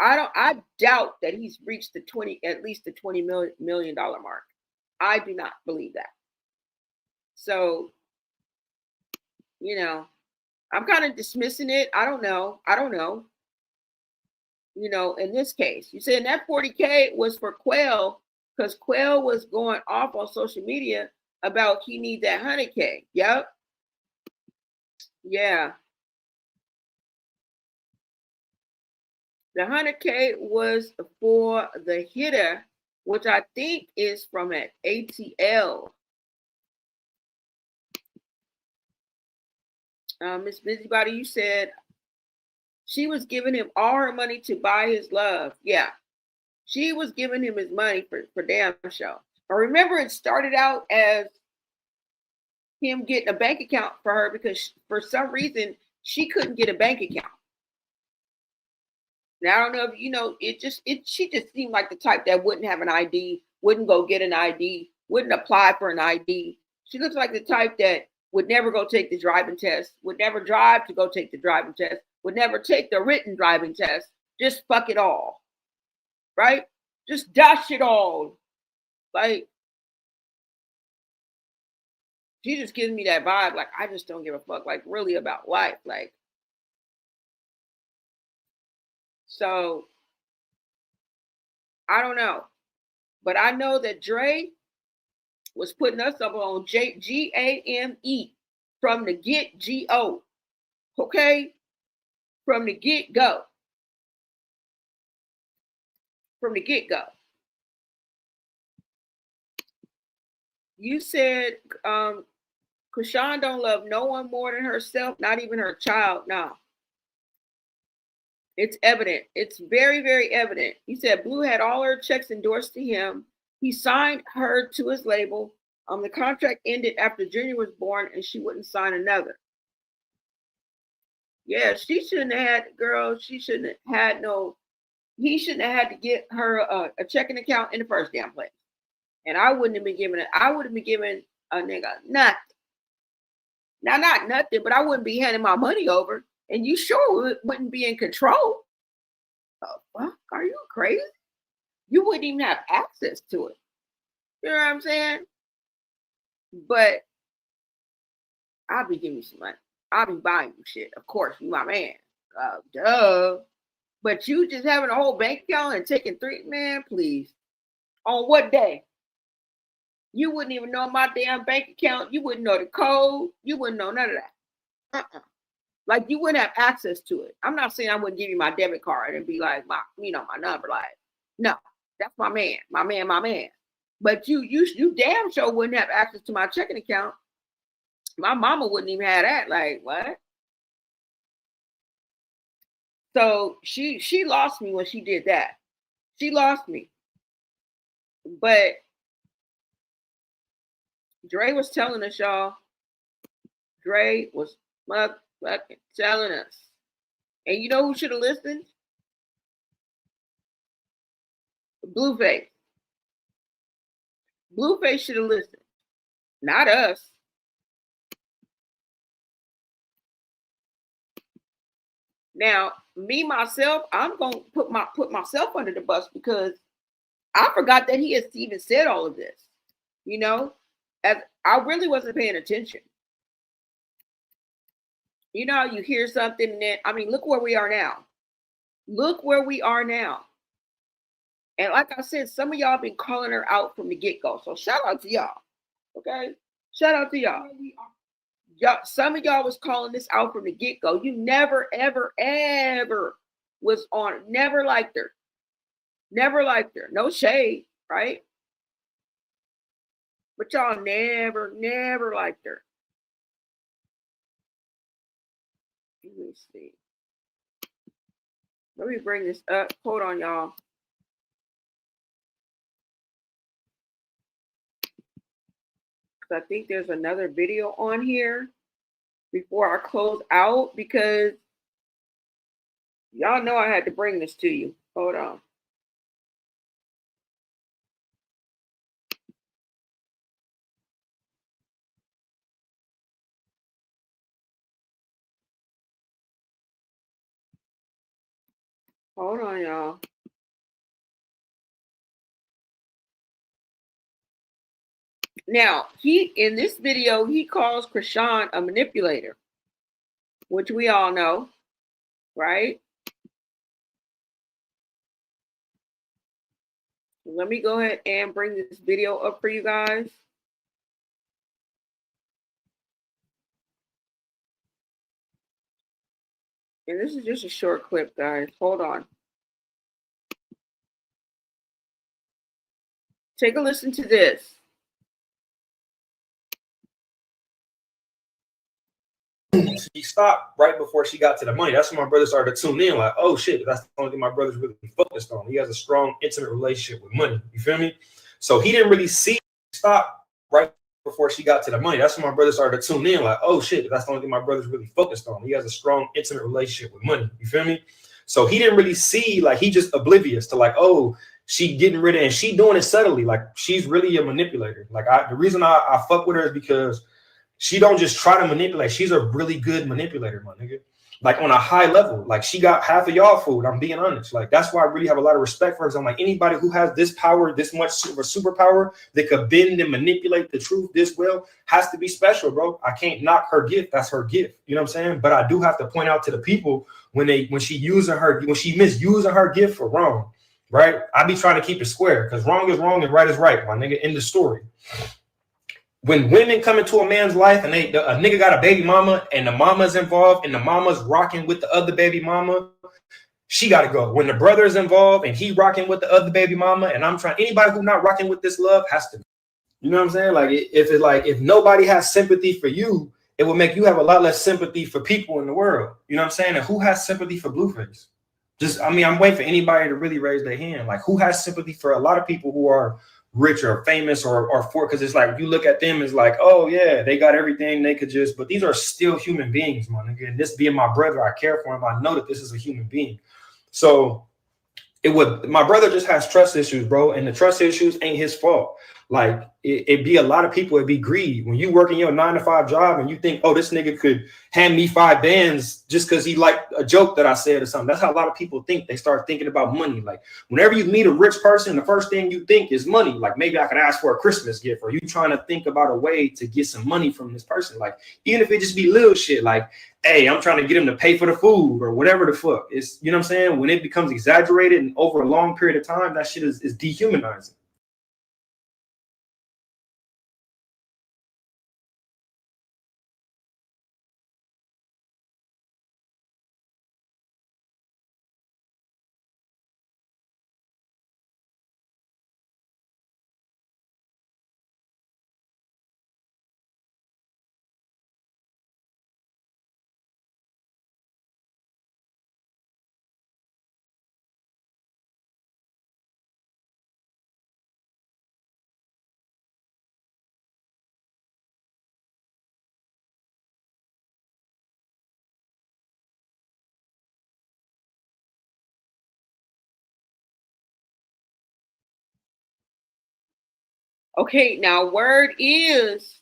I doubt that he's reached at least the $20 million mark. I do not believe that. So, you know, I'm kind of dismissing it. I don't know. You know, in this case, you saying that 40K was for Quail because Quail was going off on social media about he need that 100K. Yep. Yeah. The 100K was for the hitter, which I think is from an ATL. Miss Busybody, you said she was giving him all her money to buy his love. Yeah, she was giving him his money for damn show. But remember, it started out as him getting a bank account for her because for some reason she couldn't get a bank account. Now I don't know if you know, she just seemed like the type that wouldn't have an ID, wouldn't go get an ID, wouldn't apply for an ID. She looks like the type that would never go take the driving test, would never drive to go take the driving test, would never take the written driving test. Just fuck it all. Right? Just dash it all. Like, she just gives me that vibe. Like, I just don't give a fuck, like, really about life. Like, so I don't know. But I know that Dre was putting us up on GAME from the get-go. Okay? From the get-go. From the get-go. You said Chrisean don't love no one more than herself, not even her child. No. It's evident. It's very, very evident. He said Blue had all her checks endorsed to him. He signed her to his label. The contract ended after Junior was born and she wouldn't sign another. Yeah, she shouldn't have had, girl, she shouldn't have had he shouldn't have had to get her a checking account in the first damn place. And I wouldn't have been given it. I would have been giving a nigga nothing. Now, not nothing, but I wouldn't be handing my money over. And you sure wouldn't be in control. Oh, fuck, are you crazy? You wouldn't even have access to it. You know what I'm saying? But I'll be giving you some money. I'll be buying you shit. Of course, you my man. Duh. But you just having a whole bank account and taking man, please. On what day? You wouldn't even know my damn bank account. You wouldn't know the code. You wouldn't know none of that. Like, you wouldn't have access to it. I'm not saying I wouldn't give you my debit card and be like, my number. Like, no, that's my man. My man. But you damn sure wouldn't have access to my checking account. My mama wouldn't even have that. Like, what? So she lost me when she did that. She lost me. But Dre was telling us, y'all. Dre was motherfucking telling us. And you know who should have listened? Blueface. Blueface should have listened. Not us. Now, me, myself, I'm going to put myself under the bus because I forgot that he has even said all of this. You know, as I really wasn't paying attention. You know, you hear something and then, I mean, look where we are now. Look where we are now. And like I said, some of y'all been calling her out from the get-go. So shout out to y'all. Okay? Shout out to y'all. Some of y'all was calling this out from the get-go. You never, ever, ever was on it. Never liked her. Never liked her. No shade, right? But y'all never liked her. Let me see. Let me bring this up. Hold on, y'all. I think there's another video on here before I close out because y'all know I had to bring this to you. Hold on. Hold on, y'all. Now, in this video, he calls Chrisean a manipulator, which we all know, right? Let me go ahead and bring this video up for you guys. And this is just a short clip, guys. Hold on. Take a listen to this. she stopped right before she got to the money. That's when my brother started to tune in, like, oh shit, that's the only thing my brother's really focused on. He has a strong, intimate relationship with money. You feel me? So he didn't really see stop right before she got to the money. That's when my brother started to tune in, like, oh shit, that's the only thing my brother's really focused on. He has a strong, intimate relationship with money. You feel me? So he didn't really see, like, he just oblivious to, like, oh, she getting rid of, and she doing it subtly. Like, she's really a manipulator. Like, the reason I fuck with her is because she don't just try to manipulate. She's a really good manipulator, my nigga. Like, on a high level. Like, she got half of y'all food. I'm being honest. Like, that's why I really have a lot of respect for her. I'm like, anybody who has this power, this much superpower that could bend and manipulate the truth this well has to be special, bro. I can't knock her gift. That's her gift. You know what I'm saying? But I do have to point out to the people when she misusing her gift for wrong, right? I be trying to keep it square because wrong is wrong and right is right, my nigga. End the story. When women come into a man's life and a nigga got a baby mama and the mama's involved and the mama's rocking with the other baby mama, she got to go. When the brother's involved and he rocking with the other baby mama, and anybody who not rocking with this love has to. You know what I'm saying? Like, if nobody has sympathy for you, it will make you have a lot less sympathy for people in the world. You know what I'm saying? And who has sympathy for Blueface? I'm waiting for anybody to really raise their hand. Like, who has sympathy for a lot of people who are rich or famous or for, because it's like you look at them as like, oh yeah, they got everything they could just, but these are still human beings, my nigga. And this being my brother, I care for him. I know that this is a human being. So my brother just has trust issues, bro. And the trust issues ain't his fault. Like, it'd be a lot of people, it'd be greed. When you work in your 9-to-5 job and you think, oh, this nigga could hand me 5 bands just because he liked a joke that I said or something. That's how a lot of people think. They start thinking about money. Like, whenever you meet a rich person, the first thing you think is money. Like, maybe I could ask for a Christmas gift, or you trying to think about a way to get some money from this person. Like, even if it just be little shit, like, hey, I'm trying to get him to pay for the food or whatever the fuck. It's, you know what I'm saying? When it becomes exaggerated and over a long period of time, that shit is dehumanizing. Okay, now word is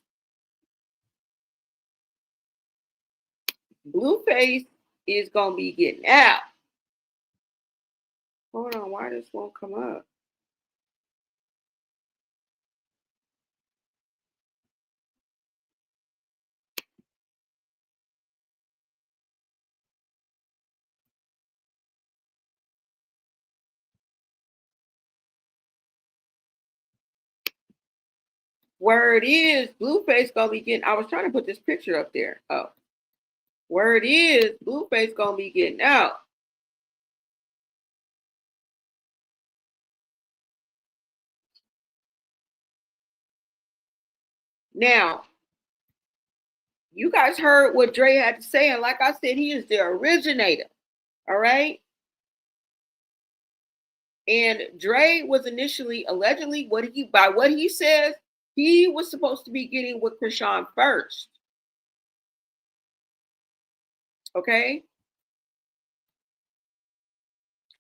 Blueface is gonna be getting out. Hold on, why this won't come up? Word is Blueface gonna be getting. I was trying to put this picture up there. Oh, word is Blueface gonna be getting out. Now, you guys heard what Dre had to say, and like I said, he is the originator. All right. And Dre was initially, allegedly, what he says, he was supposed to be getting with Chrisean first. Okay.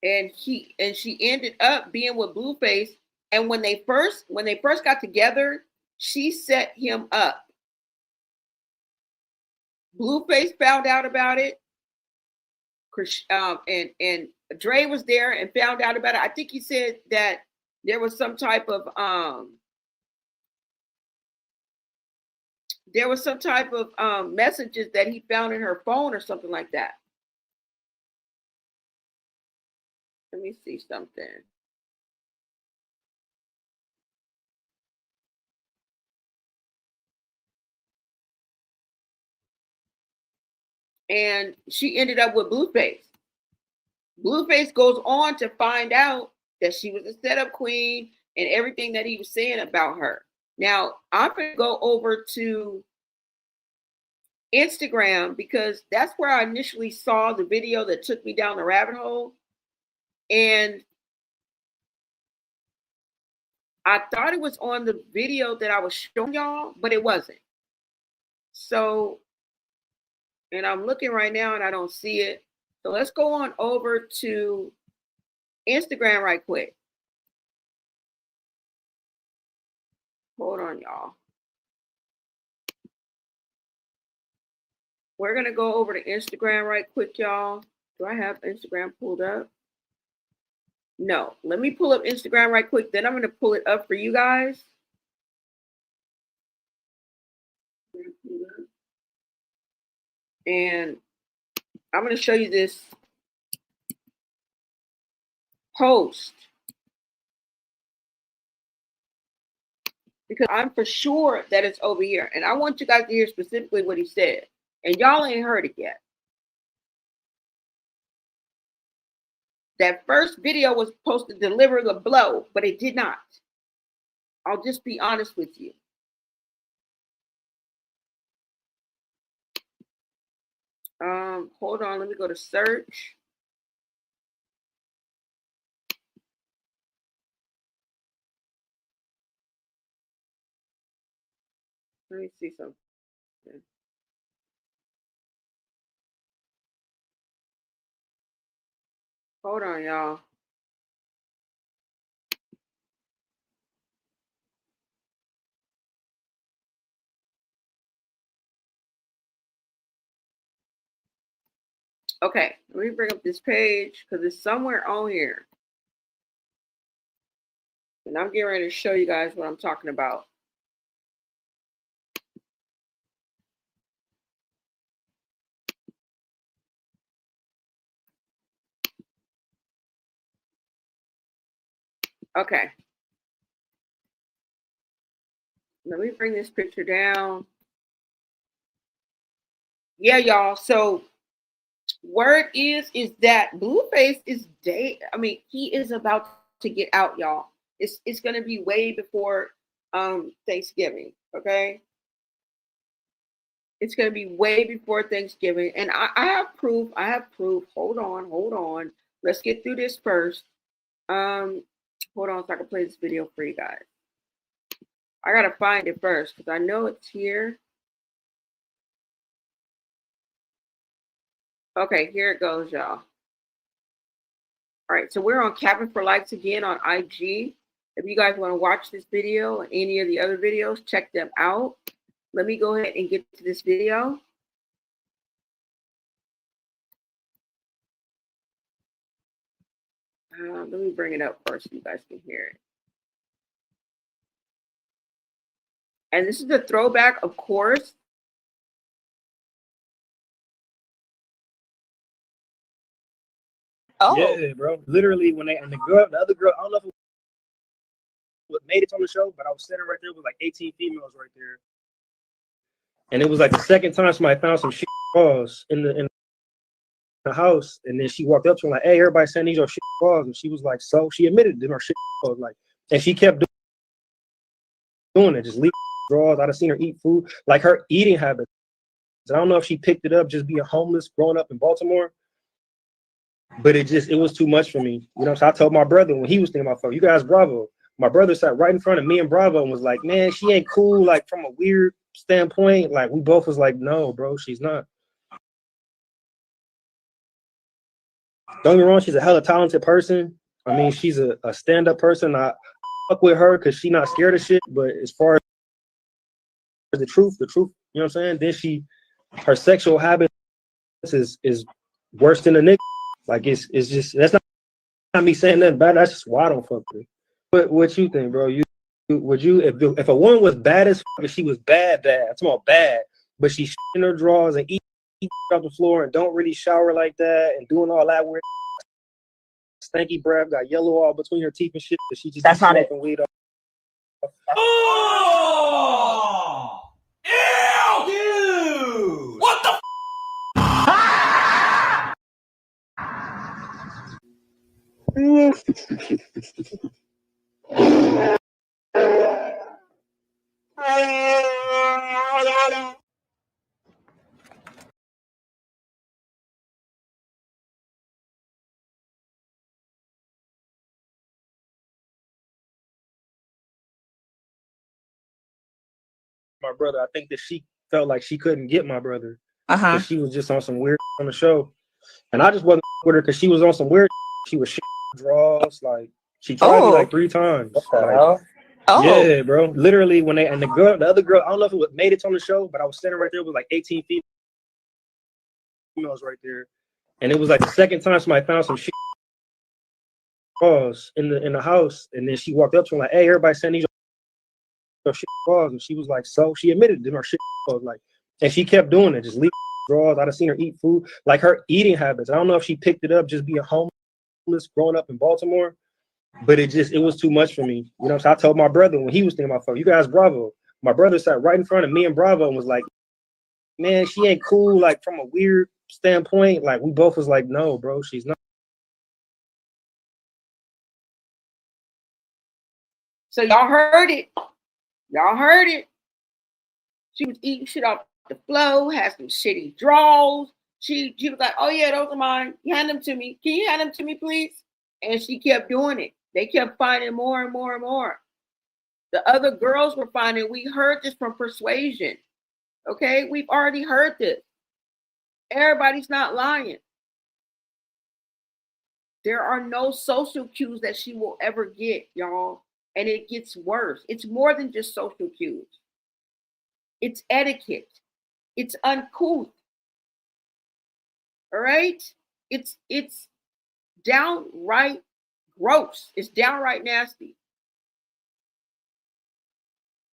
And she ended up being with Blueface. And when they first got together, she set him up. Blueface found out about it. And Dre was there and found out about it. I think he said that there was some type of messages that he found in her phone or something like that. Let me see something. And she ended up with Blueface. Blueface goes on to find out that she was a setup queen and everything that he was saying about her. Now, I'm going to go over to Instagram, because that's where I initially saw the video that took me down the rabbit hole. And I thought it was on the video that I was showing y'all, but it wasn't. So, and I'm looking right now and I don't see it. So let's go on over to Instagram right quick. Hold on, y'all. We're going to go over to Instagram right quick, y'all. Do I have Instagram pulled up? No. Let me pull up Instagram right quick. Then I'm going to pull it up for you guys. And I'm going to show you this post, because I'm for sure that it's over here. And I want you guys to hear specifically what he said. And y'all ain't heard it yet. That first video was supposed to deliver the blow, but it did not. I'll just be honest with you. Hold on, let me go to search. Let me see something. Hold on, y'all. Okay, let me bring up this page because it's somewhere on here. And I'm getting ready to show you guys what I'm talking about. Okay. Let me bring this picture down. Yeah, y'all. So word is that Blueface is he is about to get out, y'all. It's gonna be way before Thanksgiving, okay? It's gonna be way before Thanksgiving. And I have proof. Hold on. Let's get through this first. Hold on so I can play this video for you guys. I gotta find it first because I know it's here. Okay, here it goes, y'all. All right, so we're on Capping for Likes again on IG. If you guys want to watch this video and any of the other videos, check them out. Let me go ahead and get to this video. Let me bring it up first so you guys can hear it. And this is a throwback, of course. Oh. Yeah, bro. Literally, when the other girl, I don't know if it made it on the show, but I was sitting right there with like 18 females right there. And it was like the second time somebody found some shit balls in the house. And then she walked up to him like, hey, everybody saying these are shit balls. And she was like, so she admitted them are shit balls. Like, and she kept doing it, just leaving draws. I'd have seen her eat food, like her eating habits. I don't know if she picked it up just being homeless, growing up in Baltimore. But it was too much for me. You know, so I told my brother when he was thinking about fuck, you guys Bravo. My brother sat right in front of me and Bravo and was like, man, she ain't cool, like from a weird standpoint. Like we both was like, no, bro, she's not. Don't get me wrong, she's a hella talented person. I mean, she's a stand-up person. I fuck with her because she's not scared of shit. But as far as the truth, you know what I'm saying? Then her sexual habits is worse than a nigga. Like it's just, that's not me saying nothing bad. That's just why I don't fuck with her. What you think, bro? Would you if a woman was bad as fuck, if she was bad, I'm talking about bad, but she's in her drawers and eat off the floor and don't really shower like that and doing all that weird stanky breath, got yellow all between her teeth and shit, that she just That's not smoking weed off. Oh! Ew! Dude! What the my brother. I think that she felt like she couldn't get my brother because she was just on some weird on the show, and I just wasn't with her because she was on some weird. She was draws like she tried me like 3 times. Like, yeah, bro. Literally, when the other girl, I don't know if it made it on the show, but I was standing right there with like 18 females right there, and it was like the second time somebody found some shit in the house, and then she walked up to him like, "Hey, everybody send these shit draws," and she was like, "So?" She admitted to her shit like, and she kept doing it, just leave draws. I'd have seen her eat food, like her eating habits. I don't know if she picked it up just being homeless growing up in Baltimore. But it was too much for me. You know, so I told my brother when he was thinking about, you guys, Bravo. My brother sat right in front of me and Bravo and was like, man, she ain't cool, like from a weird standpoint. Like we both was like, no, bro, she's not. So y'all heard it. Y'all heard it. She was eating shit off the floor, had some shitty draws. She was like, oh yeah, those are mine. Hand them to me. Can you hand them to me, please? And she kept doing it. They kept finding more and more and more. The other girls were finding, we heard this from Persuasion. Okay, we've already heard this. Everybody's not lying. There are no social cues that she will ever get, y'all. And it gets worse. It's more than just social cues. It's etiquette. It's uncouth. All right? It's downright gross. It's downright nasty.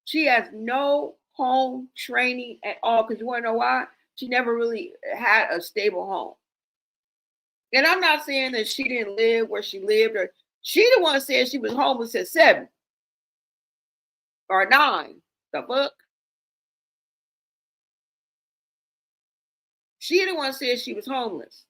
She has no home training at all. Because you want to know why? She never really had a stable home. And I'm not saying that she didn't live where she lived, or she the one said she was homeless at 7 or 9. The fuck? She the one said she was homeless.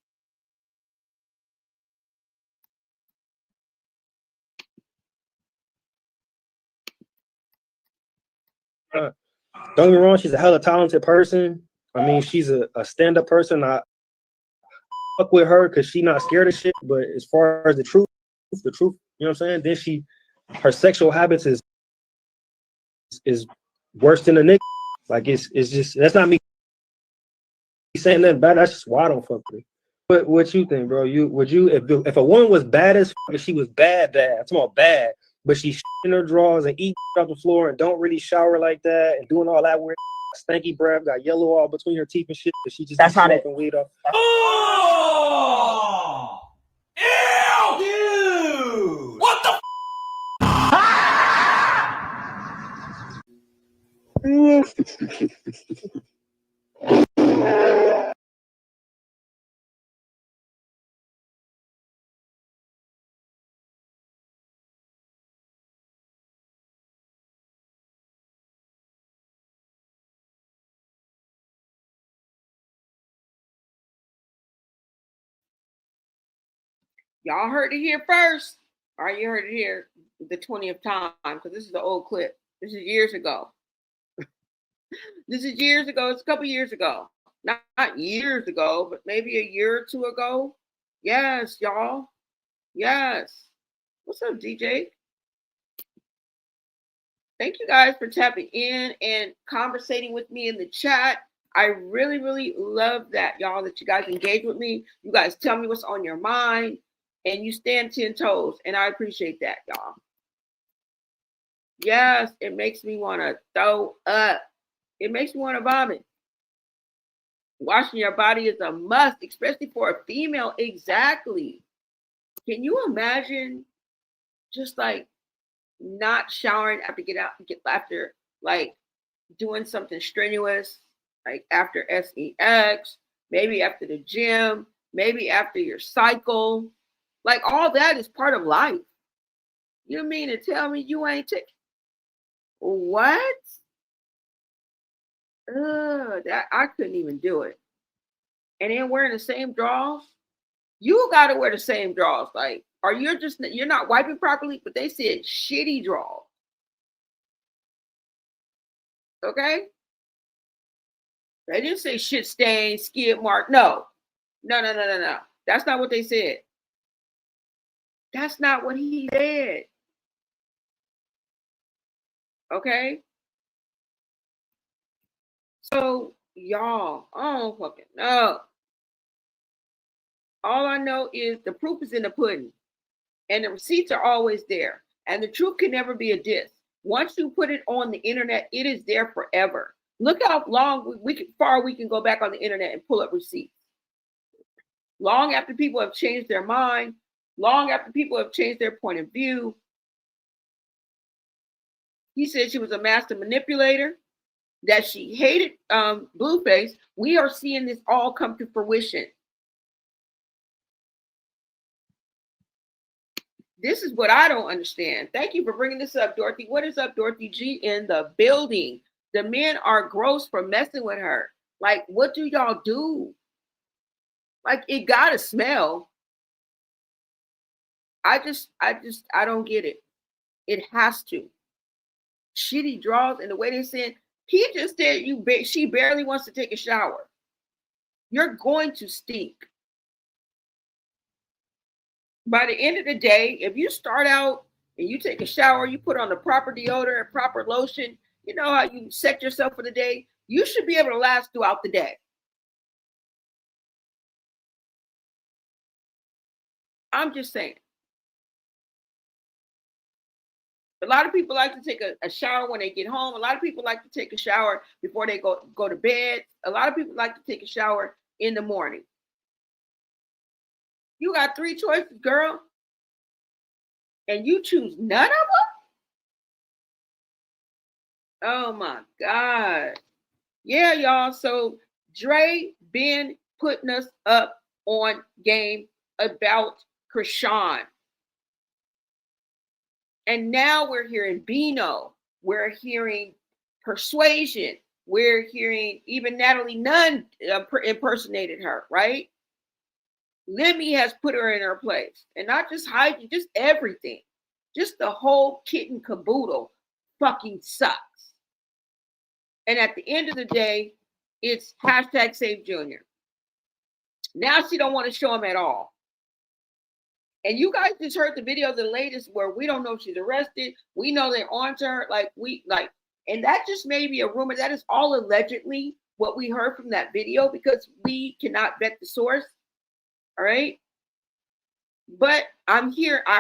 Don't get me wrong, she's a hella talented person. I mean, she's a stand-up person. I fuck with her because she's not scared of shit. But as far as the truth, you know what I'm saying? Then her sexual habits is worse than a nigga. Like it's just, that's not me saying nothing bad. That's just why I don't fuck with her. What you think, bro? Would you if a woman was bad as fuck, if she was bad, I'm talking about bad, but she's in her drawers and eat off the floor and don't really shower like that and doing all that weird stanky breath, got yellow all between her teeth and shit, but she just smoking weed off. Oh! Ew! Dude! What the Y'all heard it here first. All right, you heard it here the 20th time, because this is the old clip. This is years ago. This is years ago. It's a couple years ago. Not years ago, but maybe a year or two ago. Yes, y'all. Yes. What's up, DJ? Thank you guys for tapping in and conversating with me in the chat. I really, really love that, y'all, that you guys engage with me. You guys tell me what's on your mind, and you stand 10 toes, and I appreciate that, y'all. Yes, it makes me want to throw up. It makes me want to vomit. Washing your body is a must, especially for a female. Exactly. Can you imagine just like not showering after like doing something strenuous, like after sex, maybe after the gym, maybe after your cycle? Like all that is part of life. You mean to tell me you ain't taking what? That I couldn't even do it. And then wearing the same drawers. You gotta wear the same drawers. Like, or you're not wiping properly, but they said shitty drawers. Okay? They didn't say shit stain, skid mark. No. That's not what they said. That's not what he said. Okay? So y'all, I don't fucking know. All I know is the proof is in the pudding, and the receipts are always there. And the truth can never be a diss. Once you put it on the internet, it is there forever. Look how long far we can go back on the internet and pull up receipts. Long after people have changed their mind, long after people have changed their point of view. He said she was a master manipulator, that she hated Blueface. We are seeing this all come to fruition. This is what I don't understand. Thank you for bringing this up, Dorothy. What is up, Dorothy G in the building? The men are gross for messing with her. Like, what do y'all do? Like, it gotta smell. I don't get it. It has to. Shitty draws, and the way they said, he just said she barely wants to take a shower. You're going to stink. By the end of the day, if you start out and you take a shower, you put on the proper deodorant, proper lotion, you know how you set yourself for the day, you should be able to last throughout the day. I'm just saying. A lot of people like to take a shower when they get home. A lot of people like to take a shower before they go to bed. A lot of people like to take a shower in the morning. You got 3 choices, girl. And you choose none of them? Oh my God. Yeah, y'all. So Dre been putting us up on game about Chrisean. And now we're hearing Bino. We're hearing Persuasion. We're hearing even Natalie Nunn impersonated her, right? Lemmy has put her in her place. And not just hygiene, just everything. Just the whole kit and caboodle fucking sucks. And at the end of the day, it's hashtag Save Junior. Now she don't want to show him at all. And you guys just heard the video, the latest, where we don't know if she's arrested. We know they're on to her. And that just may be a rumor. That is all allegedly what we heard from that video, because we cannot vet the source. All right. But I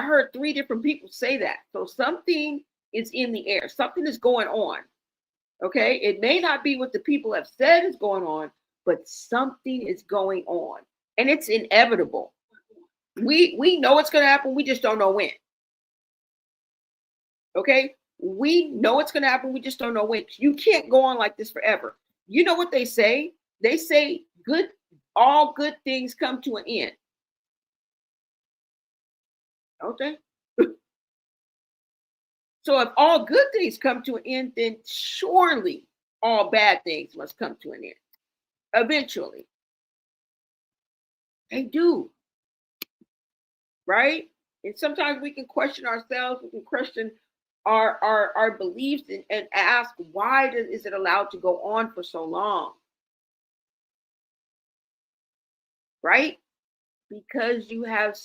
heard 3 different people say that. So something is in the air. Something is going on. Okay. It may not be what the people have said is going on, but something is going on. And it's inevitable. We know it's going to happen. We just don't know when. Okay. We know it's going to happen. We just don't know when. You can't go on like this forever. You know what they say? They say all good things come to an end. Okay. So if all good things come to an end, then surely all bad things must come to an end. Eventually. They do. Right? And sometimes we can question ourselves. We can question our beliefs and ask, why is it allowed to go on for so long? Right? Because you have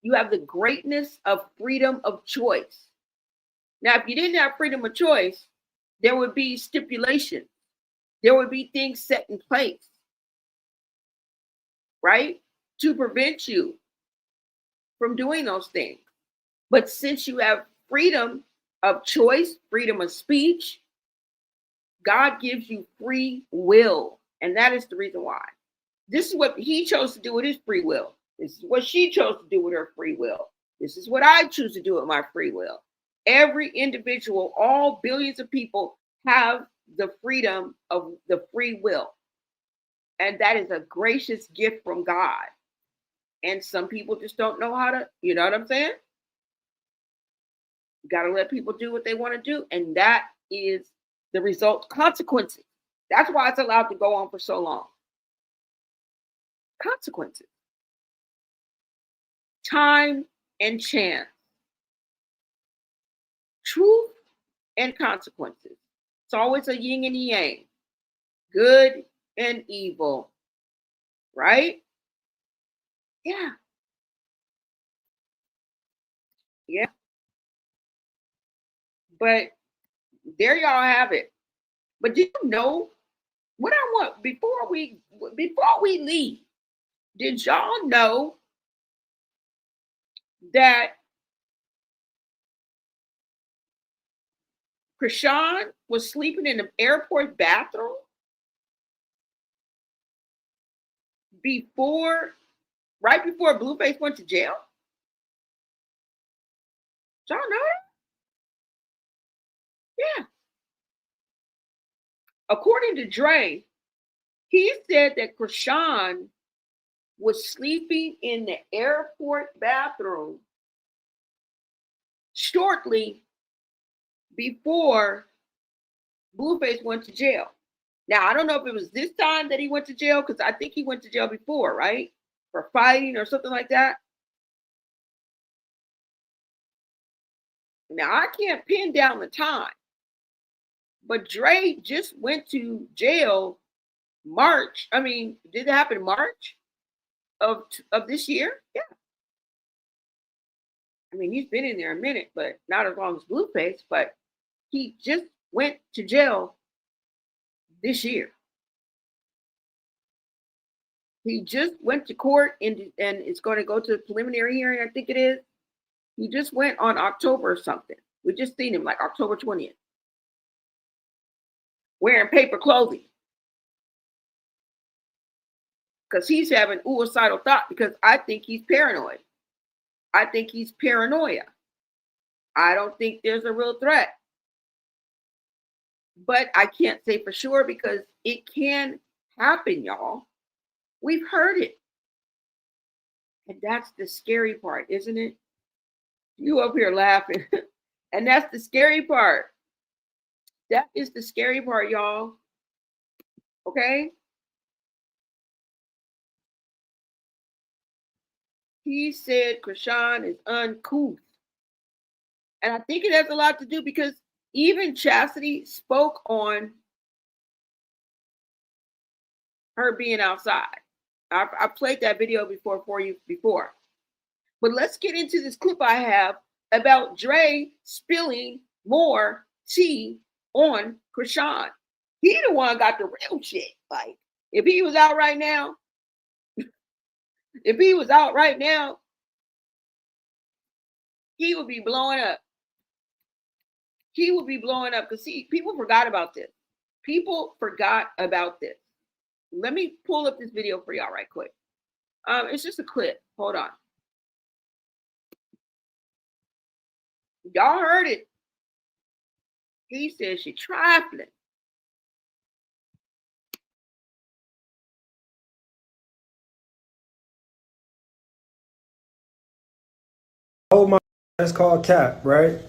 the greatness of freedom of choice. Now, if you didn't have freedom of choice, there would be stipulations. There would be things set in place, right? To prevent you from doing those things. But since you have freedom of choice, freedom of speech, God gives you free will. And that is the reason why. This is what he chose to do with his free will. This is what she chose to do with her free will. This is what I choose to do with my free will. Every individual, all billions of people have the freedom of the free will. And that is a gracious gift from God. And some people just don't know how to, you know what I'm saying? You got to let people do what they want to do. And that is the result, consequences. That's why it's allowed to go on for so long. Consequences. Time and chance. Truth and consequences. It's always a yin and yang. Good and evil. Right? Yeah. Yeah. But there y'all have it. But did you know what I want before we leave, did y'all know that Chrisean was sleeping in the airport bathroom right before Blueface went to jail? Y'all know that? Yeah. According to Dre, he said that Chrisean was sleeping in the airport bathroom shortly before Blueface went to jail. Now, I don't know if it was this time that he went to jail, because I think he went to jail before, right? For fighting or something like that. Now, I can't pin down the time, but Dre just went to jail March. I mean, did it happen in March of this year? Yeah. I mean, he's been in there a minute, but not as long as Blueface, but he just went to jail this year. He just went to court and it's going to go to a preliminary hearing, I think it is. He just went on October or something. We just seen him like October 20th. Wearing paper clothing. Because he's having suicidal thought, because I think he's paranoid. I think he's paranoia. I don't think there's a real threat. But I can't say for sure, because it can happen, y'all. We've heard it. And that's the scary part, isn't it? You up here laughing. And that's the scary part. That is the scary part, y'all. Okay? He said Chrisean is uncouth. And I think it has a lot to do, because even Chasity spoke on her being outside. I played that video for you before. But let's get into this clip I have about Dre spilling more tea on Chrisean. He the one got the real shit. Like, if he was out right now, he would be blowing up. He would be blowing up, because see, people forgot about this. Let me pull up this video for y'all right quick. It's just a clip. Hold on. Y'all heard it. He said she trifling. That's called cap, right?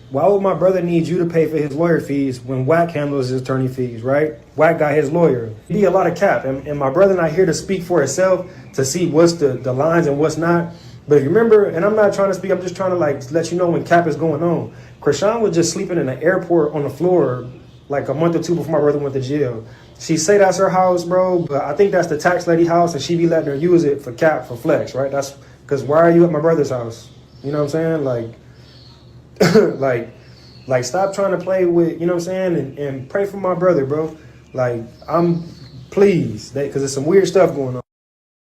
Why would my brother need you to pay for his lawyer fees when Wack handles his attorney fees, right? Wack got his lawyer. It'd be a lot of cap. And my brother not here to speak for himself, to see what's the lines and what's not. But if you remember, and I'm not trying to speak, I'm just trying to like let you know when cap is going on. Chrisean was just sleeping in the airport on the floor like a month or two before my brother went to jail. She say that's her house, bro, but I think that's the tax lady house, and she be letting her use it for cap, for flex, right? That's because why are you at my brother's house? You know what I'm saying? Like, stop trying to play with, you know what I'm saying? And pray for my brother, bro. Like, please, because there's some weird stuff going on.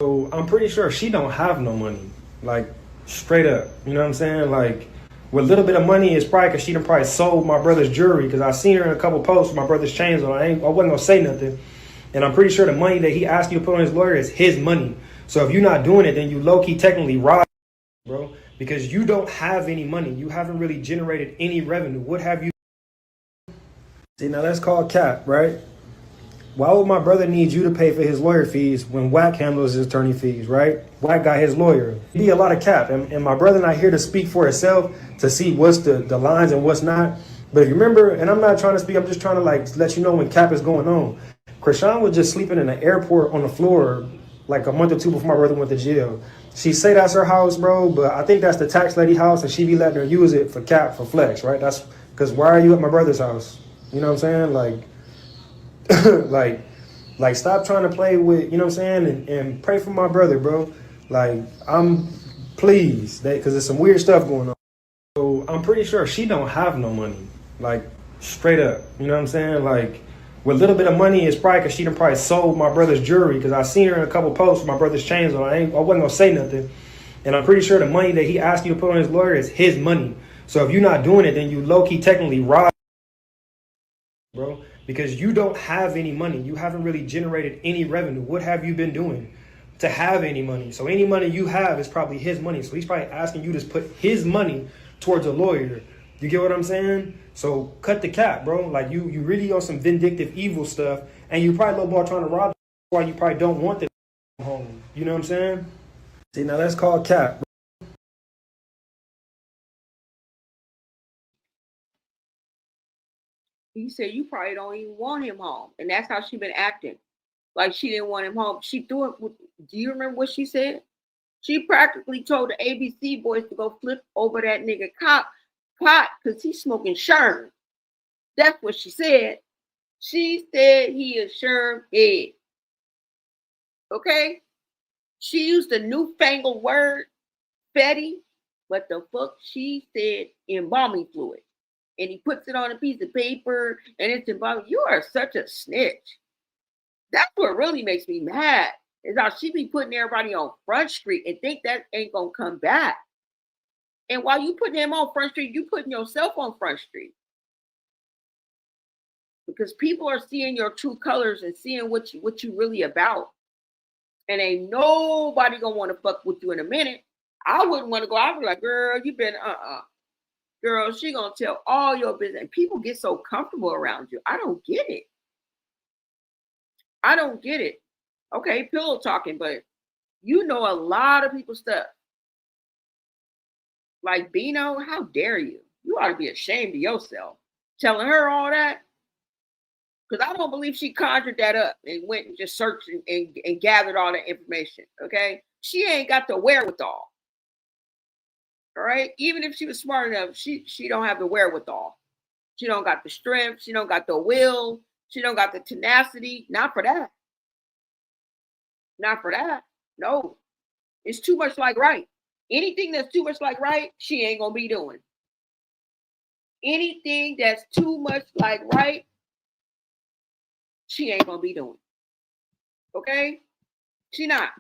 So I'm pretty sure she don't have no money. Like, straight up. You know what I'm saying? Like, with a little bit of money, it's probably because she done probably sold my brother's jewelry, because I seen her in a couple posts with my brother's chains on. I wasn't going to say nothing. And I'm pretty sure the money that he asked you to put on his lawyer is his money. So if you're not doing it, then you low-key technically rob, bro. Because you don't have any money. You haven't really generated any revenue. What have you? See, now that's called cap, right? Why would my brother need you to pay for his lawyer fees when Wack handles his attorney fees, right? Wack got his lawyer. It'd be a lot of cap. And my brother not here to speak for himself, to see what's the lines and what's not. But if you remember, and I'm not trying to speak, I'm just trying to like let you know when cap is going on. Chrisean was just sleeping in the airport on the floor like a month or two before my brother went to jail. She say that's her house, bro, but I think that's the tax lady house, and she be letting her use it for cap, for flex, right? That's because why are you at my brother's house? You know what I'm saying? Like, stop trying to play with, you know what I'm saying? And pray for my brother, bro. Like, please, because there's some weird stuff going on. So I'm pretty sure she don't have no money. Like, straight up, you know what I'm saying? Like, with a little bit of money, it's probably because she done probably sold my brother's jewelry, because I seen her in a couple posts with my brother's chains on. I wasn't gonna say nothing. And I'm pretty sure the money that he asked you to put on his lawyer is his money. So if you're not doing it, then you low-key technically rob, bro, because you don't have any money. You haven't really generated any revenue. What have you been doing to have any money? So any money you have is probably his money. So he's probably asking you to put his money towards a lawyer. You get what I'm saying? So cut the cap, bro. Like you really on some vindictive evil stuff, and you probably a little more trying to rob why you probably don't want the home. You know what I'm saying? See, now that's called cap, bro. He said you probably don't even want him home, and that's how she been acting. Like she didn't want him home. She threw it. Do you remember what she said? She practically told the ABC boys to go flip over that nigga pot because he's smoking Sherm. That's what she said. She said he is Sherm head. Okay? She used a newfangled word, Fetty, but the fuck she said embalming fluid. And he puts it on a piece of paper and it's embalming. You are such a snitch. That's what really makes me mad, is how she be putting everybody on Front Street and think that ain't gonna come back. And while you putting him on Front Street, you putting yourself on Front Street. Because people are seeing your true colors and seeing what you really about. And ain't nobody gonna want to fuck with you in a minute. I wouldn't want to go. I'd be like, girl, you been girl, she gonna tell all your business. And people get so comfortable around you. I don't get it. I don't get it. Okay, pillow talking, but you know a lot of people's stuff. Like Bino, how dare you? You ought to be ashamed of yourself. Telling her all that. Because I don't believe she conjured that up and went and just searched and gathered all that information. Okay? She ain't got the wherewithal. All right? Even if she was smart enough, she don't have the wherewithal. She don't got the strength. She don't got the will. She don't got the tenacity. Not for that. Not for that. No. It's too much like right. Anything that's too much like right, she ain't gonna be doing. Anything that's too much like right, she ain't gonna be doing. Okay? She not.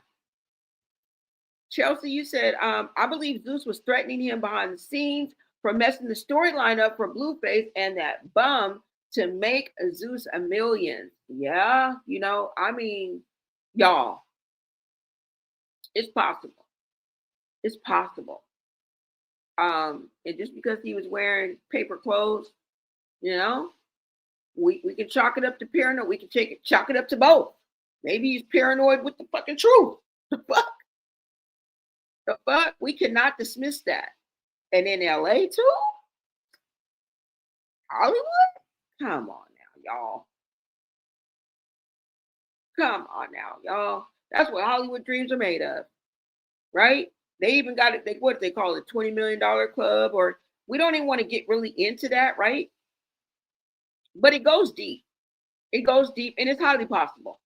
Chelsea, you said, I believe Zeus was threatening him behind the scenes for messing the storyline up for Blueface and that bum to make Zeus $1 million. Yeah, you know, I mean, y'all, it's possible. It's possible. And just because he was wearing paper clothes, you know, we can chalk it up to paranoid. We can chalk it up to both. Maybe he's paranoid with the fucking truth. The fuck? The fuck? We cannot dismiss that. And in LA too? Hollywood? Come on now, y'all. Come on now, y'all. That's what Hollywood dreams are made of. Right? They even got it, what they call it, $20 million club, or we don't even want to get really into that, right? But it goes deep. It goes deep, and it's highly possible.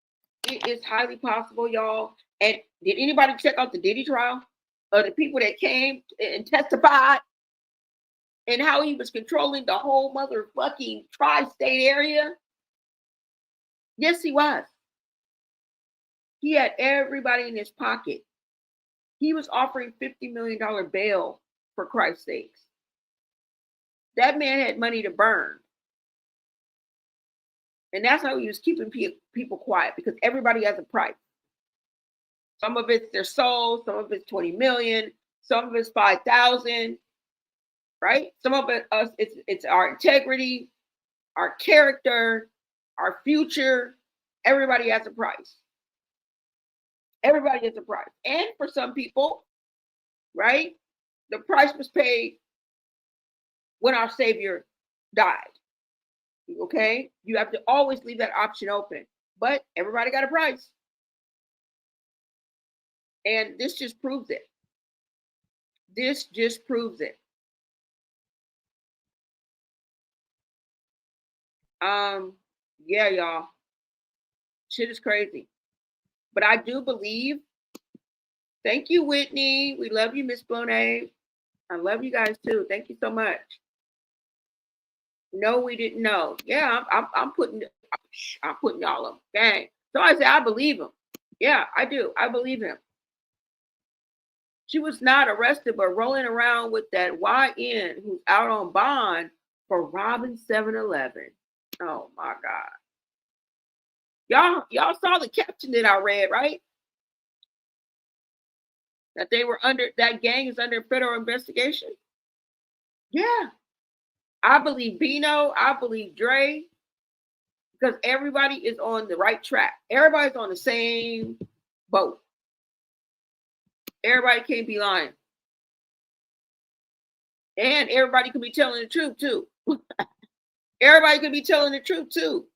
It is highly possible, y'all. And did anybody check out the Diddy trial? The people that came and testified and how he was controlling the whole motherfucking tri-state area? Yes, he was. He had everybody in his pocket. He was offering $50 million bail, for Christ's sakes. That man had money to burn. And that's how he was keeping people quiet, because everybody has a price. Some of it's their soul, some of it's 20 million, some of it's 5,000, right? Some of it's our integrity, our character, our future. Everybody has a price. Everybody has a price. And for some people, right, the price was paid when our Savior died. Okay? You have to always leave that option open. But everybody got a price. And this just proves it. This just proves it. Yeah, y'all. Shit is crazy. But I do believe, thank you, Whitney. We love you, Miss Bonet. I love you guys too. Thank you so much. No, we didn't know. Yeah, I'm putting y'all up. Dang. So I say I believe him. Yeah, I do. I believe him. She was not arrested, but rolling around with that YN who's out on bond for robbing 7-Eleven. Oh my God. Y'all saw the caption that I read, right? That that gang is under federal investigation. Yeah. I believe Bino, I believe Dre, because everybody is on the right track. Everybody's on the same boat. Everybody can't be lying. And everybody could be telling the truth too. Everybody could be telling the truth too.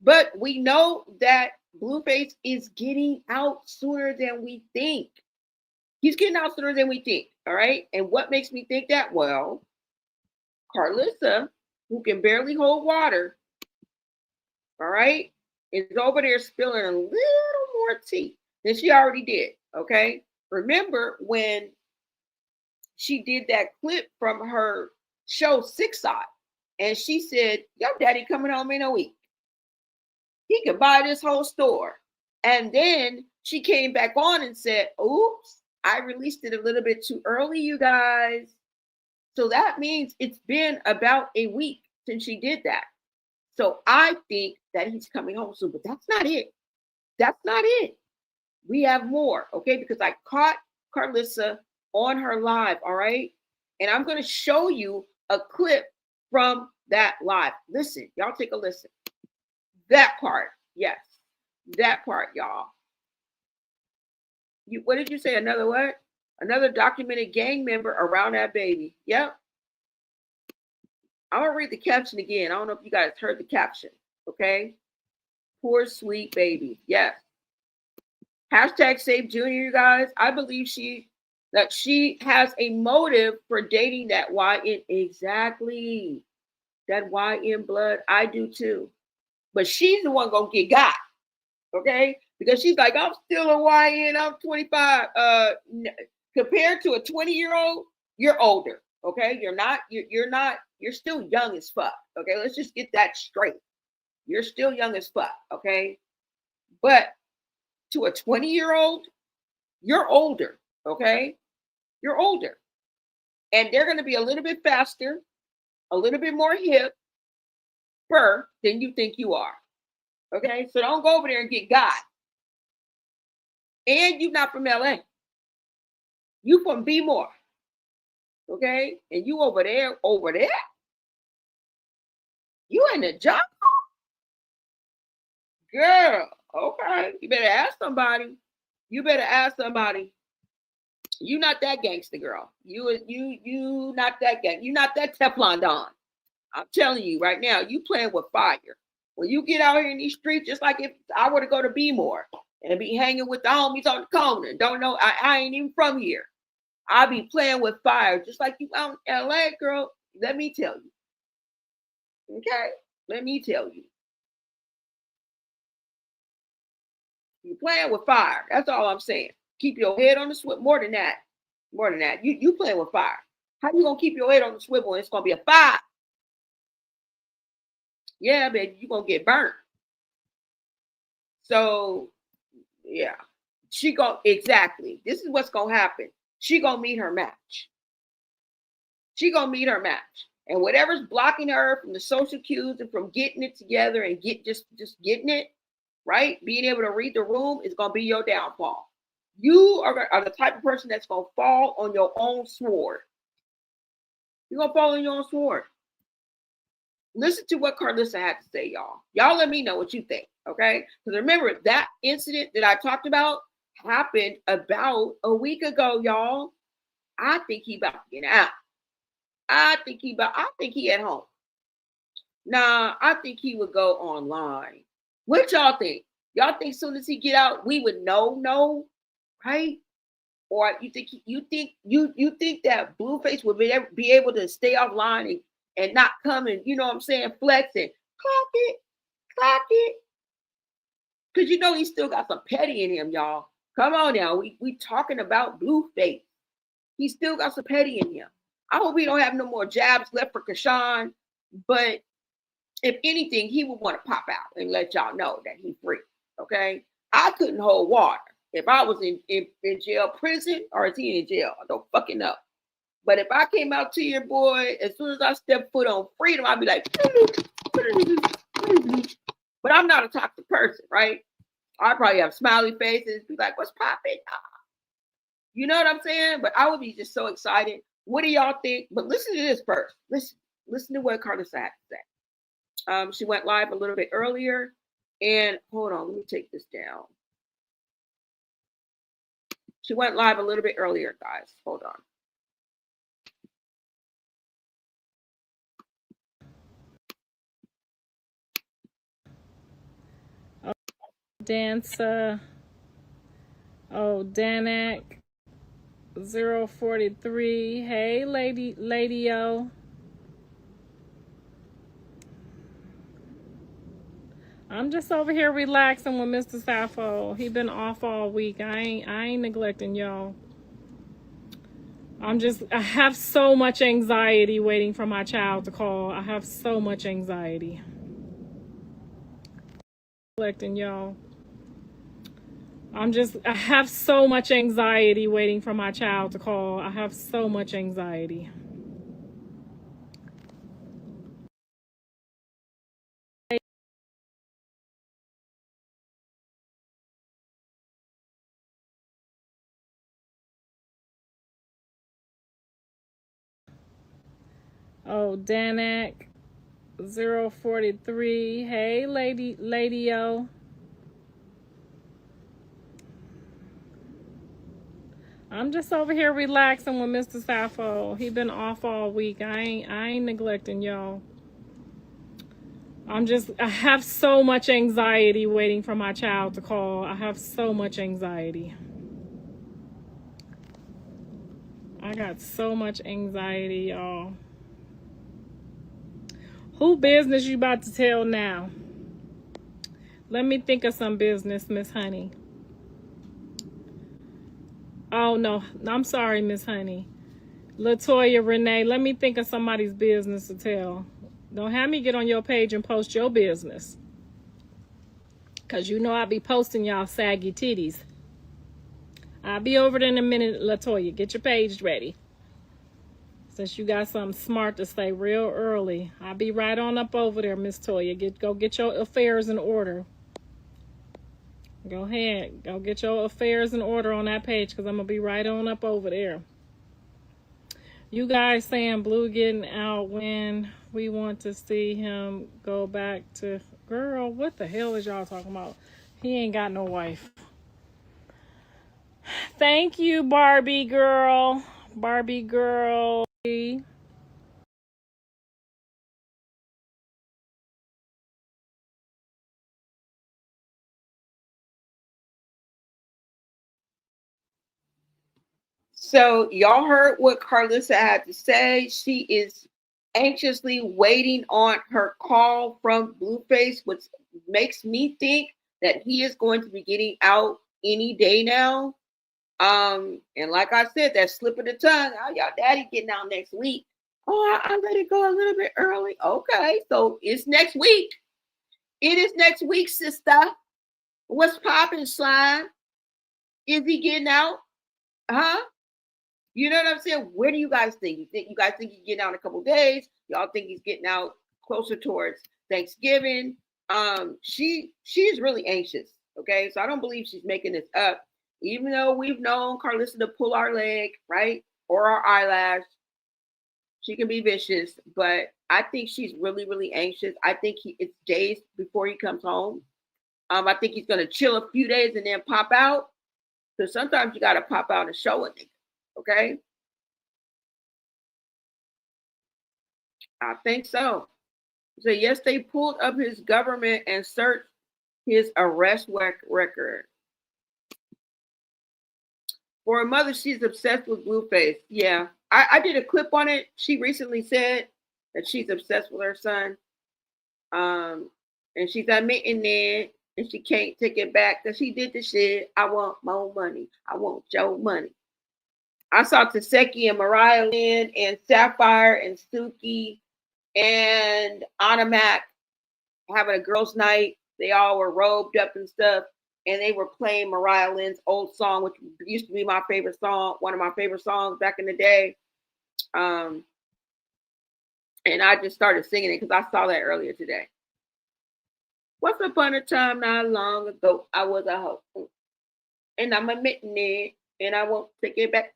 But we know that Blueface is getting out sooner than we think. He's getting out sooner than we think. All right. And what makes me think that? Well, Carlissa, who can barely hold water, all right, is over there spilling a little more tea than she already did. Okay. Remember when she did that clip from her show 6 Side, and she said, "Your daddy coming home in a week. He could buy this whole store." And then she came back on and said, "Oops, I released it a little bit too early, you guys." So that means it's been about a week since she did that. So I think that he's coming home soon, but that's not it. That's not it. We have more, okay? Because I caught Carlissa on her live, all right? And I'm going to show you a clip from that live. Listen, y'all take a listen. That part, yes. That part, y'all. What did you say? Another what? Another documented gang member around that baby. Yep. I'm going to read the caption again. I don't know if you guys heard the caption, okay? Poor sweet baby. Yes. Hashtag Save Junior, you guys. I believe she has a motive for dating that YN. Exactly. That YN blood. I do too. But she's the one gonna get got. Okay? Because she's like, I'm still a YN. I'm 25. Compared to a 20-year-old, you're older. Okay? You're still young as fuck. Okay, let's just get that straight. You're still young as fuck. Okay. But to a 20-year-old, you're older. Okay. You're older. And they're going to be a little bit faster, a little bit more hip than you think you are. Okay. So don't go over there and get got. And you're not from LA. You from B-More. Okay. And you over there. You in the job? Girl, okay. You better ask somebody. You not that gangster, girl. You not that gang. You not that Teflon Don. I'm telling you right now, you playing with fire. When you get out here in these streets, just like if I were to go to B-More and be hanging with the homies on the corner, don't know, I ain't even from here. I be playing with fire, just like you out in LA, girl. Let me tell you. Okay? Let me tell you. You're playing with fire. That's all I'm saying. Keep your head on the swivel. More than that. You playing with fire. How you gonna keep your head on the swivel and it's gonna be a fire? Yeah, baby, you're gonna get burnt. So yeah. Exactly. This is what's gonna happen. She gonna meet her match. And whatever's blocking her from the social cues and from getting it together and just getting it, right? Being able to read the room is going to be your downfall. You are the type of person that's going to fall on your own sword. You're going to fall on your own sword. Listen to what Carlissa had to say, y'all. Y'all let me know what you think, okay? Because remember, that incident that I talked about happened about a week ago, y'all. I think he about to get out. I think he at home. Nah, I think he would go online. What y'all think? Y'all think soon as he get out, we would know, right? Or you think that Blueface would be able to stay offline and not come and, you know what I'm saying, flex and clock it. Because you know he still got some petty in him, y'all. Come on now. We talking about Blueface. He still got some petty in him. I hope he don't have no more jabs left for Chrisean. But if anything, he would want to pop out and let y'all know that he's free. Okay, I couldn't hold water if I was in jail, prison, or is he in jail? I don't fucking know. But if I came out to your boy, as soon as I step foot on freedom, I'd be like, but I'm not a toxic person, right? I'd probably have smiley faces, be like, what's popping? You know what I'm saying? But I would be just so excited. What do y'all think? But listen to this first. Listen to what Carlissa had to say. She went live a little bit earlier. And hold on, let me take this down. She went live a little bit earlier, guys. Hold on. Dancer. Oh, Danak 043. Hey, lady-o. I'm just over here relaxing with Mr. Sappho. He been off all week. I ain't neglecting y'all. I have so much anxiety waiting for my child to call. I have so much anxiety. Neglecting y'all. I have so much anxiety waiting for my child to call. I have so much anxiety. Oh, Danak 043. Hey, lady-o. I'm just over here relaxing with Mr. Sappho. He been off all week. I ain't neglecting y'all. I have so much anxiety waiting for my child to call. I have so much anxiety. I got so much anxiety, y'all. Who business you about to tell now? Let me think of some business, Miss Honey. Oh, no. I'm sorry, Miss Honey. Latoya, Renee, let me think of somebody's business to tell. Don't have me get on your page and post your business. Because you know I be posting y'all saggy titties. I'll be over there in a minute, Latoya. Get your page ready. Since you got something smart to say real early. I'll be right on up over there, Miss Toya. Go get your affairs in order. Go ahead. Go get your affairs in order on that page because I'm going to be right on up over there. You guys saying Blue getting out when we want to see him go back to... Girl, what the hell is y'all talking about? He ain't got no wife. Thank you, Barbie girl. Barbie girl. So y'all heard what Carlissa had to say. She is anxiously waiting on her call from Blueface, which makes me think that he is going to be getting out any day now. And like I said, that slip of the tongue. Oh, y'all daddy getting out next week. Oh, I let it go a little bit early. Okay, so it's next week. It is next week, sister. What's popping, slime? Is he getting out? Huh? You know what I'm saying? Where do you guys think? You guys think he's getting out in a couple of days? Y'all think he's getting out closer towards Thanksgiving? She's really anxious. Okay, so I don't believe she's making this up. Even though we've known Carlissa to pull our leg, right, or our eyelash, she can be vicious. But I think she's really, really anxious. I think it's days before he comes home. I think he's gonna chill a few days and then pop out. Because sometimes you gotta pop out and show it. Okay, I think so. So yes, they pulled up his government and searched his arrest record. For a mother, she's obsessed with Blueface. Yeah, I did a clip on it. She recently said that she's obsessed with her son, and she's admitting that, and she can't take it back because she did the shit. I want more money. I want your money. I saw Taseki and Mariah Lynn and Sapphire and Suki and Anna Mac having a girls' night. They all were robed up and stuff, and they were playing Mariah Lynn's old song, which used to be my favorite song, one of my favorite songs back in the day. And I just started singing it because I saw that earlier today. Once upon a time, not long ago, I was a hoe, and I'm admitting it, and I won't take it back.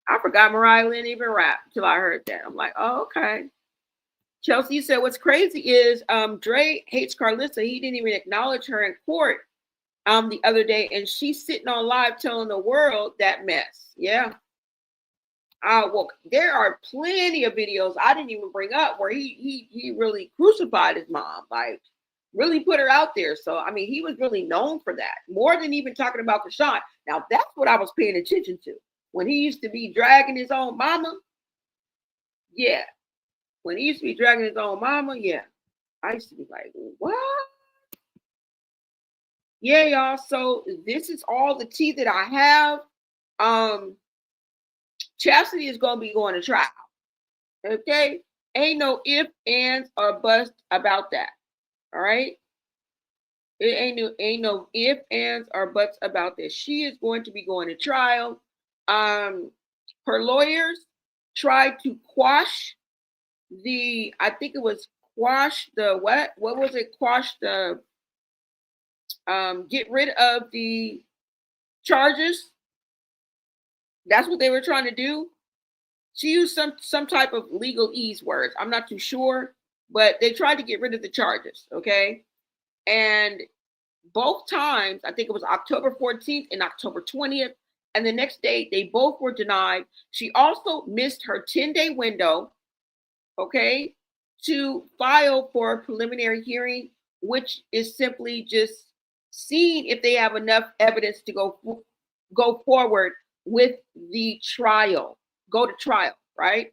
I forgot Mariah Lynn even rapped until I heard that. I'm like, oh, okay. Chelsea said, what's crazy is Dre hates Carlissa. He didn't even acknowledge her in court the other day, and she's sitting on live telling the world that mess. Yeah. Well, there are plenty of videos I didn't even bring up where he really crucified his mom, like really put her out there. So, I mean, he was really known for that, more than even talking about Chrisean. Now, that's what I was paying attention to. When he used to be dragging his own mama, yeah. When he used to be dragging his own mama, yeah. I used to be like, what? Yeah, y'all. So this is all the tea that I have. Chasity is going to be going to trial. Okay? Ain't no ifs, ands, or buts about that. All right? It ain't no ifs, ands, or buts about this. She is going to be going to trial. Her lawyers tried to quash the, I think it was quash the what? What was it? Quash the get rid of the charges. That's what they were trying to do. She used some type of legalese words. I'm not too sure, but they tried to get rid of the charges. Okay, and both times, I think it was October 14th and October 20th, and the next day they both were denied. She also missed her 10-day window, okay, to file for a preliminary hearing, which is simply just seeing if they have enough evidence to go forward with the trial, go to trial, right?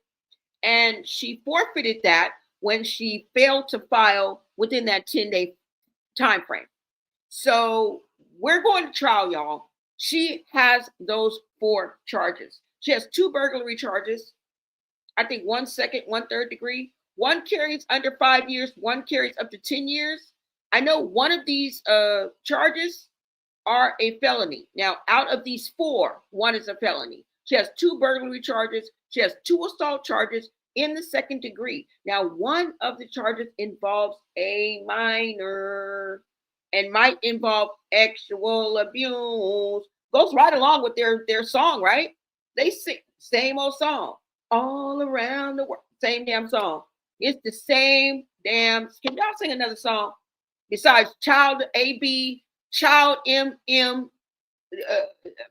And she forfeited that when she failed to file within that 10-day time frame. So we're going to trial, y'all. She has those 4 charges. She has 2 burglary charges. I think 1 second, 1/3 degree. One carries under 5 years. One carries up to 10 years. I know one of these charges are a felony. Now, out of these 4, one is a felony. She has 2 burglary charges. She has 2 assault charges in the 2nd degree. Now, one of the charges involves a minor and might involve sexual abuse. Goes right along with their song, right? They sing same old song all around the world. Same damn song. It's the same damn. Can y'all sing another song besides Child AB, Child MM,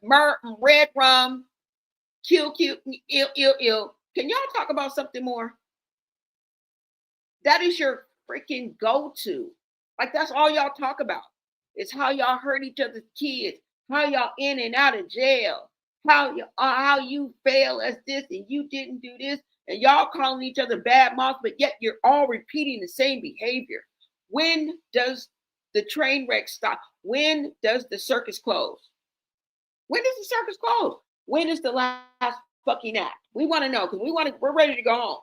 Red Rum, Kill, Ill? Can y'all talk about something more? That is your freaking go-to. Like, that's all y'all talk about. It's how y'all hurt each other's kids, how y'all in and out of jail, how you fail as this and you didn't do this, and y'all calling each other bad mouths, but yet you're all repeating the same behavior. When does the train wreck stop? When does the circus close? When does the circus close? When is the last fucking act? We want to know, because we're ready to go home.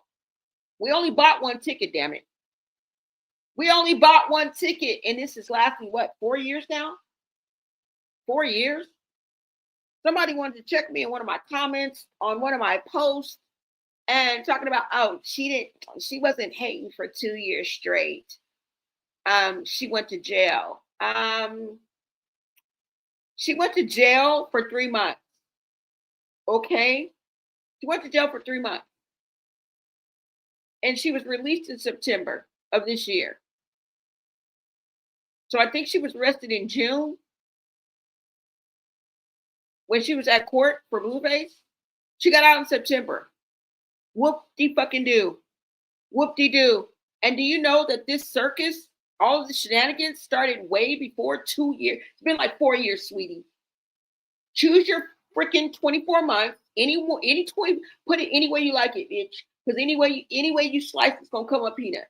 We only bought 1 ticket, damn it. We only bought 1 ticket, and this is lasting, what, 4 years now? 4 years? Somebody wanted to check me in one of my comments on one of my posts and talking about, oh, she wasn't hating for 2 years straight. She went to jail. She went to jail for 3 months. Okay? She went to jail for 3 months. And she was released in September of this year. So I think she was arrested in June when she was at court for Blueface. She got out in September. Whoop-de-fucking-do. Whoop-de-do. And do you know that this circus, all of the shenanigans started way before 2 years? It's been like 4 years, sweetie. Choose your freaking 24 months. Any 20, put it any way you like it, bitch. Because any way you slice, it's gonna come up peanuts.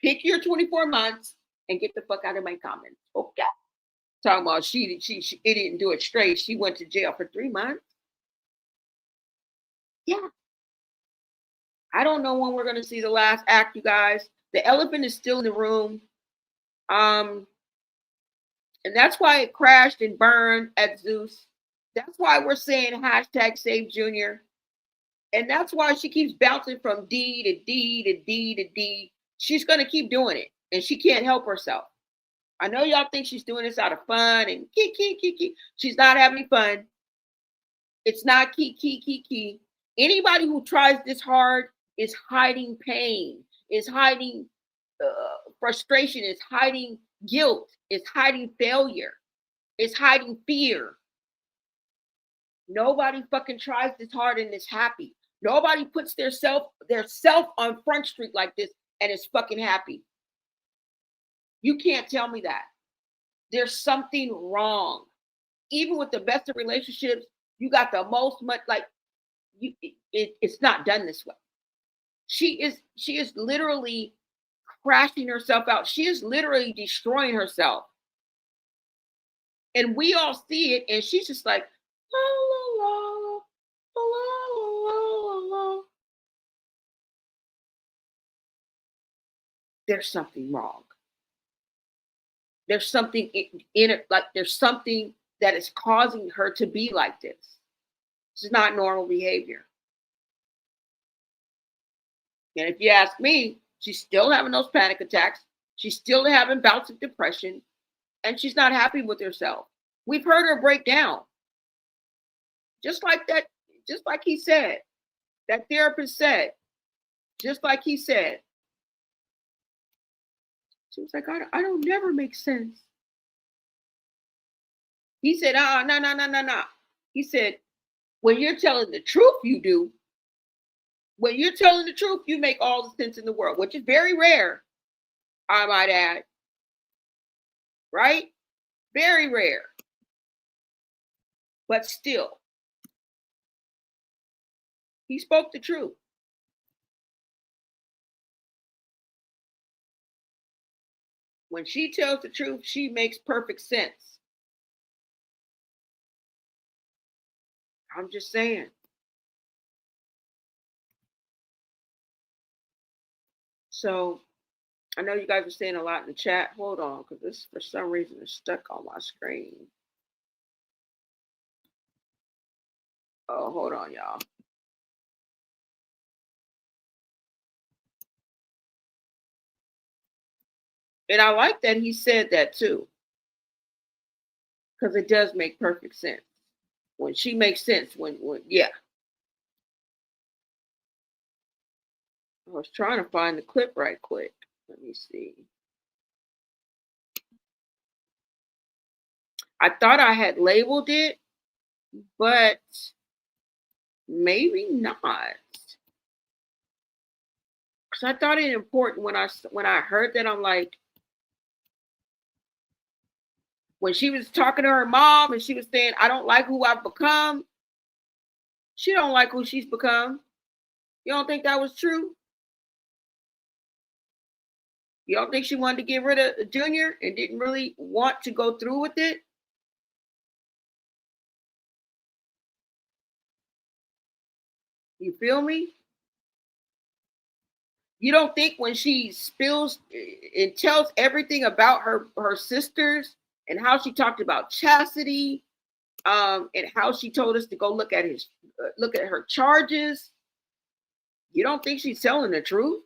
Pick your 24 months and get the fuck out of my comments. Okay. Talking about she didn't do it straight. She went to jail for 3 months. Yeah. I don't know when we're going to see the last act, you guys. The elephant is still in the room. And that's why it crashed and burned at Zeus. That's why we're saying hashtag save Junior. And that's why she keeps bouncing from D to D to D to D. She's going to keep doing it. And she can't help herself. I know y'all think she's doing this out of fun and kiki. She's not having fun. It's not kiki. Anybody who tries this hard is hiding pain, is hiding frustration, is hiding guilt, is hiding failure, is hiding fear. Nobody fucking tries this hard and is happy. Nobody puts their self on Front Street like this and is fucking happy. You can't tell me that. There's something wrong. Even with the best of relationships, you got the most much it's not done this way. She is literally crashing herself out. She is literally destroying herself. And we all see it, and she's just like, la, la, la, la, la, la, la. There's something wrong. There's something in it, like there's something that is causing her to be like this. This is not normal behavior. And if you ask me, she's still having those panic attacks. She's still having bouts of depression, and she's not happy with herself. We've heard her break down. Just like that, just like he said, that therapist said, just like he said. She was like, I don't never make sense. He said, no. He said, when you're telling the truth, you do. When you're telling the truth, you make all the sense in the world, which is very rare, I might add. Right? Very rare. But still, he spoke the truth. When she tells the truth, she makes perfect sense. I'm just saying. So I know you guys are saying a lot in the chat. Hold on, because this for some reason is stuck on my screen. Oh, hold on, y'all. And I like that he said that too. Because it does make perfect sense. When she makes sense, yeah. I was trying to find the clip right quick. Let me see. I thought I had labeled it, but maybe not. Because I thought it important when I heard that. I'm like, when she was talking to her mom and she was saying, I don't like who I've become. She don't like who she's become. You don't think that was true? You don't think she wanted to get rid of Junior and didn't really want to go through with it? You feel me? You don't think when she spills and tells everything about her sisters and how she talked about Chasity, and how she told us to go look at her charges, you don't think she's telling the truth?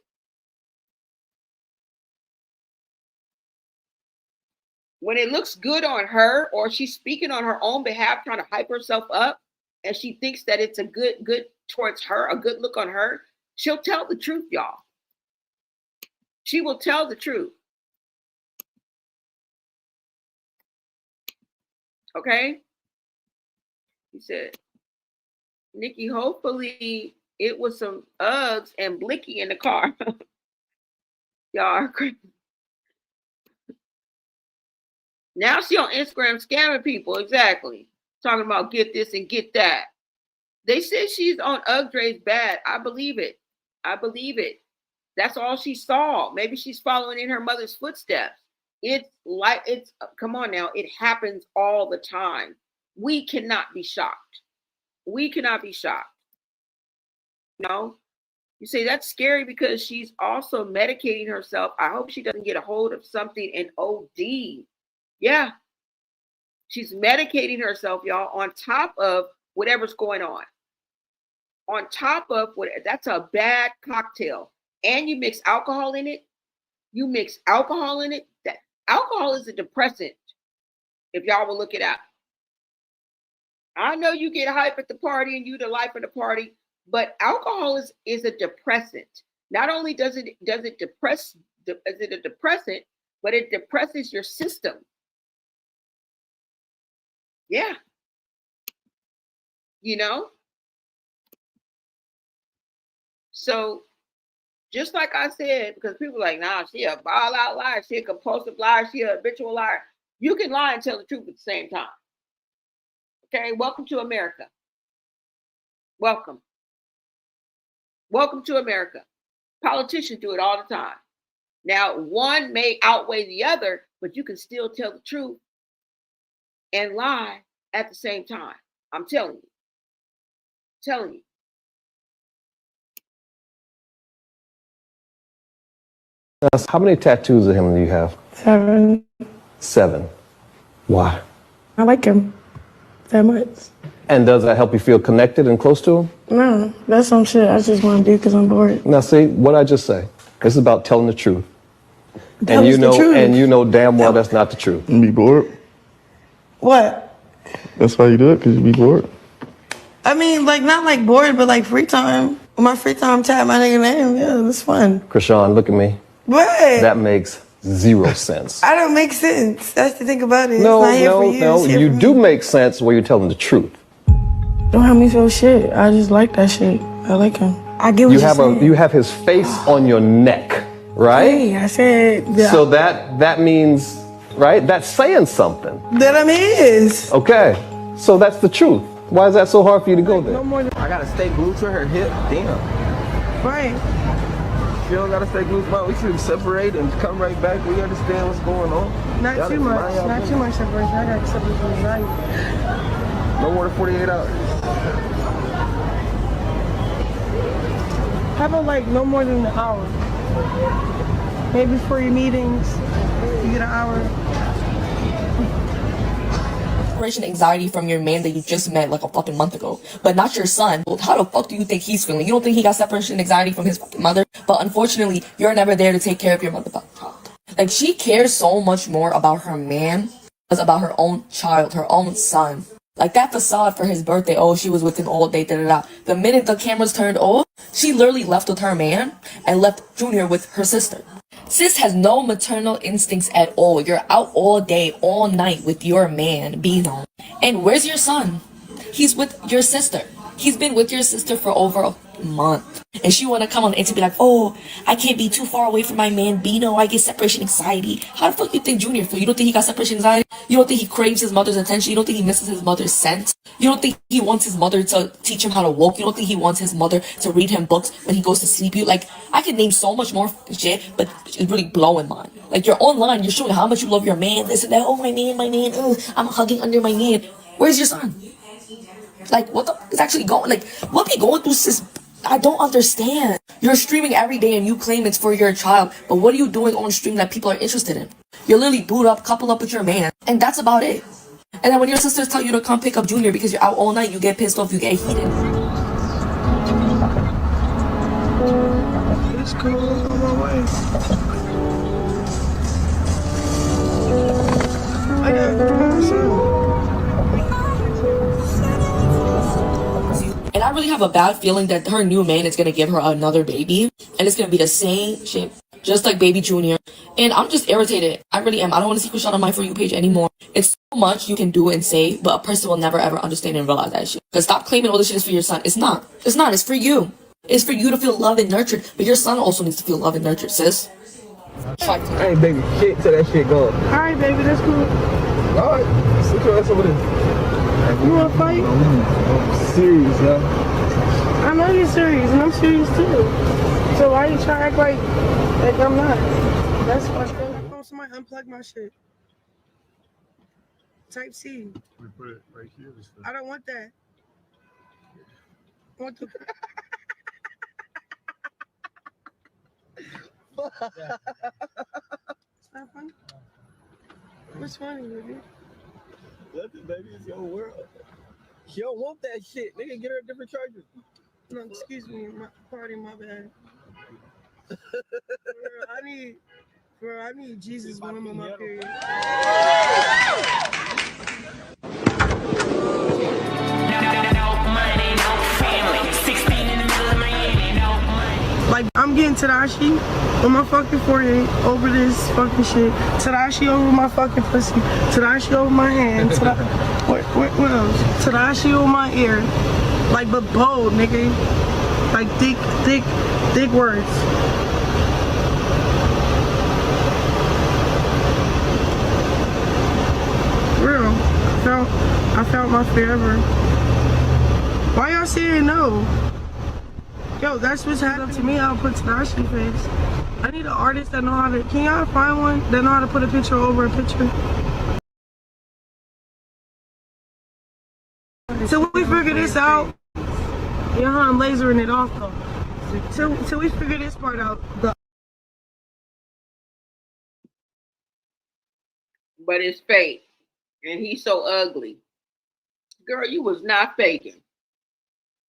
When it looks good on her, or she's speaking on her own behalf, trying to hype herself up, and she thinks that it's a good towards her, a good look on her, she'll tell the truth, y'all. She will tell the truth. Okay? He said, Nikki, hopefully it was some Uggs and Blicky in the car. Y'all are crazy. Now she on Instagram scamming people. Exactly. Talking about get this and get that. They said she's on Ugg bad. I believe it. That's all she saw. Maybe she's following in her mother's footsteps. Come on now. It happens all the time. We cannot be shocked. You know, you say that's scary because she's also medicating herself. I hope she doesn't get a hold of something and OD. Yeah, she's medicating herself, y'all, on top of whatever's going on. On top of what, that's a bad cocktail. And you mix alcohol in it. You mix alcohol in it. That alcohol is a depressant. If y'all will look it up. I know you get hype at the party and you the life of the party, but alcohol is a depressant. Not only does it depress, is it a depressant, but it depresses your system. Yeah. You know? So just like I said, because people are like, nah, she a ball out liar, she a compulsive liar, she a habitual liar. You can lie and tell the truth at the same time. Okay, welcome to America. Welcome. Welcome to America. Politicians do it all the time. Now, one may outweigh the other, but you can still tell the truth and lie at the same time. I'm telling you. Telling you. How many tattoos of him do you have? 7. 7. Why? I like him that much. And does that help you feel connected and close to him? No, that's some shit I just want to do because I'm bored. Now see, what I just say, this is about telling the truth. That was the truth. And you know damn well that's not the truth. You be bored? What? That's why you do it, because you be bored? I mean, like, not like bored, but like free time. When my free time, tap my nigga name. Yeah, that's fun. Chrisean, look at me. What? That makes 0 sense. I don't make sense. That's the thing about it. No, it's not here for you. no. It's here You for do me. make sense where you're telling the truth. Don't have me feel shit. I just like that shit. I like him. I get what you're saying. You have his face on your neck, right? Hey, I said that. So that means, right? That's saying something. That I'm his. Okay. So that's the truth. Why is that so hard for you to go there? No more than I gotta stay glued to her hip. Damn. right. She don't gotta stay glued to mine. We should separate and come right back. We understand what's going on. Not too much. Not too much separation. I got separate from anxiety. No more than 48 hours. How about like no more than an hour? Maybe for your meetings, you get an hour. Separation anxiety from your man that you just met like a fucking month ago, but not your son. Well, how the fuck do you think he's feeling? You don't think he got separation anxiety from his fucking mother? But unfortunately, you're never there to take care of your motherfucking child. Like, she cares so much more about her man as about her own child, her own son. Like, that facade for his birthday, oh, she was with him all day, da-da-da. The minute the cameras turned off, she literally left with her man and left Junior with her sister. Sis has no maternal instincts at all. You're out all day, all night with your man, Bino. And where's your son? He's with your sister. He's been with your sister for over a month. And she wanna come on and be like, oh, I can't be too far away from my man, Bino. I get separation anxiety. How the fuck you think Junior feel? You don't think he got separation anxiety? You don't think he craves his mother's attention? You don't think he misses his mother's scent? You don't think he wants his mother to teach him how to walk? You don't think he wants his mother to read him books when he goes to sleep? You like, I could name so much more shit, but it's really blowing mine. Like, you're online, you're showing how much you love your man, this and that. Oh, my man, I'm hugging under my man. Where's your son? Like, what the fuck is actually going, like, what be going through, sis? I don't understand. You're streaming every day and you claim it's for your child, but what are you doing on stream that people are interested in? You're literally boot up, couple up with your man, and that's about it. And then when your sisters tell you to come pick up Junior because you're out all night, you get pissed off, you get heated. It's cool. I'm on my way. I gotta go to my son. And I really have a bad feeling that her new man is gonna give her another baby, and it's gonna be the same shit, just like baby Junior. And I'm just irritated. I really am. I don't want to see Chrisean on my For You page anymore. It's so much you can do and say, but a person will never ever understand and realize that shit. Cause stop claiming all this shit is for your son. It's not. It's not. It's for you. It's for you to feel loved and nurtured, but your son also needs to feel loved and nurtured, sis. I ain't baby shit till that shit go. Alright, baby, that's cool. Alright, sit your ass over there. You wanna fight? I'm serious, yo. I know you're serious, and I'm serious too. So why you trying to act like I'm not? That's fucked up. Somebody unplug my shit. Type C. We put it right here. I don't want that. I want the funny? What's funny, baby? Nothing, baby. It's your world. She don't want that shit. Nigga, get her a different charger. No, excuse me. My bad. I need Jesus when I'm on my period. Like, I'm getting Tadashi on my fucking forehead over this fucking shit. Tadashi over my fucking pussy. Tadashi over my hand. What else? Tadashi over my ear. Like, but bold, nigga. Like, thick words. Real. I found my forever. Why y'all saying no? Yo, that's what's happened to me. I'll put Tadashi face. I need an artist that know how to. Can y'all find one that know how to put a picture over a picture? Till we figure this out. Yeah, I'm lasering it off though. Till we figure this part out. But it's fake. And he's so ugly. Girl, you was not faking.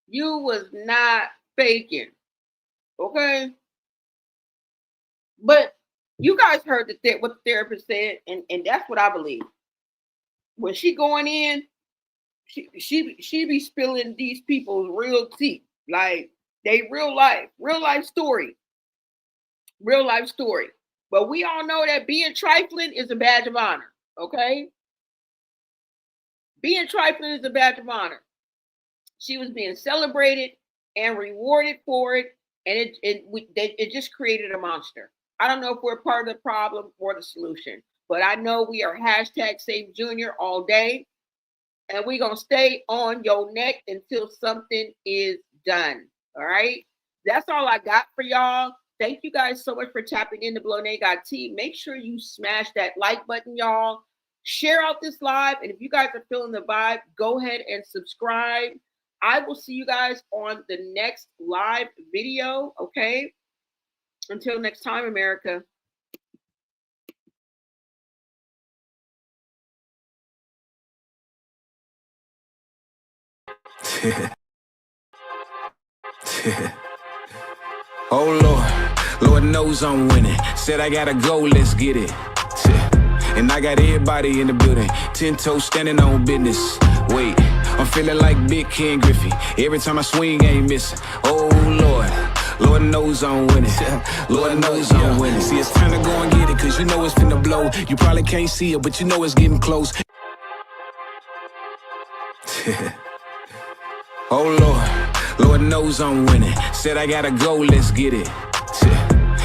You was not faking. Okay? But you guys heard what the therapist said, and that's what I believe. When she going in, she be spilling these people's real tea. Like, they real life story. Real life story. But we all know that being trifling is a badge of honor. Okay? Being trifling is a badge of honor. She was being celebrated and rewarded for it, and it just created a monster. I don't know if we're part of the problem or the solution, but I know we are #SaveJunior all day, and we're going to stay on your neck until something is done. All right? That's all I got for y'all. Thank you guys so much for tapping into Blonay Got Tea. Make sure you smash that like button, y'all. Share out this live, and if you guys are feeling the vibe, go ahead and subscribe. I will see you guys on the next live video, okay? Until next time, America. Oh, Lord knows I'm winning. Said I gotta go, let's get it. And I got everybody in the building, 10 toes standing on business. Wait, I'm feeling like Big Ken Griffey. Every time I swing, ain't missing. Oh, Lord knows I'm winning. Lord knows I'm winning. See, it's time to go and get it, cause you know it's finna blow. You probably can't see it, but you know it's getting close. Oh, Lord knows I'm winning. Said I gotta go, let's get it.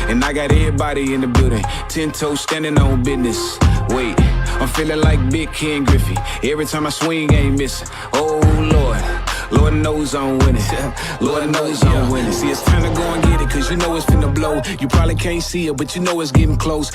And I got everybody in the building, 10 toes standing on business. Wait, I'm feeling like Big Ken Griffey. Every time I swing, ain't missing. Oh, Lord knows I'm winning. Lord knows I'm winning. See, it's time to go and get it, cause you know it's finna blow. You probably can't see it, but you know it's getting close.